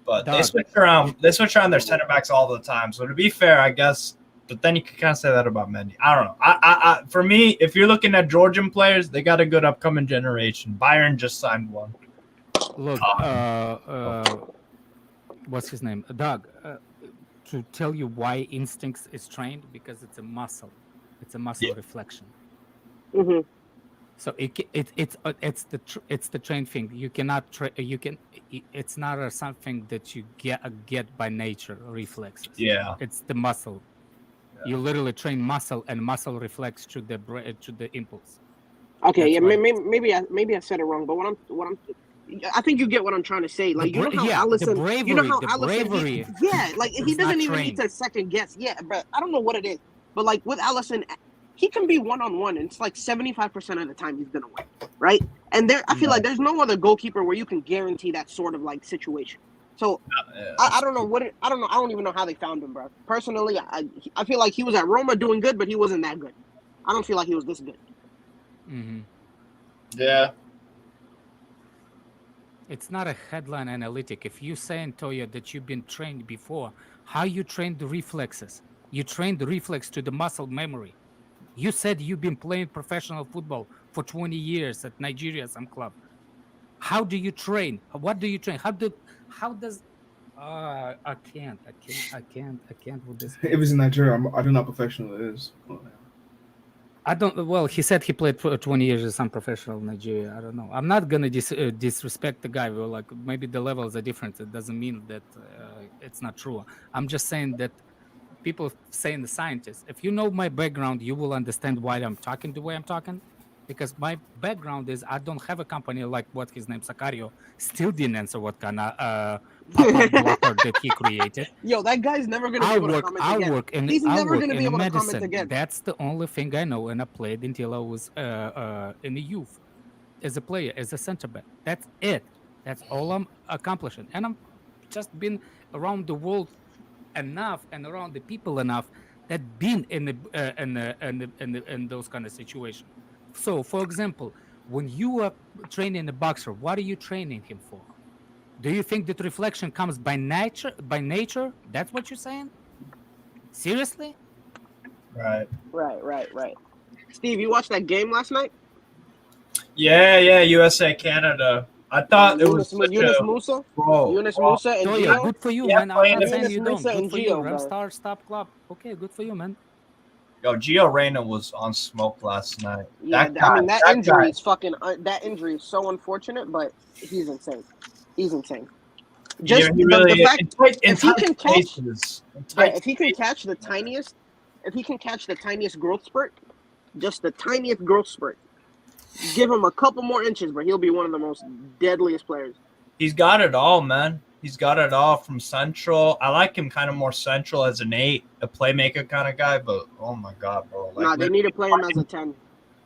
But they switch around. They switch around their center backs all the time. So to be fair, I guess. But then you can kind of say that about Mendy. I don't know. I for me, if you're looking at Georgian players, they got a good upcoming generation. Bayern just signed one. Look, what's his name? Doug. To tell you why instincts is trained, because it's a muscle. It's a muscle reflection. Mm-hmm. So it's the trained thing. You cannot it's not something that you get by nature reflexes. Yeah. It's the muscle. You literally train muscle, and muscle reflects to the impulse. Okay, That's yeah, why maybe I said it wrong, but I think you get what I'm trying to say. Like, you know how Allison, bravery. like he It's not doesn't even need trained. to second guess. Yeah, but I don't know what it is. But like with Allison, he can be 1-on-1, and it's like 75% of the time he's gonna win, right? And I feel like there's no other goalkeeper where you can guarantee that sort of like situation. So I don't know I don't know. I don't even know how they found him, bro. Personally, I feel like he was at Roma doing good, but he wasn't that good. I don't feel like he was this good. Mm-hmm. Yeah. It's not a headline analytic. If you say, Antoya, that you've been trained before, how you train the reflexes? You train the reflex to the muscle memory. You said you've been playing professional football for 20 years at Nigeria, some club. How do you train? What do you train? How does I can't with this. If it's in Nigeria, I don't know how professional it is. I don't. Well, he said he played for 20 years as some professional in Nigeria. I don't know. I'm not gonna disrespect the guy. Well, like maybe the levels are different. It doesn't mean that it's not true. I'm just saying that people saying the scientists. If you know my background, you will understand why I'm talking the way I'm talking. Because my background is I don't have a company like what his name Sakario still didn't answer what kind of pop-up blocker that he created. Yo, that guy's never gonna be able to comment again. He's never gonna be able to comment again. That's the only thing I know, and I played until I was in the youth as a player, as a center back. That's it. That's all I'm accomplishing, and I'm just been around the world enough and around the people enough that been in those kind of situations. So, for example, when you are training a boxer, what are you training him for? Do you think that reflection comes by nature? That's what you're saying? Seriously? Right. Right. Steve, you watched that game last night? Yeah, USA Canada. I thought it was Yunus Musa? Yunus Musa and Gio? Good for you, Yeah, man. I'm not Yunus saying you don't. Musa Good and for you. Gio, bro. Ramstar, stop club. Okay, good for you, man. Yo, Gio Reyna was on smoke last night. Yeah, that injury is fucking. That injury is so unfortunate, but he's insane. Just the fact if he can catch the tiniest growth spurt, just the tiniest growth spurt, give him a couple more inches, but he'll be one of the most deadliest players. He's got it all, man. He's got it all from central. I like him kind of more central as an 8, a playmaker kind of guy, but oh my god, bro. Like, they need to play him as a 10.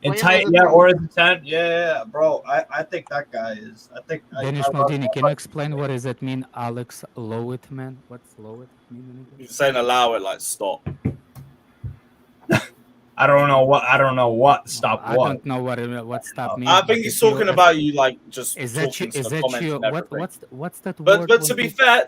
Or as a 10. Yeah, bro. I think that guy is. Danish Maldini, can you explain what does that mean, Alex? Low it, man. What's low it mean? He's saying allow it, like stop. I don't know what stop I what. don't know what stop means. I think he's talking about you, like just is that talking to is the that comments you? and everything. What's that But word? but to be fair,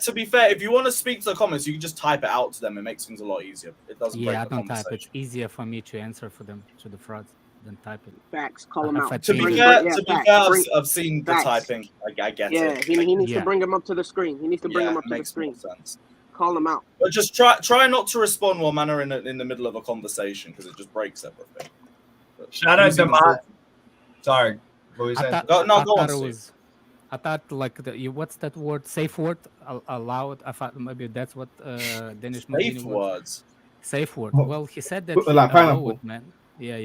if you want to speak to the comments, you can just type it out to them. It makes things a lot easier. It doesn't break I the don't type. conversation. It's easier for me to answer for them to the frauds than type it. Facts. Call him out. To be fair, I've seen the typing. I get yeah, it. he needs to bring him up to the screen. He needs to bring him up to the screen. Sense. Call him out. But just try not to respond while man are in the middle of a conversation because it just breaks everything. Shout out to my. Sorry, what were you saying? Go on. I thought like what's that word? Safe word? Allow it. I thought maybe that's what Danish. Safe words. Safe word. Well, he said that. Like pineapple. Man. Yeah.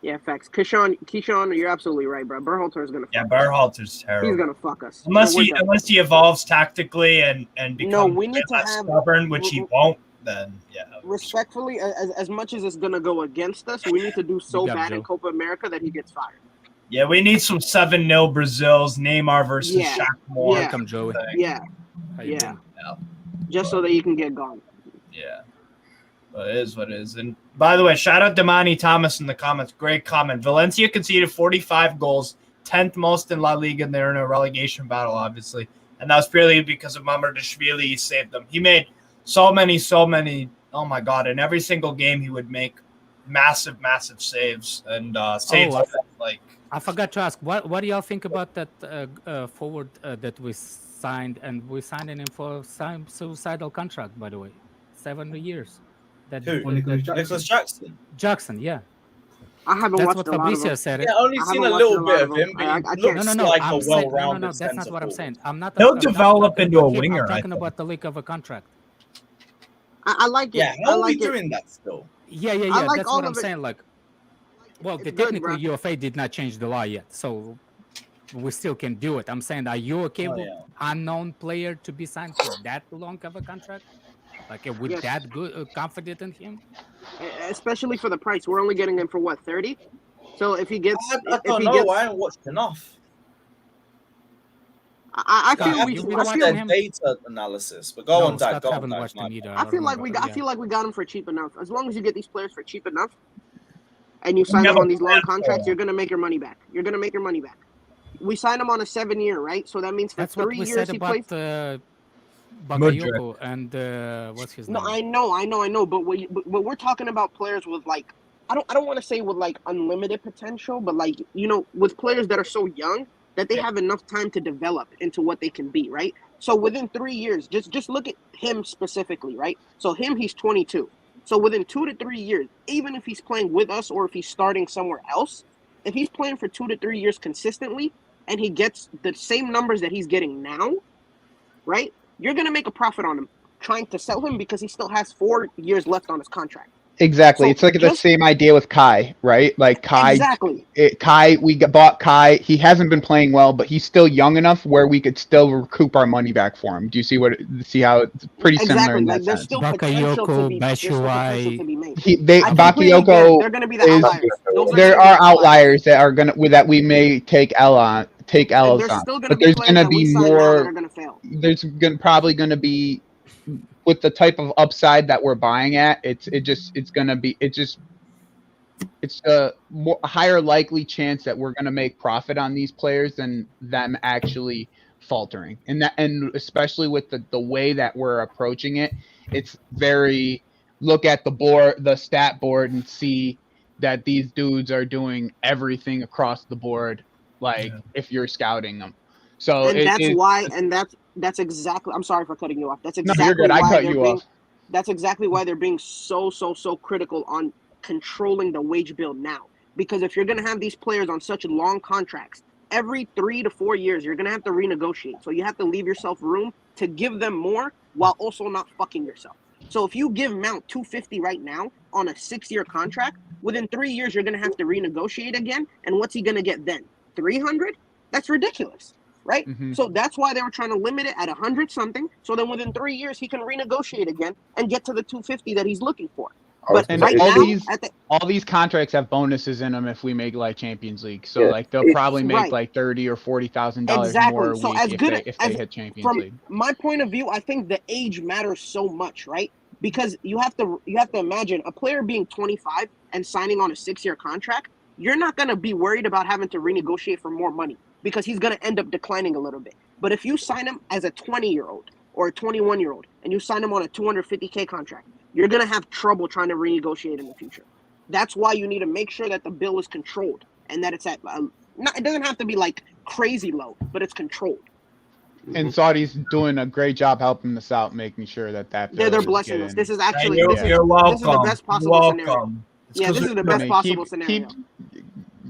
Yeah, facts. Keyshawn, you're absolutely right, bro. Berhalter is gonna. Yeah, Berhalter's terrible. He's gonna fuck us. Unless he evolves tactically and becomes we need to have stubborn, which he won't. Then respectfully, as much as it's gonna go against us, we need to do so bad in Copa America that he gets fired. Yeah, we need some 7-0 Brazils, Neymar versus Shaq Moore. Welcome, Joey. Yeah. Just so that you can get gone. Yeah. Well, it is what it is. And by the way, shout out to Manny Thomas in the comments. Great comment. Valencia conceded 45 goals, 10th most in La Liga, and they're in a relegation battle, obviously. And that was purely because of Mamardashvili. He saved them. He made so many. Oh my God! In every single game, he would make massive saves and saves I forgot to ask. What do y'all think about that forward that we signed? And we signed him for some suicidal contract, by the way, 7 years. Nicholas Jackson. Jackson, yeah. I haven't That's watched what a lot Fabrizio of said. Yeah, only seen a little bit of him, but he looks like a well-rounded No, that's not what I'm saying. I'm not. He'll develop into a winger. I'm talking about the leak of a contract. I like it. Yeah, I how are we like it. doing that still? Yeah. I like That's all what I'm of it. saying. Like, well, It's the good, technically bro. UFA did not change the law yet, so we still can do it. I'm saying, are you okay Oh, with yeah. unknown player to be signed for that long of a contract? Like, with Yes. that good, confident in him? Especially for the price. We're only getting him for what, 30? So if he gets, I don't know. I haven't watched enough. I I feel have we. to been watch I watching feel. their him? data analysis. But go No, on, Dad. Scott Go on, haven't Dad. watched him either. I feel like we got. Yeah. I feel like we got him for cheap enough. As long as you get these players for cheap enough, and you We sign have them a on these long plan for contracts, him. you're gonna make your money back. You're gonna make your money back. We signed him on a 7-year, right? So that means for That's what 3 we years said he about plays. Mudryk. Bakayoko and what's his No, name? I know. But but we're talking about players with like, I don't want to say with like unlimited potential, but like, you know, with players that are so young that they have enough time to develop into what they can be, right? So within 3 years, just look at him specifically, right? So he's 22. So within 2 to 3 years, even if he's playing with us or if he's starting somewhere else, if he's playing for 2 to 3 years consistently and he gets the same numbers that he's getting now, right? You're going to make a profit on him trying to sell him because he still has 4 years left on his contract. Exactly. So It's like the just same idea with Kai, right? Like exactly. Bought Kai. He hasn't been playing well, but he's still young enough where we could still recoup our money back for him. Do you see how it's pretty similar Exactly. in Like that there's sense? still potential to Bakayoko, be made. They I completely get it. Bakayoko They're going to be the is outliers. Those there gonna be are the outliers that are gonna that we may take And L's there's on, still going to but be there's players gonna that we be sign now that more. are going to fail. There's probably gonna be, with the type of upside that we're buying at, it's a higher likely chance that we're going to make profit on these players than them actually faltering. And especially with the way that we're approaching it, it's very look at the stat board and see that these dudes are doing everything across the board, like if you're scouting them. So And that's why, that's exactly. I'm sorry for cutting you off. That's No, you're exactly good. I why cut they're you being. off. That's exactly why they're being so critical on controlling the wage bill now. Because if you're going to have these players on such long contracts, every 3 to 4 years, you're going to have to renegotiate. So you have to leave yourself room to give them more while also not fucking yourself. So if you give Mount 250 right now on a 6-year contract, within 3 years, you're going to have to renegotiate again. And what's he going to get then? 300? That's ridiculous. Right? Mm-hmm. So that's why they were trying to limit it at 100 something. So then within 3 years, he can renegotiate again and get to the 250 that he's looking for. But right now, all these contracts have bonuses in them if we make like Champions League. So like they'll probably make like $30,000 or $40,000 more a week if they hit Champions League. From my point of view, I think the age matters so much, right? Because you have to imagine a player being 25 and signing on a 6-year contract. You're not going to be worried about having to renegotiate for more money, because he's going to end up declining a little bit. But if you sign him as a 20-year-old or a 21-year-old and you sign him on a $250K contract, you're going to have trouble trying to renegotiate in the future. That's why you need to make sure that the bill is controlled and that it's at it doesn't have to be like crazy low, but it's controlled. And Saudi's doing a great job helping us out, making sure that They're blessing us. This is actually You're welcome. this is the best possible scenario. Yeah, this is the best possible scenario.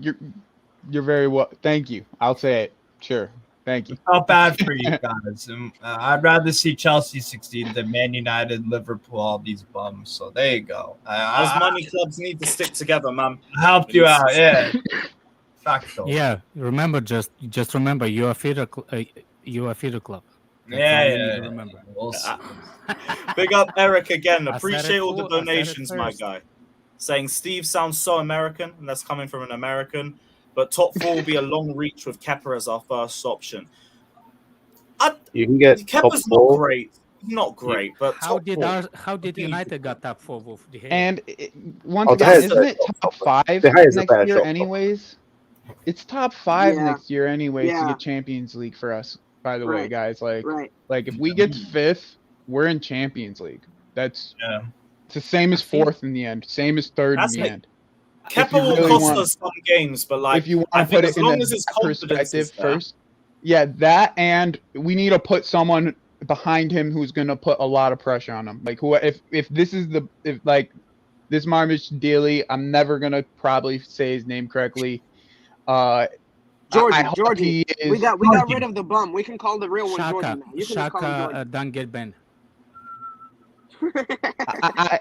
You're very well. Thank you. I'll say it. Sure. Thank you. It's not bad for you guys. I'd rather see Chelsea succeed than Man United, Liverpool, all these bums. So there you go. Those money clubs need to stick together, man. I helped you out. Yeah. Facto. Yeah. Remember, just remember, you're a feeder club. That's Yeah, all you yeah. need to remember. Big up Eric again. I said Appreciate it all the full- I said it donations, my first. guy. Saying Steve sounds so American, and that's coming from an American. But top 4 will be a long reach with Kepa as our first option. You can get top Kepa's 4. not great. Not great, but How top did 4. How did United got top 4 with De Gea? And once Oh, again, De Gea's isn't it top 5 De Gea's a next better year shot. anyways? It's top 5 Yeah. next year anyways to Yeah. get Champions League for us. By the way, Right. guys, like Right. if we get 5th, we're in Champions League. It's the same as 4th in the end, same as 3rd in That's the like- end. Kepa will cost us some games, but like if you I want to think put as it in long a as his confidence perspective is there, first, yeah, that, and we need to put someone behind him who's going to put a lot of pressure on him. Like if this is this Marmish Daly, I'm never going to probably say his name correctly. Georgie. He We is, got rid of the bum. We can call the real one Georgie now. You can call him Shaka Georgie. don't get banned.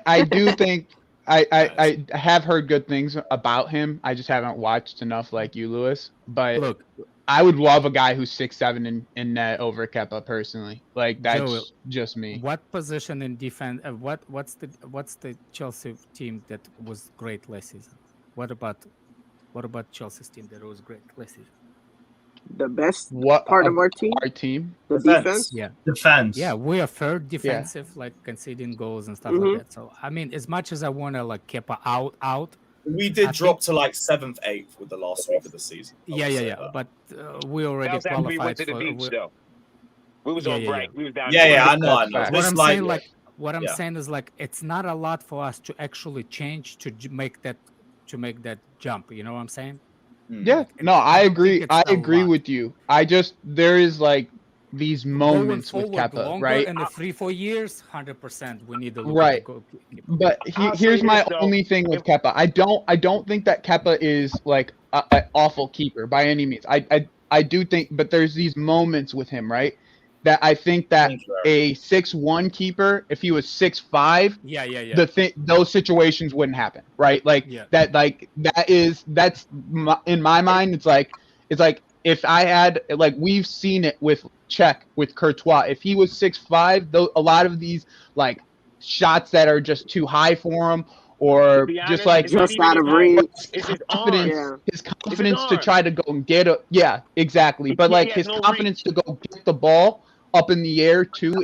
I do think I have heard good things about him. I just haven't watched enough like you, Lewis. But Look, I would love a guy who's 6'7" in net over Kepa personally. Like that's Joel, just me. what position in defense? What's the Chelsea team that was great last season? What about Chelsea's team that was great last season? The best What part of our team? Our team? The defense? Yeah. Defense. Yeah, we are third defensive, like conceding goals and stuff like that. So I mean, as much as I want to like Kepa out, We did drop to like 7th, 8th with the last week of the season. Yeah. But we already That was after we qualified went to the beach, though. We was on break. We was down. I know. What I'm saying, what I'm saying is like it's not a lot for us to actually change to make that jump. You know what I'm saying? Yeah, no, I agree. I agree with you. There is like these moments with Kepa, right? In the 3-4 years, 100%. We need to look right. at the goalkeeper. But here's my only thing with Kepa. I don't think that Kepa is like an awful keeper by any means. I do think, but there's these moments with him, right? That I think that a 6'1" keeper, if he was 6'5", those situations wouldn't happen, right? Like that's in my mind. It's like if I had like we've seen it with Czech with Courtois. If he was 6'5", a lot of these like shots that are just too high for him, or just out of reach. His confidence to try to go and get it. Yeah, exactly. But like his confidence to go get the ball up in the air too.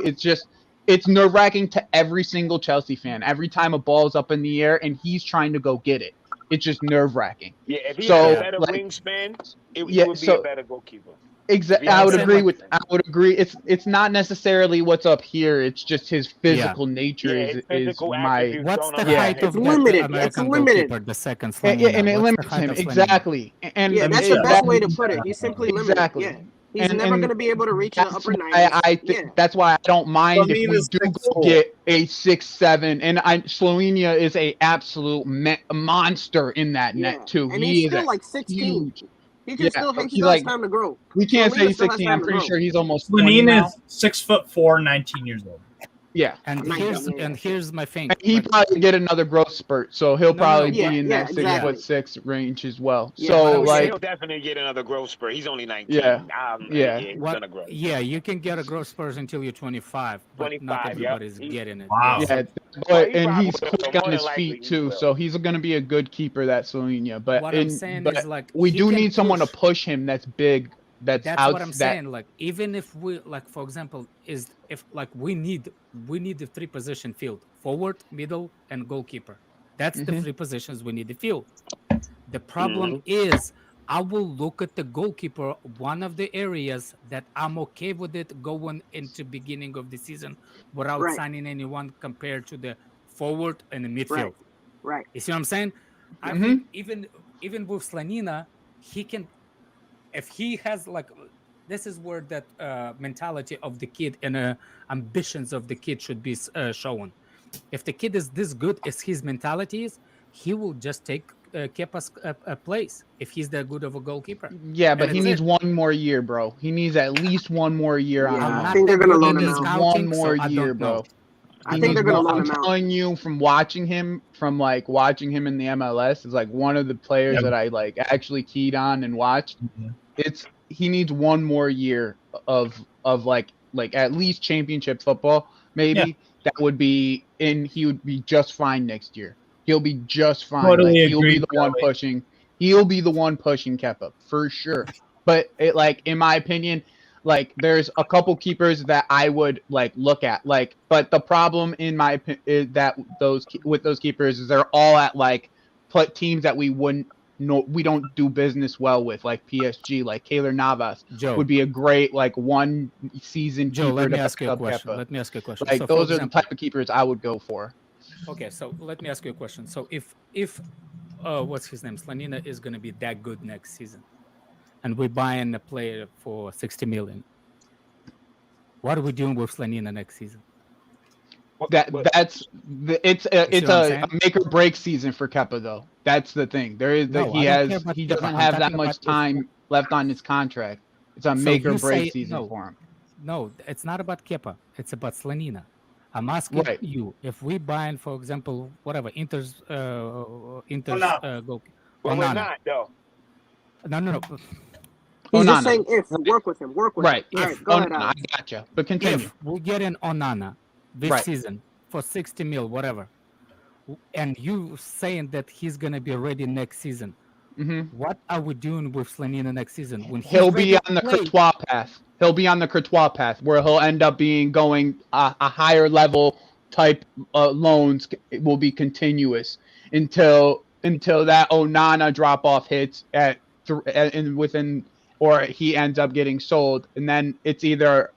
It's nerve-wracking to every single Chelsea fan. Every time a ball's up in the air and he's trying to go get it, it's just nerve-wracking. Yeah, if he had a better wingspan, it would be a better goalkeeper. Exactly, I would agree. It's not necessarily what's up here. It's just his physical nature is my. What's the height of the American goalkeeper? The second Slanina. And it limits him exactly. And that's the best way to put it. He's simply limited. Exactly. Yeah. He's never going to be able to reach the upper 90s. That's why I don't mind if we do get a 6'7", and Slovenia is a absolute monster in that net too. And he's still like 16. He can still has time to grow. We can't say 16. I'm pretty sure he's almost 20 now. 6'4", 19 years old. Yeah, and here's my thing. And he probably get another growth spurt, so he'll probably be in that 6'6" range as well. Yeah, so he'll definitely get another growth spurt. He's only 19. He's gonna grow. Yeah, you can get a growth spurt until you're 25. But not everybody's getting it. Wow. Yeah, and he's quick on his feet too, so he's going to be a good keeper. That Slovenia, but what I'm saying is like we do need someone to push him. That's big. That's what I'm saying. Like even if we like, for example, we need the 3 position field: forward, middle, and goalkeeper. That's the 3 positions we need the field. The problem is I will look at the goalkeeper, one of the areas that I'm okay with it going into beginning of the season without signing anyone compared to the forward and the midfield. Right. You see what I'm saying? I think even with Slanina, he can. If he has like, this is where that mentality of the kid and ambitions of the kid should be shown. If the kid is this good as his mentality is, he will just take Kepa's place if he's that good of a goalkeeper. Yeah, but he needs one more year, bro. He needs at least one more year on him. I think they're going to loan him out. One more year, bro. I think they're going to loan him out. I'm telling you from watching him in the MLS, is like one of the players that I like actually keyed on and watched. He needs one more year of like at least championship football, maybe. Yeah. That would be, and he would be just fine next year. He'll be just fine. Totally he'll be the one pushing. He'll be the one pushing Kepa for sure. But in my opinion, like there's a couple keepers that I would like look at. Like, but the problem in my opinion is that those keepers is they're all at like teams that we don't do business well with, like PSG, like Keylor Navas would be a great like one season keeper. Let me ask you a question. Like those are the type of keepers I would go for. Okay, so let me ask you a question. So if what's his name, Slanina is going to be that good next season, and we're buying a player for 60 million, what are we doing with Slanina next season? It's a make or break season for Kepa though. That's the thing. He doesn't have that much time left on his contract. It's a make or break season for him. No, it's not about Kepa. It's about Slanina. I'm asking Right. you if we buy, for example, whatever Inter's Onana. goal. Well, we're Onana. not though. No. He's just Onana. saying if Right. work with him, work with Right. him. All If right, go ahead, Onana, I Alex. gotcha. But continue. if we get an Onana this Right. season for 60 mil, whatever, and you saying that he's gonna be ready next season, what are we doing with Slonina next season when He'll ready be to on the play? Courtois path. He'll be on the Courtois path where he'll end up being going a higher level type loans will be continuous until that Onana drop off hits and within, or he ends up getting sold, and then it's either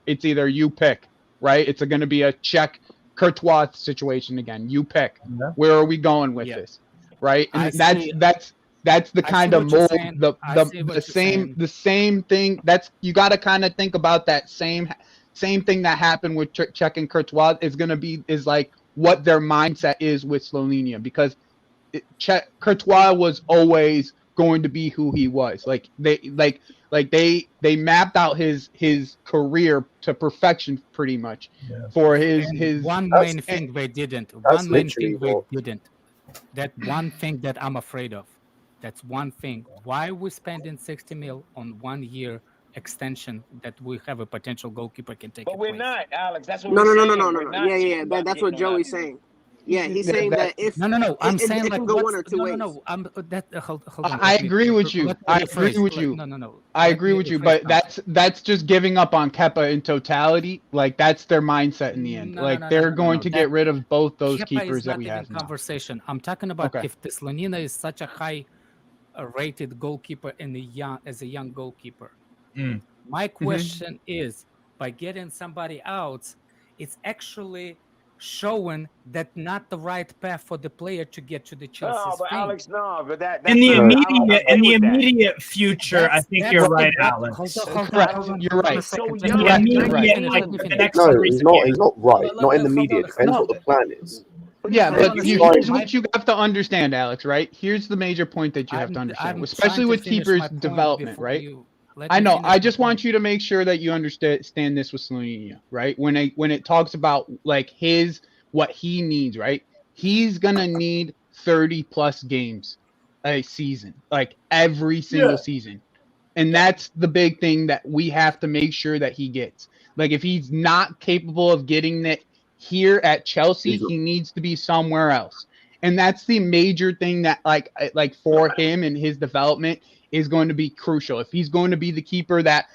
you pick, right? It's going to be a Czech Courtois situation again. You pick. Yeah. Where are we going with this, right? And that's the kind of mold, the same thing. That's, you got to kind of think about that same thing that happened with Czech and Courtois is like what their mindset is with Slovenia, because Courtois was always going to be who he was. Like they mapped out his career to perfection pretty much for his one main thing they didn't. One main thing they didn't. That one thing that I'm afraid of. That's one thing. Why we spending 60 mil on 1 year extension that we have a potential goalkeeper can take? But we're not, Alex. That's what No. we're saying. No. Yeah. That's what Joey's saying. Yeah, he's saying that if no, I'm saying it like can go one or two ways. No. Hold on. I agree with you. I agree with you. No. I agree with you, but that's just giving up on Kepa in totality. Like that's their mindset in the end. They're going to get rid of both those Kepa keepers is that not we even have now. conversation. I'm talking about Okay. if Slonina is such a high rated goalkeeper as a young goalkeeper. My question is, by getting somebody out, it's actually showing that not the right path for the player to get to the Chelsea. No, but Alex, no, but that In the I don't agree with that. immediate future, I think you're right, Alex. Correct. You're right. So In the immediate, like the next No, 3 he's not. He's not right. Not in the media. It depends what the plan is. Yeah, but It's here's like- what you have to understand, Alex, right? Here's the major point that you have to understand, I'm especially trying with to finish keepers my point development, before right? you let I me know. finish I my just point. want you to make sure that you understand this with Slovenia, right? When it talks about like what he needs, right? He's gonna need 30 plus games a season, like every single season. And that's the big thing that we have to make sure that he gets. Like if he's not capable of getting it here at Chelsea, he needs to be somewhere else. And that's the major thing that like for him and his development is going to be crucial. If he's going to be the keeper that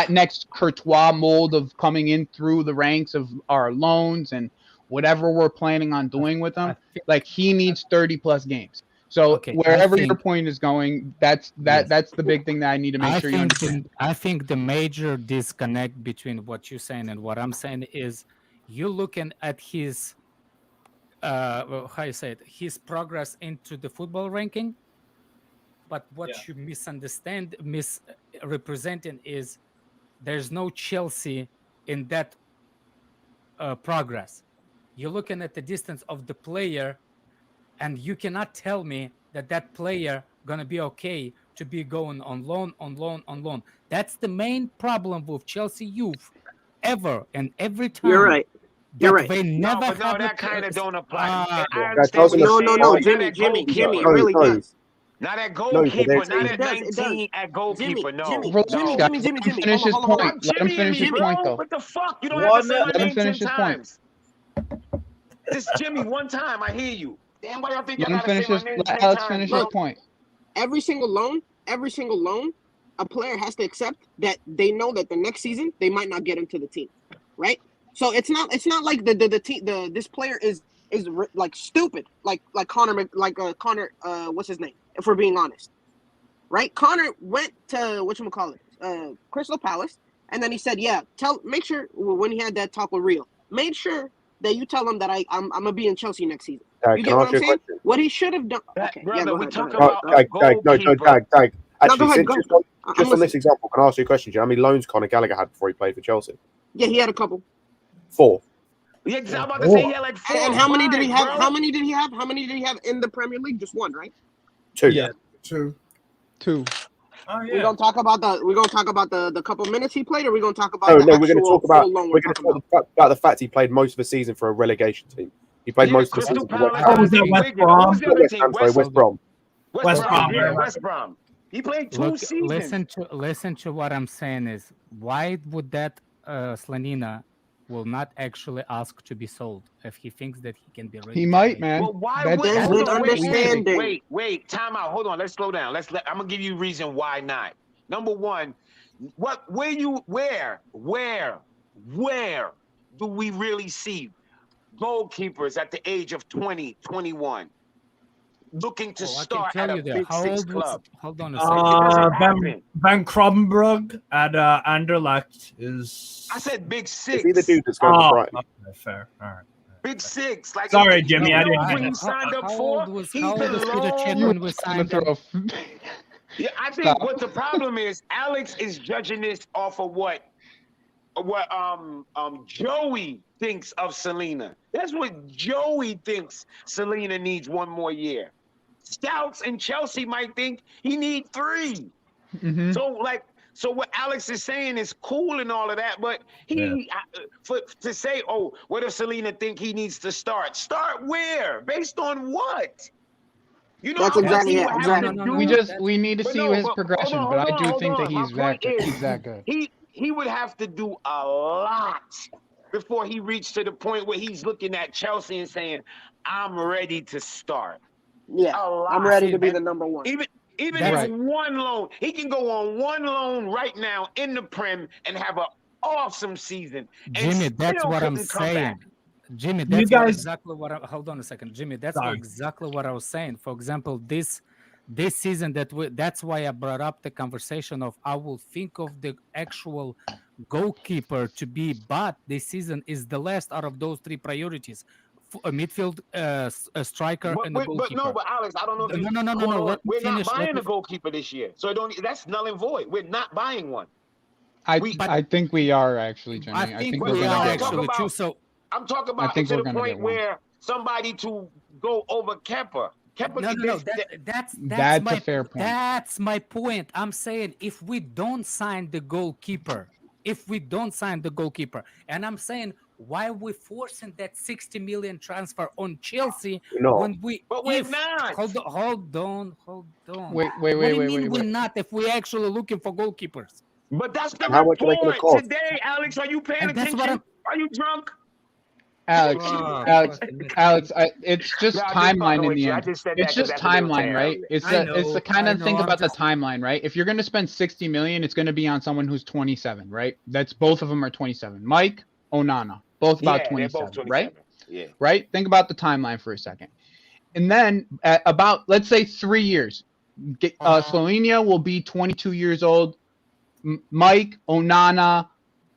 next Courtois mold of coming in through the ranks of our loans and whatever we're planning on doing with him, like he needs 30 plus games. So wherever your point is going, that's the big thing that I need to make sure you understand. I think the major disconnect between what you're saying and what I'm saying is you're looking at his his progress into the football ranking, but what you misrepresenting is there's no Chelsea in that progress. You're looking at the distance of the player, and you cannot tell me that player gonna be okay to be going on loan. That's the main problem with Chelsea youth ever and every time. You're right. You're right. They never No, but no, have that kind of don't apply. I That understand what doesn't you're apply. saying. Jimmy, it No, really no. does. Not at but goalkeeper, there's- not It at does, it does. 19 at goalkeeper. No, Jimmy, no. Let him finish his hold on. point. Let him finish his point, though. What the fuck? You don't have to say my Let him name 10 finish his point. times. This Jimmy one time. I hear you. Damn, why y'all think Let y'all him gotta finish say my his. name Let 10 Alex times, finish bro? his point. Every single loan, a player has to accept that they know that the next season they might not get into the team, right? So it's not like this player is like stupid, like Connor, what's his name? If we're being honest, right? Connor went to Crystal Palace, and then he said, make sure when he had that talk with Rio, made sure that you tell him that I'm gonna be in Chelsea next season. You get what I'm saying? What he should have done. Okay, brother, go we ahead. talk Go ahead. about goalkeeper. Actually, go ahead, go ahead. just on this example, can I ask you a question? Do you know how many loans Conor Gallagher had before he played for Chelsea? Yeah, he had a couple. 4. Yeah, I'm about to say he had like 4. And how many did he have? bro. How many did he have? How many did he have in the Premier League? Just one, right? 2. Yeah, 2. Oh We gonna talk about the couple minutes he played, or we gonna talk about No, the no, we're going to actual talk about full loan we're going to talk about the fact he played most of the season for a relegation team. He played most of the season for West Ham. Who was that, West Brom? Not West Ham, sorry, West Brom. West Brom. Yeah. West Brom. He played 2 Look, seasons. listen to what I'm saying is why would that Slanina will not actually ask to be sold if he thinks that he can be ready. He to might, play. man. Well, why That's would There's an understanding. Wait, time out. Hold on. Let's slow down. I'm gonna give you a reason why not. Number one, where do we really see goalkeepers at the age of 20, 21 looking to start at a Big Six club? Hold on a second. Van Krombrug at Anderlecht is. I said Big Six. Is he the dude that's going to Brighton? Okay, fair. All right. Big Six. Like, Sorry, Jimmy. I you know didn't. what he signed up How for? old was He Peter Cech belongs. when we signed him? Yeah, I think Stop. what the problem is, Alex is judging this off of what Joey thinks of Selena. That's what Joey thinks Selena needs 1 more year. Scouts and Chelsea might think he need 3. Mhm. So what Alex is saying is cool and all of that, but to say, oh, what if Selena think he needs to start? Start where? Based on what? You know, That's exactly it. Exactly. We need to see his progression, but I do think that he's that good. He would have to do a lot before he reached to the point where he's looking at Chelsea and saying, I'm ready to start. Yeah, I'm ready to be the number one. Even That's if one loan, he can go on one loan right now in the Prem and have an awesome season. And Jimmy, that's still what I'm couldn't come saying. back. Jimmy, You that's exactly what hold on a second. Jimmy, that's exactly what I was saying. For example, this season that's why I brought up the conversation of I will think of the actual goalkeeper to be, but this season is the last out of those 3 priorities. A midfield, a striker, and a goalkeeper. But Alex, I don't know. If No. Let me We're finish. not buying a goalkeeper this year, so that's null and void. We're not buying one. I think we are actually, Jimmy. I think we're we gonna are get actually one. too. So I'm talking I about think to we're the gonna point get one. where somebody to go over Kepper. No. That's That's my, a fair point. That's my point. I'm saying if we don't sign the goalkeeper, and I'm saying why are we forcing that 60 million transfer on Chelsea when we? But we're not. Hold on. Wait. We're not if we're actually looking for goalkeepers. But that's the How much are they gonna report cost? today, Alex. Are you paying And that's attention? what Are you drunk? Alex, it's just No, I'm just timeline fucking in with the you. I end. just said It's that 'cause just that's what they were timeline, saying right? earlier. It's the kind of thing about the timeline, right? If you're going to spend 60 million, it's going to be on someone who's 27, right? That's both of them are 27. Mike, Onana, both about Yeah, 27, they're both 27. right? Yeah. Right? Think about the timeline for a second. And then about, let's say 3 years, Slovenia will be 22 years old. Mike, Onana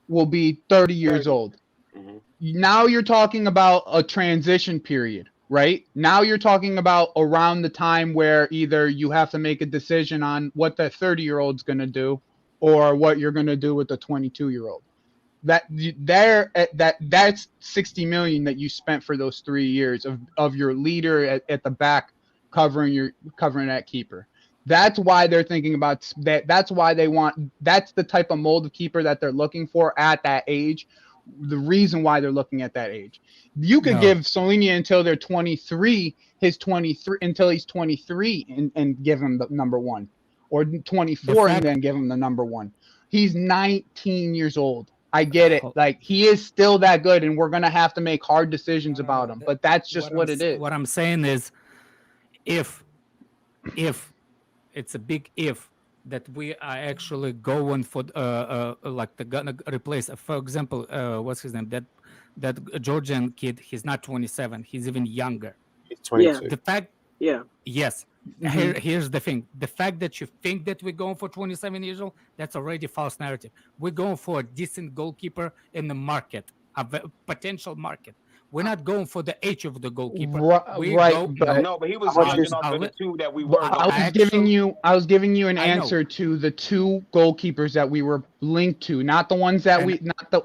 will be 30 years old. Mm-hmm. Now you're talking about a transition period, right? Now you're talking about around the time where either you have to make a decision on what the 30-year-old's going to do or what you're going to do with the 22-year-old. That's 60 million that you spent for those 3 years of your leader at the back covering that keeper. That's why they're thinking about that. That's why that's the type of mold of keeper that they're looking for at that age. The reason why they're looking at that age. You could give Solenia until they're 23, until he's 23 and give him the number 1, or 24 and then give him the number 1. He's 19 years old. I get it. Like, he is still that good, and we're going to have to make hard decisions about him, but that's just what it is. What I'm saying is if it's a big if that we are actually going for like they're gonna replace, for example, what's his name? That Georgian kid. He's not 27. He's even younger. He's 22. Yeah. The fact, yes. Here's the thing: the fact that you think that we're going for 27 years old, that's already false narrative. We're going for a decent goalkeeper in the market, a potential market. We're not going for the age of the goalkeeper. But he was judging off the 2 that we were. I was giving you an answer to the 2 goalkeepers that we were linked to, not the ones that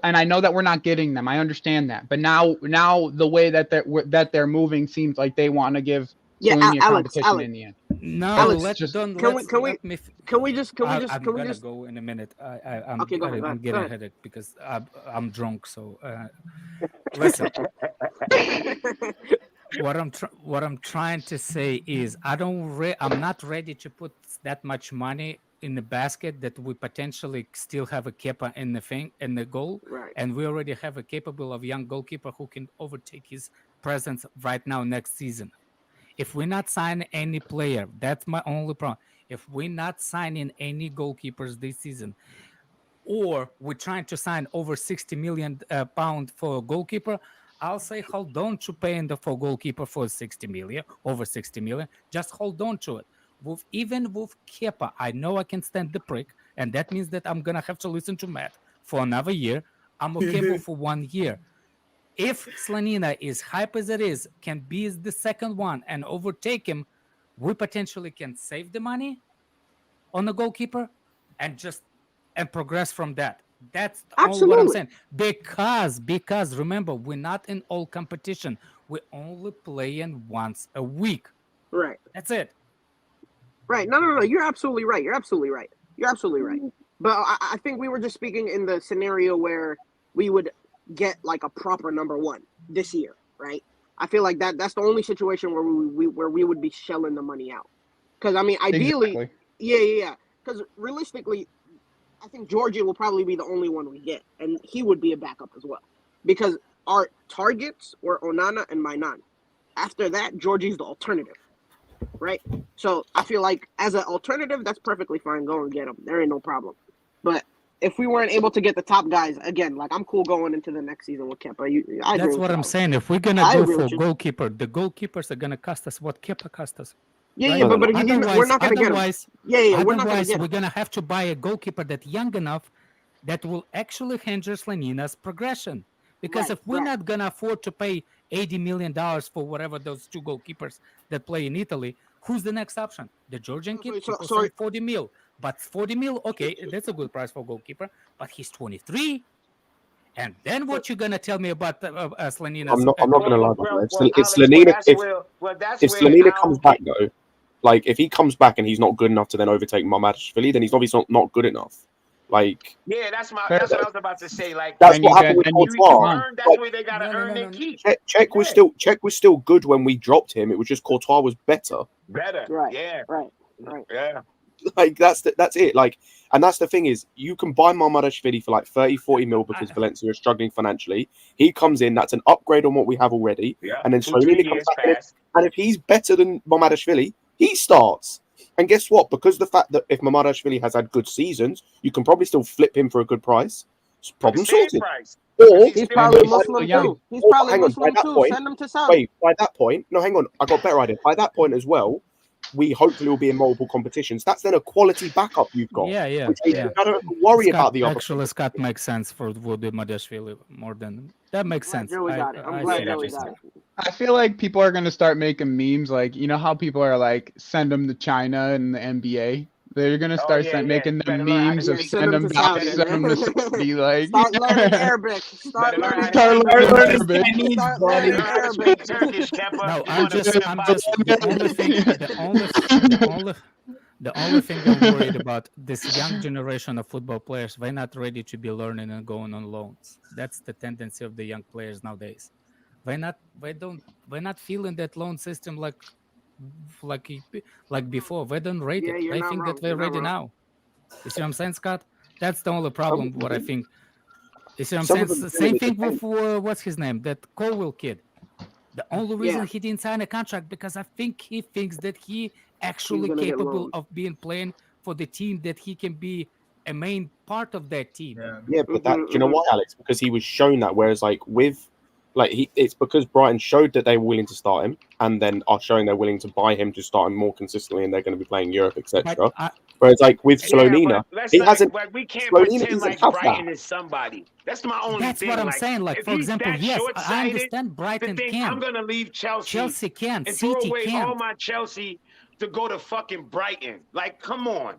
and I know that we're not getting them. I understand that, but now the way that they're moving seems like they want to give Yeah, to win your Alex, competition in the end. No, Alex, let just don't can we let's can we let me. can we just I'm can we gonna just go in a minute. okay, go ahead, go I'm ahead, go getting a ahead. headache because I'm drunk. So listen, what I'm trying to say is I'm not ready to put that much money in the basket that we potentially still have a Kepa in the goal, Right. and we already have a capable of young goalkeeper who can overtake his presence right now next season. If we're not signing any player, that's my only problem. If we're not signing any goalkeepers this season, or we're trying to sign over 60 million pound for a goalkeeper, I'll say hold on to paying for goalkeeper for 60 million, over 60 million. Just hold on to it. Even with Kepa, I know I can stand the prick, and that means that I'm gonna have to listen to Matt for another year. I'm okay with for 1 year. If Slanina is hype as it is, can be the second one and overtake him, we potentially can save the money on the goalkeeper and progress from that. That's all what I'm Absolutely. saying. Because remember, we're not in all competition. We're only playing once a week. Right. That's it. Right. No. You're absolutely right. You're absolutely right. You're absolutely right. But I think we were just speaking in the scenario where we would get like a proper number one this year, right? I feel like that's the only situation where we would be shelling the money out. Because I mean, ideally, Exactly. yeah. Because realistically, I think Georgia will probably be the only one we get, and he would be a backup as well. Because our targets were Onana and Mainan. After that, Georgie's the alternative, right? So I feel like as an alternative, that's perfectly fine. Go and get him. There ain't no problem. But if we weren't able to get the top guys, again, like I'm cool going into the next season with Kepa. I agree That's with what you, I'm Alex. saying. If we're gonna I go agree for with you. goalkeeper, the goalkeepers are gonna cost us what Kepa cost us. Yeah, right? but we're not gonna get him. Otherwise, Yeah, we're not gonna otherwise get we're him. gonna have to buy a goalkeeper that's young enough that will actually hinder Slanina's progression. Because if we're not gonna afford to pay $80 million for whatever those two goalkeepers that play in Italy, who's the next option? The Georgian kid, people say 40 mil. But 40 mil, okay, that's a good price for a goalkeeper, but he's 23. And then what you gonna tell me about Slanina's? I'm not gonna lie, by the way. Well, If Alex, Slanina, that's if where Slanina I comes don't back though, like if he comes back and he's not good enough to then overtake Mamardashvili, then he's obviously not good enough. Like, Yeah, that's what I was about to say. Like, that's what happened with Courtois. that's where they gotta earn their keep. Czech was still good when we dropped him. It was just Courtois was better. Better. Right. Yeah. Right. Yeah. Like that's it. Like, and that's the thing is, you can buy Mamardashvili for like 30-40 mil because Valencia is struggling financially. He comes in, that's an upgrade on what we have already. Yeah. And then 2-3 Slanina comes years back in, past. and if he's better than Mamardashvili, he starts. And guess what? Because the fact that if Mamardashvili has had good seasons, you can probably still flip him for a good price. It's problem sorted. Or He's probably Muslim too. He's probably hang on, by Muslim that too. point, Send him to Saudi. wait, by that point, no, hang on, I got a better idea. By that point as well, we hopefully will be in multiple competitions. That's then a quality backup you've got. Yeah. Which means you don't have to worry about the other. Actually, Scott makes sense for Madashvili more than that makes sense. Joey got it. I'm glad Joey got it. I feel like people are gonna start making memes, like you know how people are like send them to China and the NBA. They're gonna start making them memes of send them to send them to Saudi. Like Start learning Arabic. Start learning Arabic. Start learning Arabic. Turkish, Kepa. No, the only thing I'm worried about this young generation of football players. They're not ready to be learning and going on loans. That's the tendency of the young players nowadays. We're not feeling that loan system like before. They don't rate it. I think that we're ready now. You see what I'm saying, Scott? That's the only problem. What I think. You see what I'm saying? Same thing with what's his name? That Colwill kid. The only reason he didn't sign a contract because I think he thinks that he actually capable of being playing for the team, that he can be a main part of that team. Yeah, but that, do you know why, Alex? Because he was shown that. Whereas, it's because Brighton showed that they were willing to start him, and then are showing they're willing to buy him to start him more consistently, and they're going to be playing Europe, etc. Whereas, like with Slonina, he hasn't. We can't Slonina pretend like have Brighton that. is somebody. That's my only That's thing. what I'm saying. Like, if for he's example, that yes, I short-sighted understand Brighton to think can. I'm gonna leave Chelsea. Chelsea can. And City throw away can. all my Chelsea to go to fucking Brighton. Like, come on.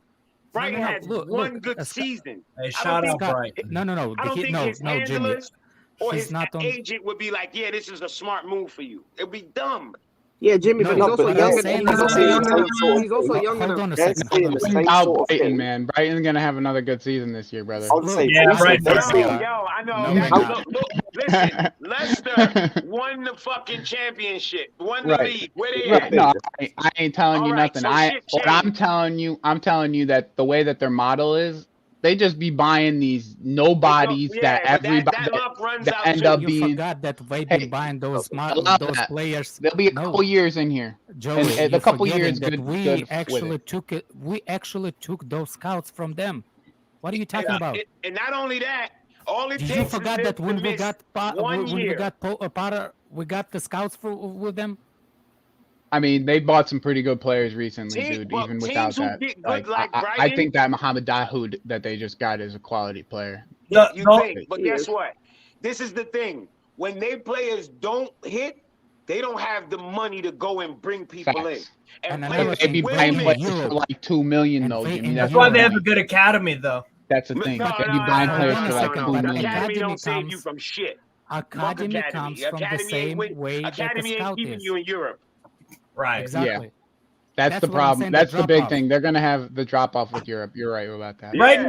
Brighton has one good season. Hey, shout out Brighton. No. I don't think his Jimmy. handlers or He's his not on. agent would be like, yeah, this is a smart move for you. It'd be dumb. Yeah, Jimmy, but he's also younger. He's also younger. He's also younger. Hold on a second. Without Brighton, man. Brighton's gonna have another good season this year, brother. Right. Yo, I know. Look, listen, Leicester won the fucking championship, won the league. Where they at? No, I ain't telling you nothing. I'm telling you that the way that their model is, they just be buying these nobodies that everybody that end up being. You forgot that they've been buying those players. There'll be a couple years in here. Joey, and a couple years that good. We good actually took it. We actually took those scouts from them. What are you talking about? And not only that, all it Did takes you forgot is that when we got year. Potter, we got the scouts with them. I mean, they bought some pretty good players recently, dude. Even without that, I think that Mohamed Dahoud that they just got is a quality player. You think, but guess what? This is the thing. When they players don't hit, they don't have the money to go and bring people in. And they be buying players for like $2 million though. That's why they have a good academy, though. That's the thing. They be buying players for like $2 million. Academy don't save you from shit. Academy comes from the same way that the Academy ain't scout keeping is. you in Europe. Right. Exactly. Yeah. That's the problem. That's the big thing. They're gonna have the drop off with Europe. You're right about that. Right?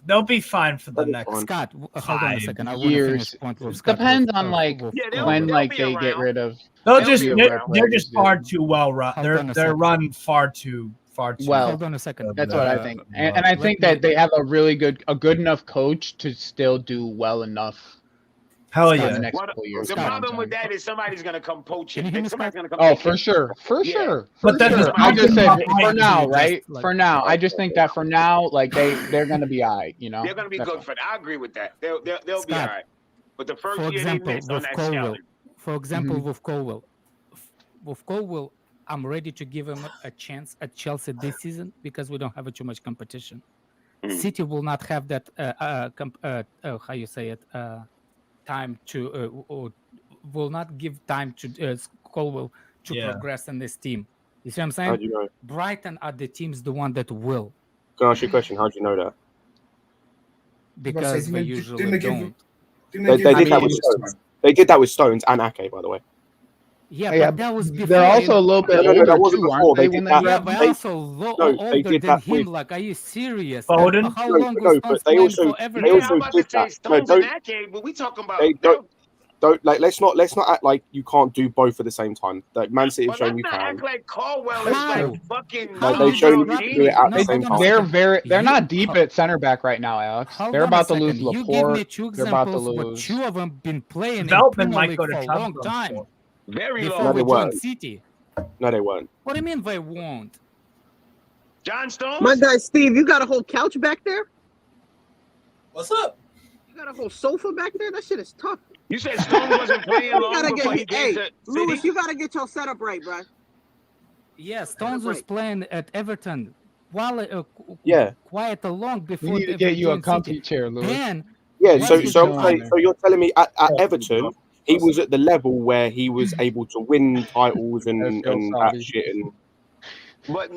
They'll be fine for the next Scott, hold on a second. I years. Depends on like when like they get rid of. They're just far too well run. They're run far too well. Hold on a second. That's what I think, and I think that they have a good enough coach to still do well enough. Hell in yeah! The next couple years. The problem with that is somebody's gonna come poach it. Somebody's gonna come. Oh, for sure. But then I just said for now, right? For now, I just think that for now, like they're gonna be alright. You know, they're gonna be good for that. I agree with that. They'll be alright. But the first year they missed on that challenge. For example, with Colwill, I'm ready to give him a chance at Chelsea this season because we don't have too much competition. City will not have that. How you say it? Time to will not give time to Colwill to progress in this team. You see what I'm saying? How do you know? Brighton are the teams, the one that will. Can I ask you a question? How do you know that? Because they usually don't. They did that with Stones. They did that with Stones and Ake, by the way. Yeah, but that was before. They're also a little bit older that wasn't too, before. aren't They they? did that. Yeah, but also older than him. Like, are you serious? Foden? How long was Stones playing for Everton? I'm about to say Stones and Ake, but we talking about. Don't like. Let's not act like you can't do both at the same time. Like Man City have shown you can. Act like Colwill is like fucking. Like they've shown you can do it at the same time. They're not deep at center back right now, Alex. They're about to lose Laporte. You give me two They're about to examples where lose. two of them been playing Development in might Premier go League to for a long Tottenham. time. Very Before long. we joined City. No, they weren't. What do you mean they won't? John Stones? My guy Steve, you got a whole couch back there? What's up? You got a whole sofa back there? That shit is tough. You said Stones wasn't playing long before he came to Lewis, City? you gotta get your setup right, bro. Yeah, Stones was playing at Everton while quite long before. We need to get you a comfy chair, Lewis. Then so you're telling me at Everton he was at the level where he was able to win titles and that shit and. But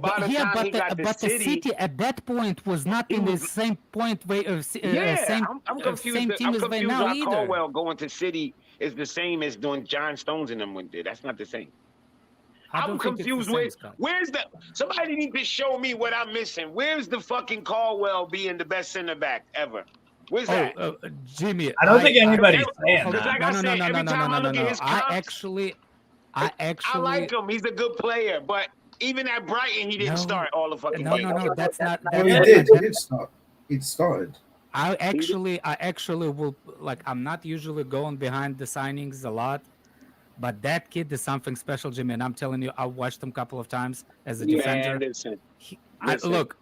by the time he got to the City at that point was not in the same point way same I'm confused. same team I'm as they confused now how either. Colwill going to City is the same as doing John Stones and them did. That's not the same. I'm confused with where's the somebody need to show me what I'm missing. Where's the fucking Colwill being the best center back ever? Where's that? Jimmy, I don't think anybody's saying that. that. Like I said, every time I look at his comps, I like him. He's a good player, but even at Brighton, he didn't start all the fucking games. No, that's not. Well, he did start. He started. I actually will like. I'm not usually going behind the signings a lot, but that kid is something special, Jimmy. And I'm telling you, I watched him a couple of times as a defender. Listen. Look,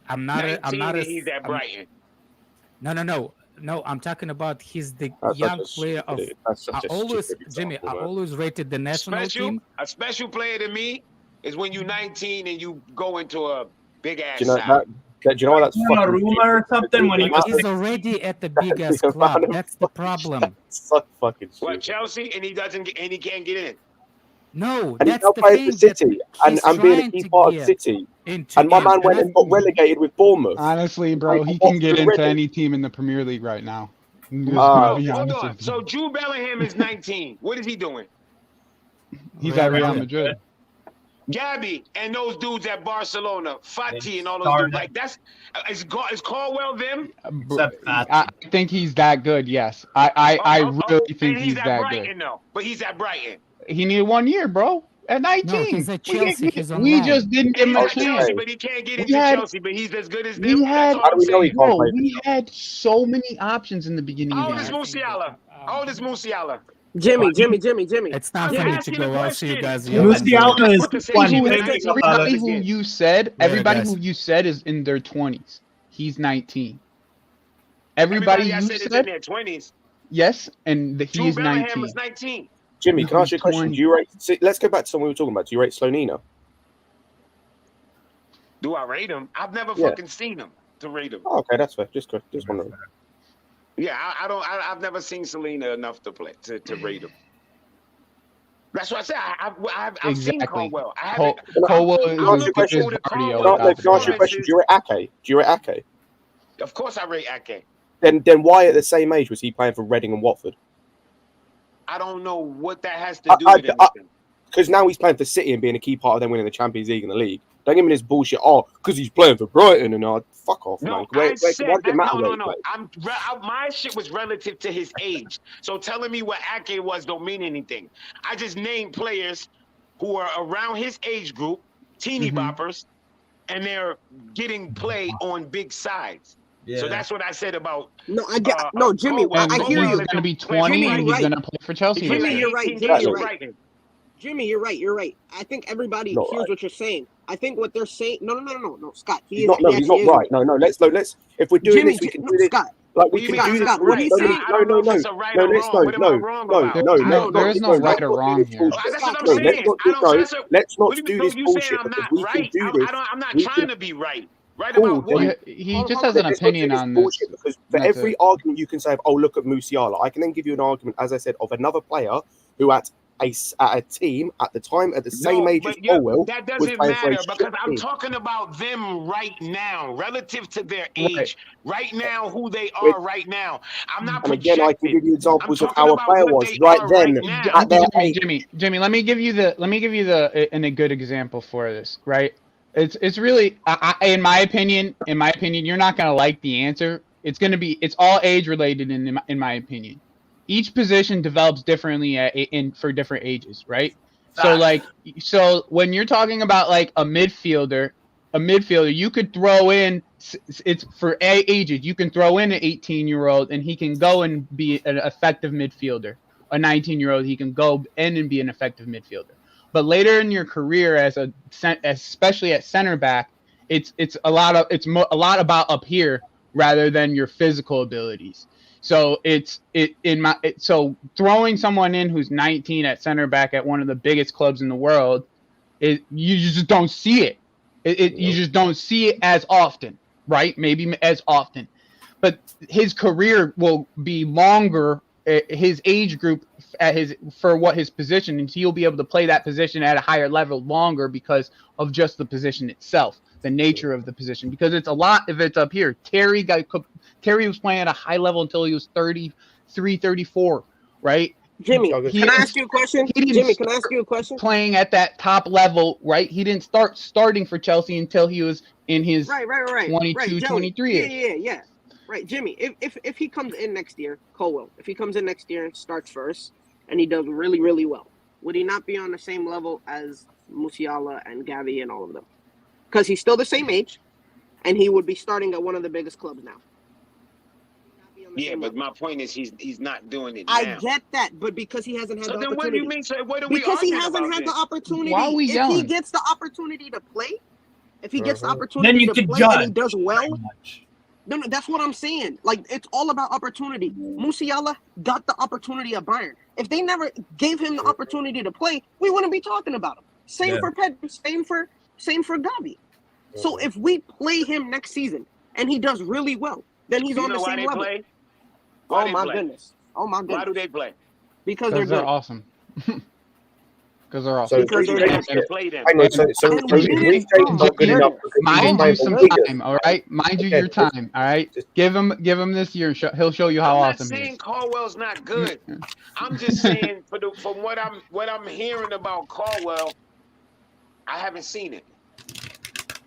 I'm not. He's at Brighton. No. I'm talking about he's the young player of. I always rated the national team. A special player to me is when you're 19 and you go into a big ass. Do you know what that's a rumor or something? When he's already at the big ass club. That's the problem. So fucking shit. What, Chelsea? And he can't get in. No, and that's he's the playing thing. for City and being a key part of City. And my man went and got relegated with Bournemouth. Honestly, bro, he can get into any team in the Premier League right now. Hold on. So Jude Bellingham is 19. What is he doing? He's at Real Madrid. Gabby and those dudes at Barcelona, Fati and all those dudes. Like is Colwill them? I think he's that good. Yes, I really think and he's at that Brighton, good. though. But he's at Brighton. He needed 1 year, bro. At 19. No, he's at Chelsea. He's on We loan. just didn't give him a He's at chance. Chelsea, but he can't get into Chelsea. But he's as good as them. We had, That's all I'm saying. bro, we had so many options in the beginning How of old the is year. Musiala? How old is Musiala? Jimmy. It's not for me to go. I'll see you guys. Musiala is 20. Everybody who you said, is in their 20s. He's 19. Everybody I you said is in said, their 20s. yes, and he's Jude Bellingham 19. was 19. Jimmy, can I ask you a question? Do you rate? Let's go back to something we were talking about. Do you rate Slonina? Do I rate him? I've never fucking seen him to rate him. Oh, okay, that's fair. Just wondering. Yeah, I've never seen Selena enough to play to rate him. That's what I said. I've seen Colwill. I haven't. Colwill I don't know is who the cardio. Can I ask you a question? Do you rate Ake? Of course, I rate Ake. Then why at the same age was he playing for Reading and Watford? I don't know what that has to do with anything. Because now he's playing for City and being a key part of them winning the Champions League and the league. Don't give me this bullshit. Oh, because he's playing for Brighton and fuck off, man. I said no. My shit was relative to his age. So telling me what Ake was don't mean anything. I just named players who are around his age group, teeny boppers, and they're getting play on big sides. Yeah. So that's what I said about. No, Jimmy. I hear you. He's going to be 20 and he's going to play for Chelsea. Jimmy, you're right. Jimmy, you're right. I think everybody hears what you're saying. I think what they're saying. No, Scott. He's not right. No. Let's. If we're doing this, we can do this. Scott. Like we can do this. What he's saying. No. There is no right or wrong here. Let's not do this bullshit because we can do this. I'm not trying to be right. Right cool, about what? He just has an opinion on this. Because for every argument you can say, oh, look at Musiala, I can then give you an argument, as I said, of another player who at a team at the time at the same age as Colwill. That doesn't matter because I'm talking about them right now, relative to their age, right now, who they are right now. I'm not. And again, I can give you examples of how a player was right then. Jimmy, let me give you a good example for this. Right. It's really, in my opinion, you're not gonna like the answer. It's all age related in my opinion. Each position develops differently for different ages, right? So when you're talking about like a midfielder, you could throw in it's for ages. You can throw in an 18-year-old and he can go and be an effective midfielder. A 19-year-old, he can go in and be an effective midfielder. But later in your career, especially at center back, it's a lot about up here rather than your physical abilities. So so throwing someone in who's 19 at center back at one of the biggest clubs in the world, you just don't see it. You just don't see it as often, right? Maybe as often, but his career will be longer. His age group for what his position, and he'll be able to play that position at a higher level longer because of just the position itself, the nature of the position. Because it's a lot if it's up here. Terry was playing at a high level until he was 33, 34, right? Jimmy, can I ask you a question? Jimmy, can I ask you a question? Playing at that top level, right? He didn't start starting for Chelsea until he was in his 22, 23. Yeah. Right, Jimmy, if he comes in next year, Colwill, if he comes in next year and starts first and he does really, really well, would he not be on the same level as Musiala and Gavi and all of them? Because he's still the same age and he would be starting at one of the biggest clubs now. Yeah, but my point is he's not doing it now. I get that, but because he hasn't had the opportunity. Then what do you mean? So what are we because he arguing hasn't about had then? the opportunity. Why are we yelling? If he gets the opportunity to play, if he gets the opportunity Then you to could play judge. and he does well. No, that's what I'm saying. Like, it's all about opportunity. Musiala got the opportunity at Bayern. If they never gave him the opportunity to play, we wouldn't be talking about him. Same for Pedro, same for Gavi. So if we play him next season and he does really well, then he's on the same level. Why Oh my goodness. Why do they play? Because they're awesome. Because they're all So Because we they have changed to it. play them. Hang on. So And we if we didn't. say he's not good Oh, enough goodness. because he's mind playing you for some Wigan, time, all right? Mind you okay, your time, all right? Give him this year, and he'll show you how I'm not awesome he saying is. Caldwell's not good. I'm just saying from what I'm hearing about Caldwell, I haven't seen it.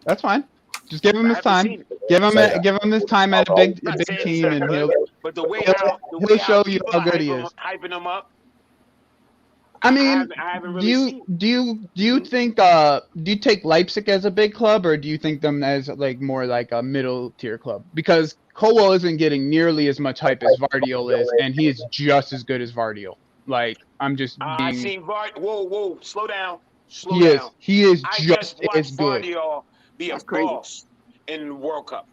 That's fine. Just give him I his haven't time. seen it. Give him So give him his time at a I'm big not saying he's team, not and good, but the way he'll show you people how are good he is. hyping him up, I mean, I haven't do really you seen. do you think do you take Leipzig as a big club, or do you think them as like more like a middle tier club? Because Colwell isn't getting nearly as much hype as Vardiol is, and he is just as good as Vardiol. Like, I'm just I being. seen Whoa, slow down. Slow He is. down. He is I just just as watched good. Vardiol be That's a crazy. boss in the World Cup.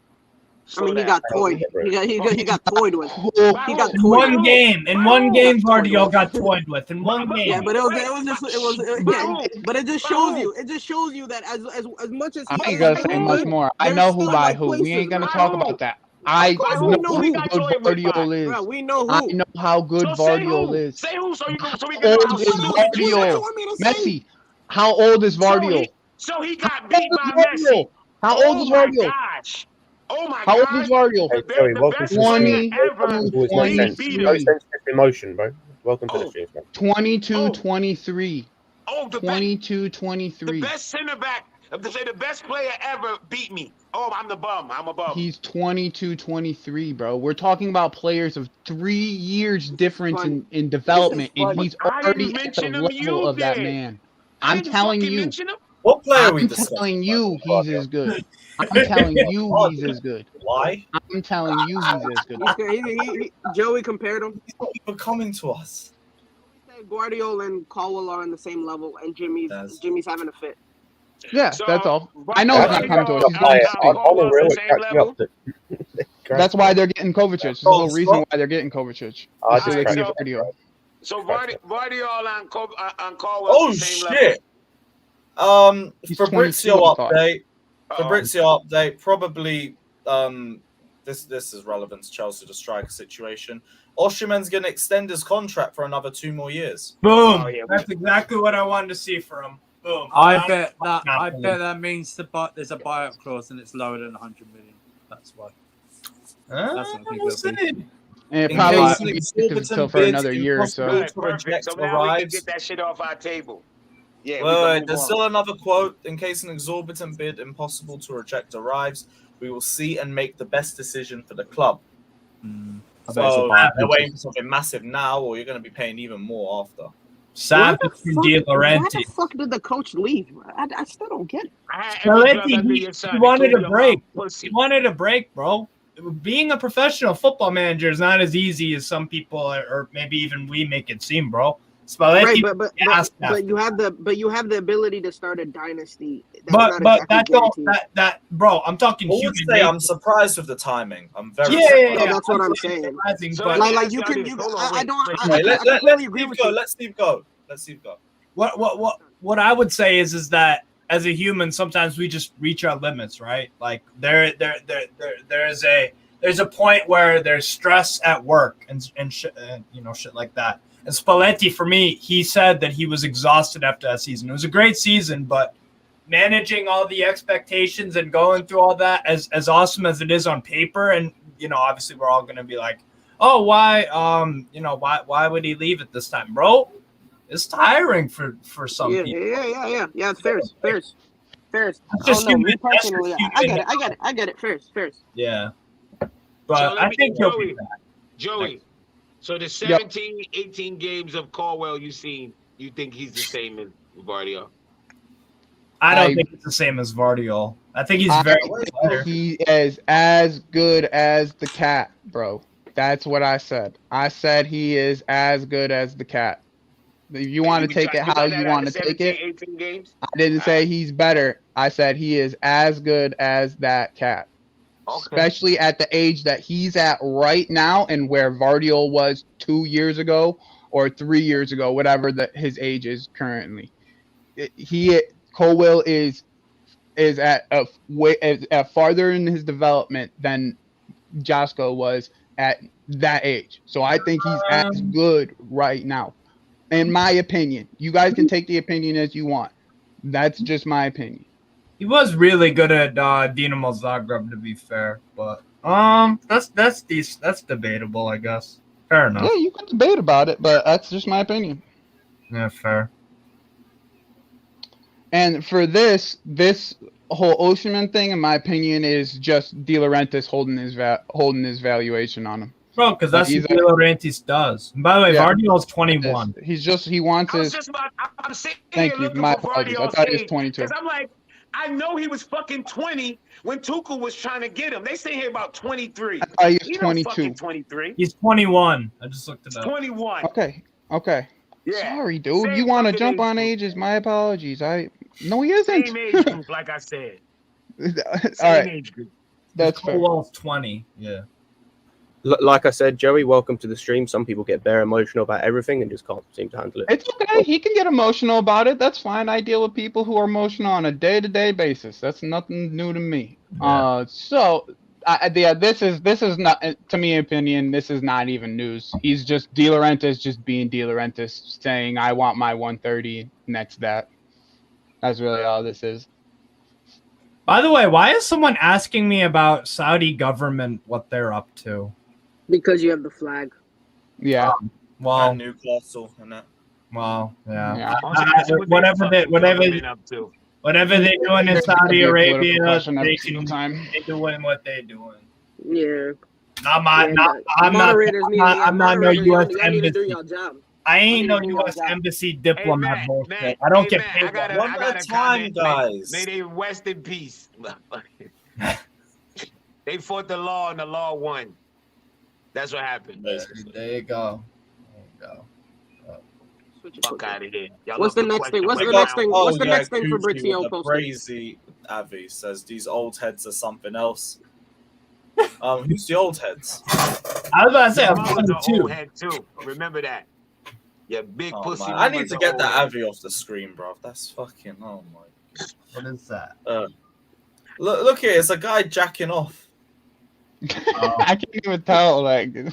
I Slow mean, he down. got toyed. He got toyed with. By He got who? In toyed one with. game, By who? Vardiol got toyed with. In one By game. Yeah, but it who? was By yeah, who? but it just By shows who? you. It just shows you that as much as I he ain't is gonna hyped say and much good, more. I there's know who still by like who. We places, ain't gonna By talk who? about that. Of I course who know we know who he who got good toyed with by. Vardiol is. bro. We know I who. know how good So say Vardiol who? is. Say who so we How can know how old is stupid you What you sound. Vardiol? want me to say? Messi. How old is Vardiol? So he How got old beat is by Vardiol? Messi. How old Oh is my Vardiol? gosh. Oh my How old is gosh. Vardiol? Hey, Joey, The welcome to best the stream. player 22, ever It's always no sense. beat No him. sensitive emotion, bro. Welcome to the Oh, stream, man. 22, oh, 23. oh, the 22, the 23. best center back, the best player ever beat me. Oh, I'm the bum. I'm a bum. He's 22, 23, bro. We're talking about players of 3 years difference funny. in This is development, and funny. he's I already didn't at the mention him. level You of that did. man. I I'm didn't telling fucking you. mention him. What player are we I'm discussing? telling you he's as good. I'm Yeah, telling you oh, he's as good. why? I'm telling you he's as good. Joey compared him. People coming to us. He said Guardiola and Colwell are on the same level, and Jimmy's having a fit. Yeah, So, that's all. I know he's not coming to us. He's going to stay. Caldwell's the same level. That's why they're getting Kovacic. There's a whole reason why they're getting Kovacic. So they can get Vardiol. So Vardiol and Caldwell Oh the same shit! He's Fabrizio 22, I thought. update. Fabrizio update. Probably this is relevant to Chelsea, the striker situation. Osimhen's going to extend his contract for another 2 more years. Boom. Oh, yeah. That's exactly what I wanted to see from him. Boom. I bet that means there's a buyout clause and it's lower than 100 million. That's why. That's what I think we'll it'll be. see. And it In probably case won't an be exorbitant until for bid another year or so. impossible to Perfect. reject So now we can arrives. get that shit off our table. Yeah, Wait, there's still another quote. In case an exorbitant bid impossible to reject arrives, we will see and make the best decision for the club. I bet it's a So buyout they're clause. waiting for something massive now, or you're going to be paying even more after. Why the fuck did the coach leave? I still don't get it. He wanted a break. He wanted a break, bro. Being a professional football manager is not as easy as some people, or maybe even we make it seem, bro. Spalletti, Right, but you have the ability to start a dynasty. That's But not exactly guaranteed. bro. I'm talking I human would say I'm nature. surprised with the timing. I'm very Yeah, that's what I'm saying. So Like you can. I completely agree with you. Let Steve go. Let Steve go. What I would say is that as a human, sometimes we just reach our limits, right? Like there's a point where there's stress at work and shit like that. And Spalletti, for me, he said that he was exhausted after that season. It was a great season, but managing all the expectations and going through all that, as awesome as it is on paper, and obviously we're all going to be like, oh, why would he leave at this time, bro? It's tiring for some people. Yeah. It's fairs. That's just Me human. That's personally, just I human. get it. Fairs. Yeah, So but let I me- think he'll be Joey, back. Joey, so the 17, 18 games of Caldwell you've seen, you think he's the same as Vardiol? I don't think it's the same as Vardiol. I think he's very better. He is as good as the cat, bro. That's what I said. I said he is as good as the cat. If you want to take it how you want to take it, 18 games? I didn't say he's better. I said he is as good as that cat. Especially at the age that he's at right now and where Vardiol was 2 years ago or 3 years ago, whatever his age is currently. Colwill is at farther in his development than Josko was at that age. So I think he's as good right now. In my opinion, you guys can take the opinion as you want. That's just my opinion. He was really good at Dinamo Zagreb, to be fair, but that's debatable, I guess. Fair enough. Yeah, you can debate about it, but that's just my opinion. Yeah, fair. And for this whole Osimhen thing, in my opinion, is just De Laurentiis holding his valuation on him. Bro, because that's what De Laurentiis does. And by the way, Vardiol's 21. He wants his. I'm sitting Thank here you. looking My for apologies. I Vardiol's thought he was age, 22. because I'm like, I know he was fucking 20 when Tuchel was trying to get him. They say here about 23. I thought he was He no 22. fucking 23. He's 21. I just looked it up. 21. Okay. Yeah. Sorry, dude. Same You want to fucking jump age on group. ages? My apologies. No, he isn't. Same age group, like I said. All Same right. age group. That's fair. Colwell's 20. Yeah. Like I said, Joey, welcome to the stream. Some people get very emotional about everything and just can't seem to handle it. It's okay. He can get emotional about it. That's fine. I deal with people who are emotional on a day-to-day basis. That's nothing new to me. Yeah. This is not, to me, opinion. This is not even news. He's just De Laurentiis, just being De Laurentiis, saying, "I want my 130." Next that. That's really all this is. By the way, why is someone asking me about Saudi government, what they're up to? Because you have the flag. Yeah. Well, And Newcastle and that. Well, yeah. Yeah. Whatever they're doing in Saudi Arabia, they doing what they're doing. Yeah. I'm not no U.S. embassy. I ain't no U.S. embassy diplomat bullshit. I don't get paid. One more time, guys. May they rest in peace. They fought the law and the law won. That's what happened. There you go. Fuck out of here. Y'all What's love the next thing? question. What's the Wait, next thing? now. What's the next thing Gucci Fabrizio with the posted? Crazy Avi says these old heads are something else. Who's the old heads? I was about to say I'm Your mama's 22. an old head too. Remember that. Yeah, big Oh, pussy. man. I need mama's to an get old that head. Avi off the screen, bro. That's fucking. Oh my. What is that? Look here. It's a guy jacking off. I can't even tell. Like, Fucking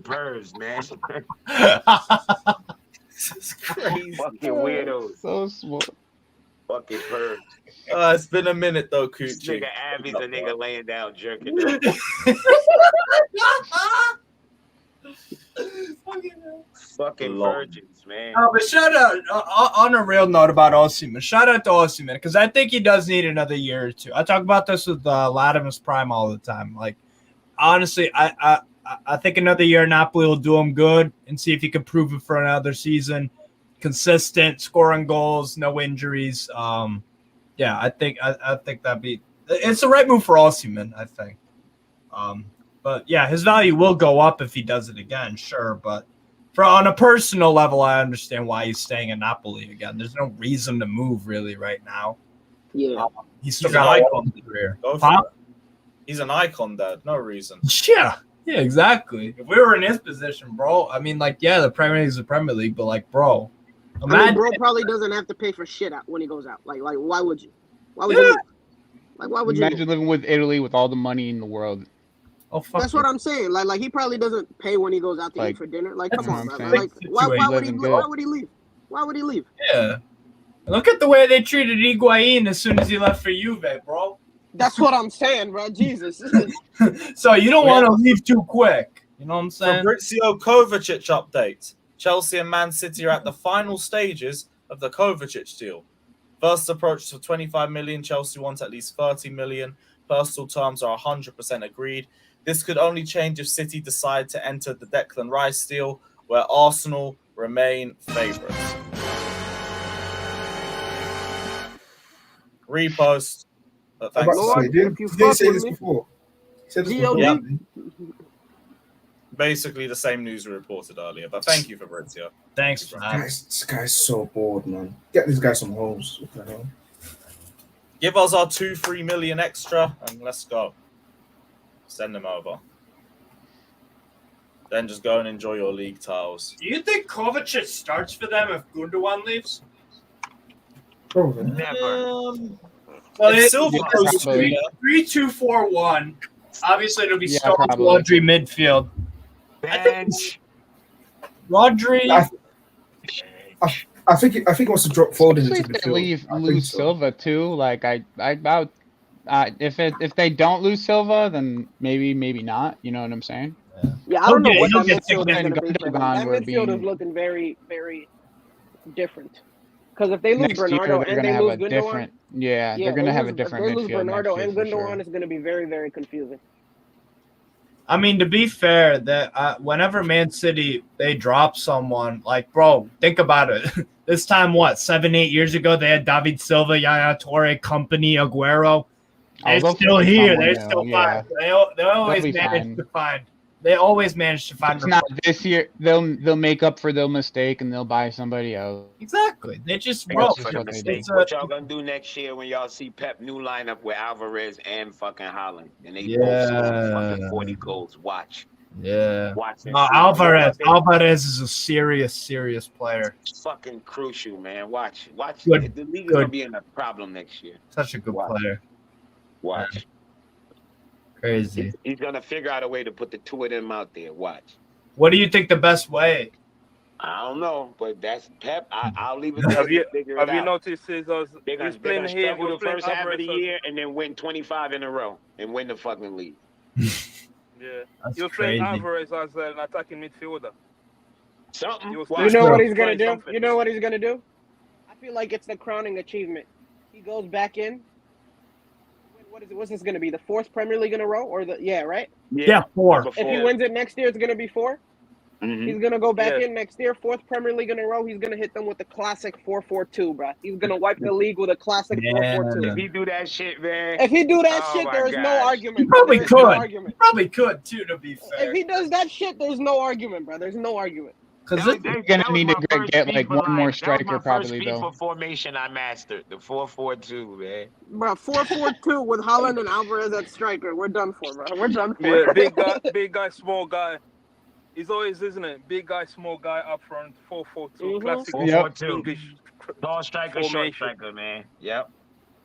pervs, man. This is crazy. Fucking weirdos. So smart. Fucking pervs. It's been a minute though, This Coochie. nigga Abby's a nigga laying down jerking. Fucking virgins, man. No, but shout out on a real note about Osimhen. Shout out to Osimhen because I think he does need another year or two. I talk about this with Latimus Prime all the time. Like, honestly, I think another year Napoli will do him good and see if he can prove it for another season. Consistent, scoring goals, no injuries. Yeah, I think it's the right move for Osimhen, I think. But yeah, his value will go up if he does it again, sure. But on a personal level, I understand why he's staying in Napoli again. There's no reason to move really right now. Yeah, he's still He's got an a icon. long career. Go for Huh? it. He's an icon, Dad. No reason. Yeah, exactly. If we were in his position, bro, I mean, like, yeah, the Premier League is the Premier League, but like, bro, I mean, bro probably doesn't have to pay for shit out when he goes out. Like, why would you? Why would you? Like, why would you? Imagine living with Italy with all the money in the world. Oh, fuck. That's what I'm saying. Like he probably doesn't pay when he goes out to Like, eat for dinner. Like, that's come on, what bro. I'm saying. Like, why would he? Living Why good. would he leave? Why would he leave? Yeah. Look at the way they treated Higuain as soon as he left for Juve, bro. That's what I'm saying, bro. Jesus. So you don't want to leave too quick. You know what I'm saying? Fabrizio Kovacic update. Chelsea and Man City are at the final stages of the Kovacic deal. First approach for 25 million. Chelsea wants at least 30 million. Personal terms are 100% agreed. This could only change if City decide to enter the Declan Rice deal, where Arsenal remain favourites. Repost. But thanks. Lord, if you fuck with me, Yep. Basically the same news we reported earlier, but thank you, Fabrizio. Thanks, This guy's so bored, man. Get this guy some holes. What the hell? Give us our 2-3 million extra and let's go. Send them over. Then just go and enjoy your league tiles. Do you think Kovacic starts for them if Gundogan leaves? Never. Well, If it's Silva goes to 3-2-4-1. Obviously, it'll be Yeah, Stones, probably. Rodri midfield. Bench. Rodri. I think he wants to drop Foden Especially into if the they field. lose Silva too. Like if they don't lose Silva, then maybe not. You know what I'm saying? Yeah, I don't know what that Silva midfield is and going to be for them. Gundogan That were midfield is being looking very, very different. Because if they lose next year. Bernardo They're and gonna they have lose a Gundogan, different. Yeah, they're gonna have a different if they lose midfield next Bernardo year and for Gundogan, sure. it's going to be very, very confusing. I mean, to be fair, that whenever Man City they drop someone, like, bro, think about it. This time, 7-8 years ago, they had David Silva, Yaya Toure, Company, Aguero. They're they'll still find here. someone They're new, still yeah. fine. They always be manage fine. to find. They always manage to find. It's not this year. They'll make up for their mistake and they'll buy somebody else. Exactly. They just That's roll. just what they do. Mistake. What y'all gonna do next year when y'all see Pep new lineup with Alvarez and fucking Haaland and they both score fucking 40 goals? Watch. Yeah. Watch and No, see. Alvarez is a serious player. It's fucking crucial, man. Watch. Good, The league is good. gonna be in a problem next year. Such a good player. Watch. Crazy. He's gonna figure out a way to put the two of them out there. Watch. What do you think the best way? I don't know, but that's Pep. I'll leave it to Have him you to figure it out. noticed he's They're playing gonna here? struggle the first half of Alvarez the year and then win 25 in a row and win the fucking league. Yeah, That's you're playing crazy. Alvarez as an attacking midfielder. Something. You know what he's going to do? You know what he's going to do? I feel like it's the crowning achievement. He goes back in. What's this going to be? The 4th Premier League in a row? Right? Yeah, 4. If he wins it next year, it's going to be 4? Mm-hmm. He's going to go back in next year, 4th Premier League in a row. He's going to hit them with the classic 4-4-2, bro. He's going to wipe the league with a classic 4-4-2. If he do that shit, man. If he do that Oh shit, my there is no gosh. argument. He probably There is no could. argument. He probably could too, to be fair. If he does that shit, there's no argument, bro. There's no argument. You're gonna need to get like one more striker probably FIFA though. formation I mastered, the 4-4-2, man. Bro, 4-4-2 with Haaland and Alvarez at striker. We're done for, bro. We're done for. Yeah, big guy, small guy. It's always, isn't it? Big guy, small guy up front, 4-4-2, classic 4-4-2. English Tall striker, short formation. striker, man. Yep.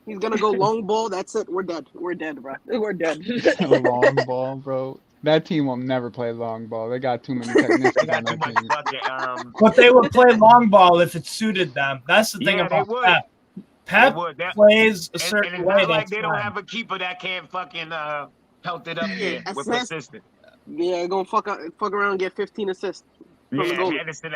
He's gonna go long ball. That's it. We're dead. We're dead, bro. We're dead. Long ball, bro. That team will never play long ball. They got too many technicians on their team. But they would play long ball if it suited them. That's the thing about Pep. Pep plays a certain and it's way. not like That's they don't fine. have a keeper that can't fucking pelt it up there with Assist. persistence. Yeah, gonna fuck around and get 15 assists from the Yeah, goal. Anderson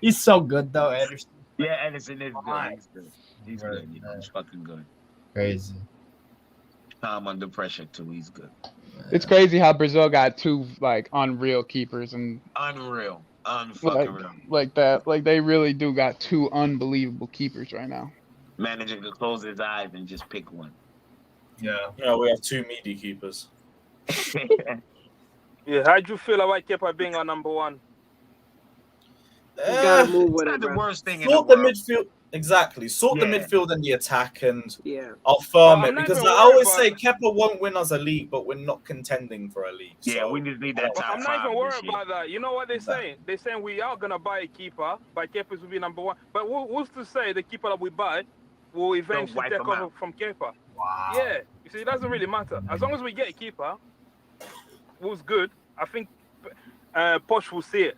He's so good though, Anderson. Yeah, Anderson is good. He's good. He's good. You know, he's fucking good. Crazy. Calm under pressure too. He's good. It's crazy how Brazil got 2 like unreal keepers and Unreal. Unfucking real. like that. Like they really do got 2 unbelievable keepers right now. Manager could close his eyes and just pick one. Yeah, we have 2 meaty keepers. Yeah, how'd you feel about Kepa being our number 1? You gotta move with It's it, not the bro. worst thing in Sort the the world. midfield. Exactly. Sort the midfield and the attack, and I'll firm Well, I'm it not because even I always worried say Kepa won't win us a league, but we're not contending for a league. Yeah, so we just need that top I'm not even 5 worried this year. about that. You know what they're saying? They're saying we are gonna buy a keeper, but Kepa will be number 1. But who's to say the keeper that we buy will eventually wipe take him over out. from Kepa? Wow. Yeah, you see, it doesn't really matter as long as we get a keeper who's good. I think Posh will see it.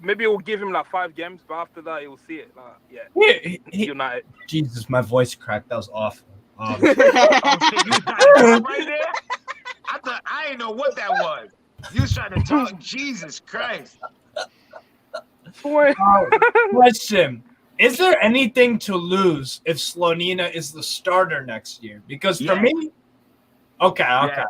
Maybe we'll give him like 5 games, but after that, he'll see it. United. Jesus, my voice cracked. That was awful. Right there? I didn't know what that was. You was trying to talk. Jesus Christ. Question: is there anything to lose if Slonina is the starter next year? Because for me, okay.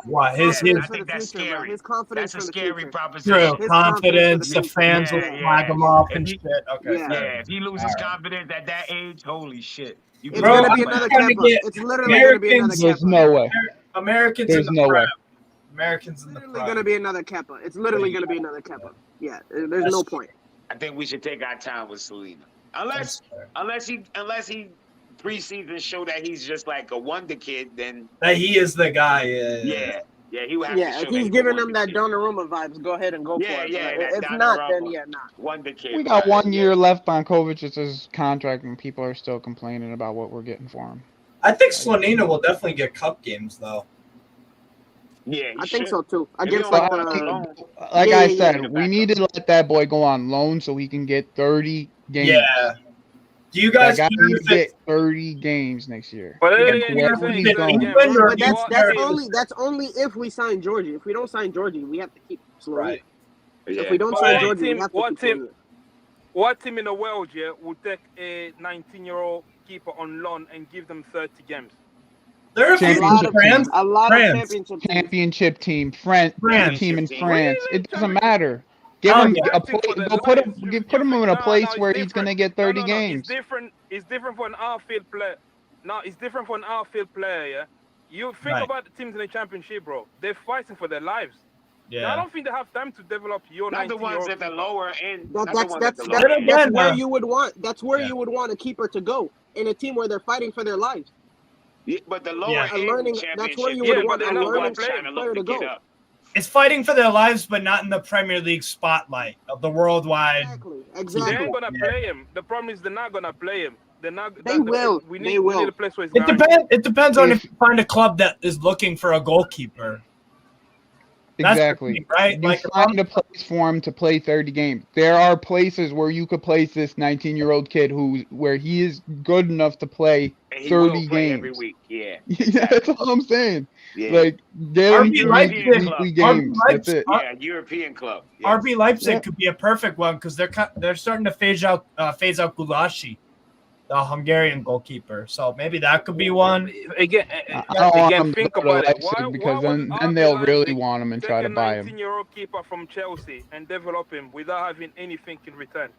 What I his think that's scary. His confidence That's a for the scary future. proposition. true confidence. The fans will flag him off and shit. Okay, Yeah, fair. if he loses confidence at that age, holy shit. You It's can gonna go be up another by- Kepa. It's literally gonna be another There's Kepa. no way. Americans There's in the no way. prem. Americans in the Literally prem. gonna be another Kepa. It's literally gonna be another Kepa. Yeah, there's no point. I think we should take our time with Selena. Unless he preseason show that he's just like a wonder kid, then That he is the guy. yeah, he would have to Yeah, show if that he's a giving wonder them that kid. Donnarumma vibes, go ahead and go Yeah, for it. yeah, But that if not, then Donnarumma. yeah, not. Wonder kid. We got vibe, 1 yeah. year left on Kovacic's contract, and people are still complaining about what we're getting for him. I think Slonina will definitely get cup games though. Yeah, I think so too. If he Against don't like go on the loan, Like Yeah, I yeah, said, yeah. we need to let that boy go on loan so he can get 30 games. Yeah. Do you That guys guy care needs if to get it's 30 games next year. But then Yeah, again, do you you're guys Wherever saying he's think it's 30 going. games. England or But You against are that's America? that's only if we sign Georgie. If we don't sign Georgie, we have to keep Slovenia. Right. If we don't But sign what Georgie, we team? have to What keep team? Slovenia. What team in the world, yeah, would take a 19-year-old keeper on loan and give them 30 games? There are a few Championship France. team. A lot of France. championship teams. Championship team, France, France. team in Championship team. France. Really? It doesn't matter. Give Oh, him yeah. a Fighting for place. their Go lives. put him in a No, place it's where he's different. gonna get 30 It's games. different. It's different for an outfield player. No, it's different for an outfield player. Yeah, you think Right. about the teams in the championship, bro. They're fighting for their lives. Yeah. Now, I don't think they have time to develop your Not the 19-year-old. ones at the lower end. That, Not the ones at the Then lower end. again, where you would want. That's where yeah. you would want a keeper to go in a team where they're fighting for their lives. Yeah, but the lower Yeah. A end learning. That's where championship, you Yeah, would but want they're a not gonna learning play trying to player look to to get go. up. It's fighting for their lives, but not in the Premier League spotlight of the worldwide. Exactly. They Exactly. ain't gonna Yeah. play him. The problem is they're not gonna play him. They're not. They will. We They need will. a place where it's It guaranteed. depends. It depends on if If you find a club that is looking for a goalkeeper. That's the exactly, thing, right? you Like if find a place for him to play 30 games. There are places where you could place this 19-year-old kid where he is good enough to play And he 30 will play every games. week. Yeah. Yeah, that's all I'm saying. Yeah. Like daily RB 3 Leipzig, weekly games. That's it. Yeah, European club. Yes. RB Leipzig Yeah. could be a perfect one because they're starting to phase out Koulibaly, the Hungarian goalkeeper. So maybe that could be one. Again, I don't want again, him to think go to about it. Leipzig Why because would then RB they'll really Leipzig want him and take try a to buy him. 19-year-old keeper from Chelsea and develop him without having anything in return?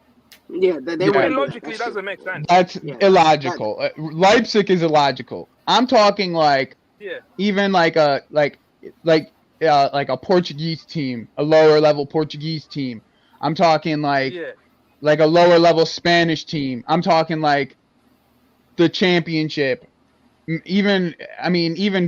Yeah, they Yeah. wouldn't do that. Logically, it That's doesn't make sense. That's Yeah, illogical. Leipzig is illogical. I'm talking like Yeah. even like a Portuguese team, a lower level Portuguese team. I'm talking like a lower level Spanish team. I'm talking like the championship. Even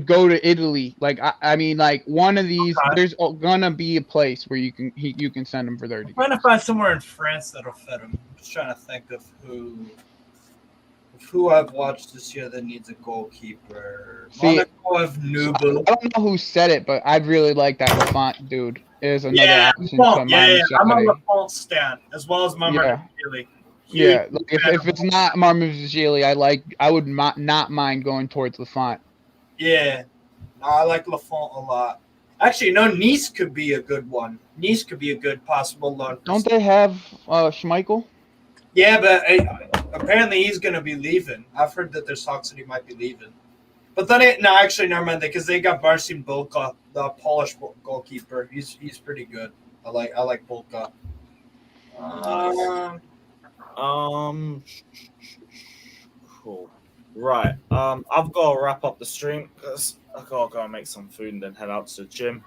go to Italy. Like I mean, like one of these. Okay. There's gonna be a place where you can send him for 30. I'm trying to find somewhere in France that'll fit him. I'm just trying to think of who I've watched this year that needs a goalkeeper. See, Monaco have I Nubu. don't know who said it, but I'd really like that Lafont dude. Is another Yeah, option Lafont. to Yeah, I'm a Marmousheli. Lafont stan as well as my Managerial. Yeah, like if it's not Marmousheli, I would not mind going towards Lafont. Yeah, no, I like Lafont a lot. Actually, no, Nice could be a good one. Nice could be a good possible loan. Don't they have Schmeichel? Yeah, but apparently he's going to be leaving. I've heard that there's talks that he might be leaving. But then, never mind, because they got Marcin Bulka, the Polish goalkeeper. He's pretty good. I like Bulka. Cool. Right. I've got to wrap up the stream because I gotta go and make some food and then head out to the gym.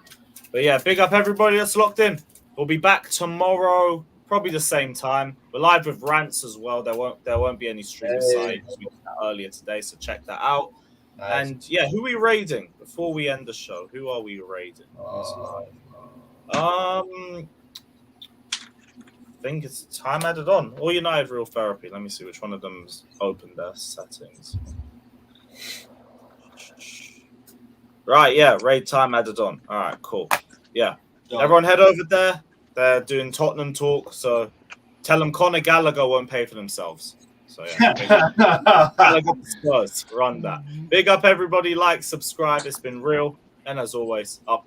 But yeah, big up everybody that's locked in. We'll be back tomorrow, probably the same time. We're live with rants as well. There won't be any stream side earlier today, so check that out. Nice. And yeah, who are we raiding before we end the show? Who are we raiding? I think it's time added on. Or United Real Therapy. Let me see which one of them's opened their settings. Right, yeah, raid time added on. All right, cool. Yeah. Everyone head over there. They're doing Tottenham talk, so tell them Conor Gallagher won't pay for themselves. So yeah. Gallagher Spurs, run that. Big up everybody, like, subscribe. It's been real. And as always, up